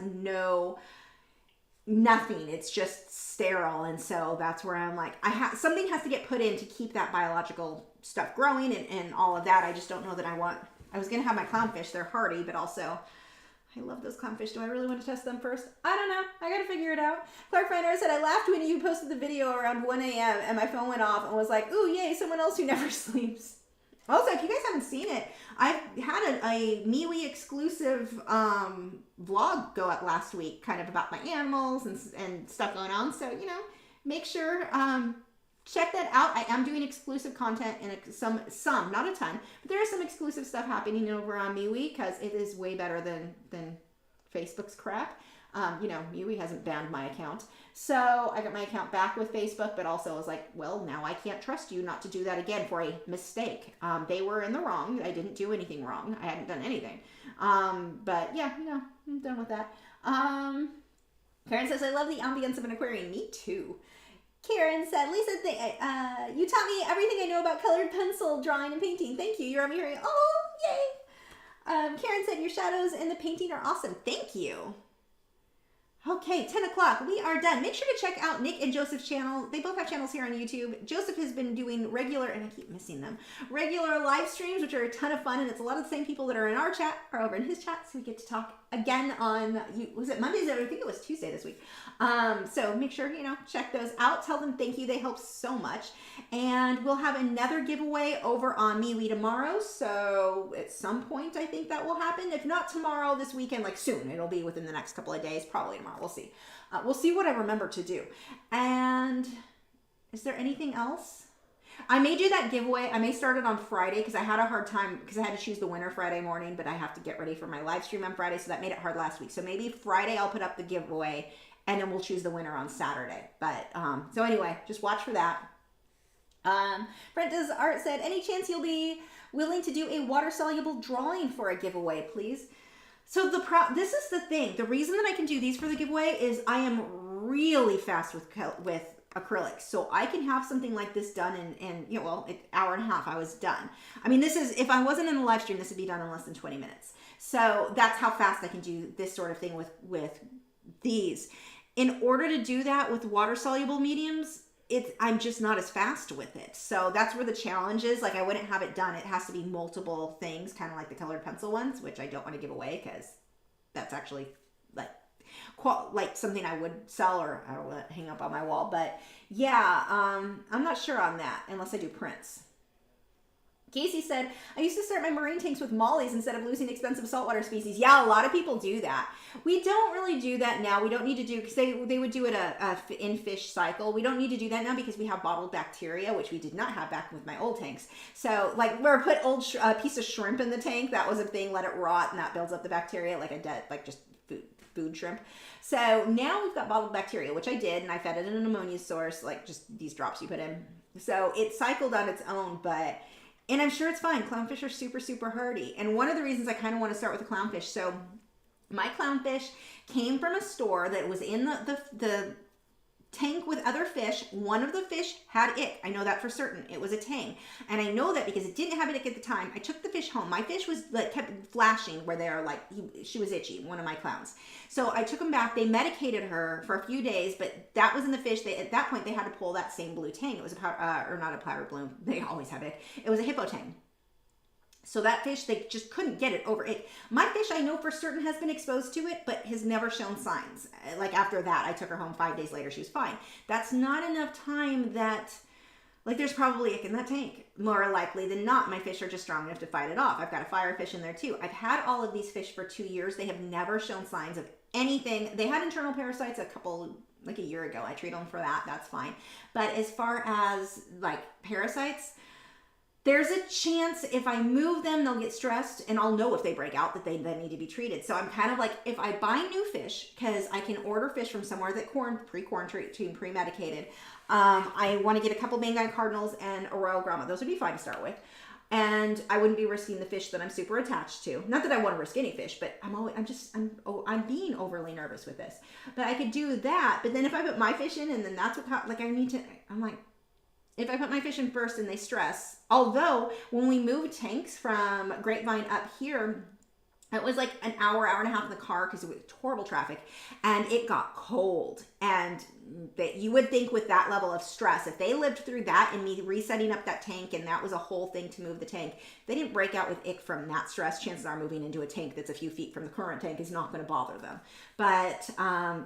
Speaker 2: nothing. It's just sterile. And so that's where I'm like, something has to get put in to keep that biological stuff growing and all of that. I just don't know that I was going to have my clownfish. They're hardy, but also I love those clownfish. Do I really want to test them first? I don't know. I got to figure it out. Clark Finder said, I laughed when you posted the video around 1 a.m. and my phone went off and was like, ooh, yay, someone else who never sleeps. Also, if you guys haven't seen it, I've had a MeWe exclusive vlog go up last week, kind of about my animals and stuff going on. So, make sure, check that out. I am doing exclusive content and some, not a ton, but there is some exclusive stuff happening over on MeWe because it is way better than Facebook's crap. MeWe hasn't banned my account. So I got my account back with Facebook, but also I was like, well, now I can't trust you not to do that again for a mistake. They were in the wrong. I didn't do anything wrong. I hadn't done anything. But yeah, no, I'm done with that. Karen says, I love the ambience of an aquarium. Me too. Karen said, Lisa, you taught me everything I know about colored pencil drawing and painting. Thank you. You're on me hearing. Oh, yay. Karen said, your shadows in the painting are awesome. Thank you. Okay, 10 o'clock. We are done. Make sure to check out Nick and Joseph's channel. They both have channels here on YouTube. Joseph has been doing regular, and I keep missing them, regular live streams, which are a ton of fun, and it's a lot of the same people that are in our chat are over in his chat, so we get to talk again on, was it Mondays? I think it was Tuesday this week. So make sure, check those out. Tell them thank you. They help so much. And we'll have another giveaway over on MeWe tomorrow. So at some point, I think that will happen. If not tomorrow, this weekend, like soon. It'll be within the next couple of days, probably tomorrow. We'll see. We'll see what I remember to do. And is there anything else? I may do that giveaway. I may start it on Friday because I had a hard time because I had to choose the winner Friday morning, but I have to get ready for my live stream on Friday, so that made it hard last week. So maybe Friday I'll put up the giveaway and then we'll choose the winner on Saturday. But so anyway, just watch for that. Brenta's Art said, any chance you'll be willing to do a water-soluble drawing for a giveaway, please? So this is the thing. The reason that I can do these for the giveaway is I am really fast with acrylics. So I can have something like this done in an hour and a half. I was done. I mean, this is, if I wasn't in the live stream, this would be done in less than 20 minutes. So that's how fast I can do this sort of thing with these. In order to do that with water-soluble mediums, I'm just not as fast with it. So that's where the challenge is. Like, I wouldn't have it done. It has to be multiple things, kind of like the colored pencil ones, which I don't want to give away because that's actually like something I would sell or I don't want to hang up on my wall. But yeah, I'm not sure on that unless I do prints. Casey said, I used to start my marine tanks with mollies instead of losing expensive saltwater species. Yeah, a lot of people do that. We don't really do that now. We don't need to do, because they would do it in fish cycle. We don't need to do that now because we have bottled bacteria, which we did not have back with my old tanks. So like where I put a piece of shrimp in the tank, that was a thing, let it rot, and that builds up the bacteria like a dead, like just food shrimp. So now we've got bottled bacteria, which I did, and I fed it in an ammonia source, like just these drops you put in. So it cycled on its own, and I'm sure it's fine. Clownfish are super, super hardy. And one of the reasons I kind of want to start with the clownfish, so my clownfish came from a store that was in the tank with other fish. One of the fish had ick. I know that for certain. It was a tang. And I know that because it didn't have ick at the time. I took the fish home. My fish was like kept flashing where they're like, she was itchy, one of my clowns. So I took them back. They medicated her for a few days, but that was in the fish. At that point, they had to pull that same blue tang. It was a powder, or not a powder blue. They always have ick. It was a hippo tang. So that fish, they just couldn't get it over it. My fish, I know for certain, has been exposed to it, but has never shown signs. Like after that, I took her home 5 days later. She was fine. That's not enough time that, like there's probably ick in that tank. More likely than not, my fish are just strong enough to fight it off. I've got a fire fish in there too. I've had all of these fish for 2 years. They have never shown signs of anything. They had internal parasites like a year ago. I treat them for that. That's fine. But as far as like parasites, there's a chance if I move them, they'll get stressed, and I'll know if they break out that they then need to be treated. So I'm kind of like, if I buy new fish, because I can order fish from somewhere that pre-quarantine, pre-medicated, I want to get a couple Banggai cardinals and a Royal Grommet. Those would be fine to start with. And I wouldn't be risking the fish that I'm super attached to. Not that I want to risk any fish, but I'm being overly nervous with this. But I could do that. But then if I put my fish in, and then that's what, like I'm like, if I put my fish in first and they stress, although when we moved tanks from Grapevine up here, it was like an hour and a half in the car because it was horrible traffic, and it got cold. And you would think with that level of stress, if they lived through that and me resetting up that tank, and that was a whole thing to move the tank, if they didn't break out with ick from that stress, chances are moving into a tank that's a few feet from the current tank is not going to bother them. But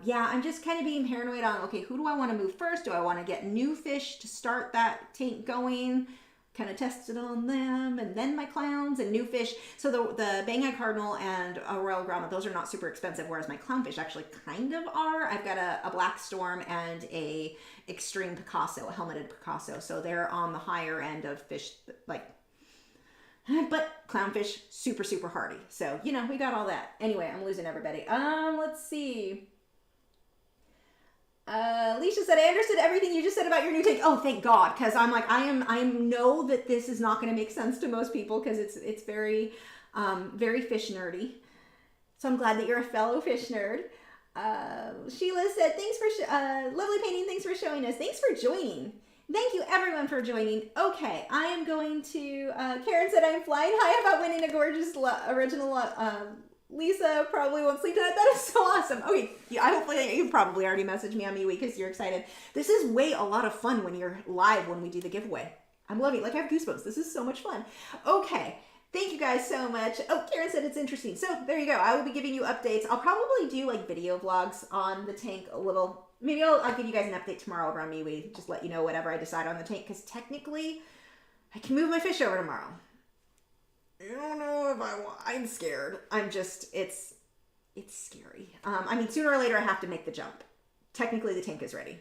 Speaker 2: yeah, I'm just kind of being paranoid on, okay, who do I want to move first? Do I want to get new fish to start that tank going? Kind of tested on them, and then my clowns and new fish. So the Banggai Cardinal and a Royal Grommet, those are not super expensive, whereas my clownfish actually kind of are. I've got a Black Storm and a Extreme Picasso, a helmeted Picasso. So they're on the higher end of fish, like, but clownfish, super, super hardy. So, we got all that. Anyway, I'm losing everybody. Let's see. Alicia said, I understood everything you just said about your new tank. Oh, thank God. Cause I'm like, I know that this is not going to make sense to most people. Cause it's very, Very fish nerdy. So I'm glad that you're a fellow fish nerd. Sheila said, thanks for, lovely painting, thanks for showing us. Thanks for joining. Thank you everyone for joining. Okay, I am going to, Karen said I'm flying high about winning a gorgeous original, Lisa probably won't sleep tonight. That is so awesome. Okay, yeah, hopefully you probably already messaged me on MeWe because you're excited. This is a lot of fun when you're live when we do the giveaway. I'm loving it. Like I have goosebumps. This is so much fun. Okay. Thank you guys so much. Oh, Karen said it's interesting. So there you go. I will be giving you updates. I'll probably do like video vlogs on the tank a little. Maybe I'll give you guys an update tomorrow over on MeWe. Just let you know whatever I decide on the tank. Because technically, I can move my fish over tomorrow. I don't know if I want. I'm scared. I'm just, it's scary. I mean, sooner or later I have to make the jump. Technically, the tank is ready.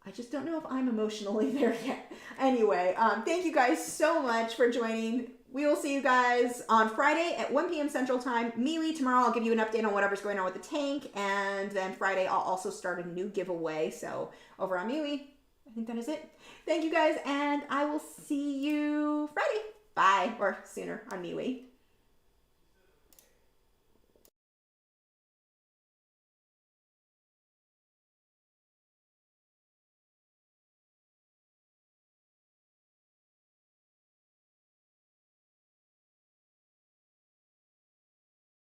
Speaker 2: I just don't know if I'm emotionally there yet. Anyway, thank you guys so much for joining. We will see you guys on Friday at 1 p.m. Central Time. MeWe, tomorrow I'll give you an update on whatever's going on with the tank. And then Friday I'll also start a new giveaway. So over on MeWe, I think that is it. Thank you guys, and I will see you Friday. Bye, or sooner on MeWe.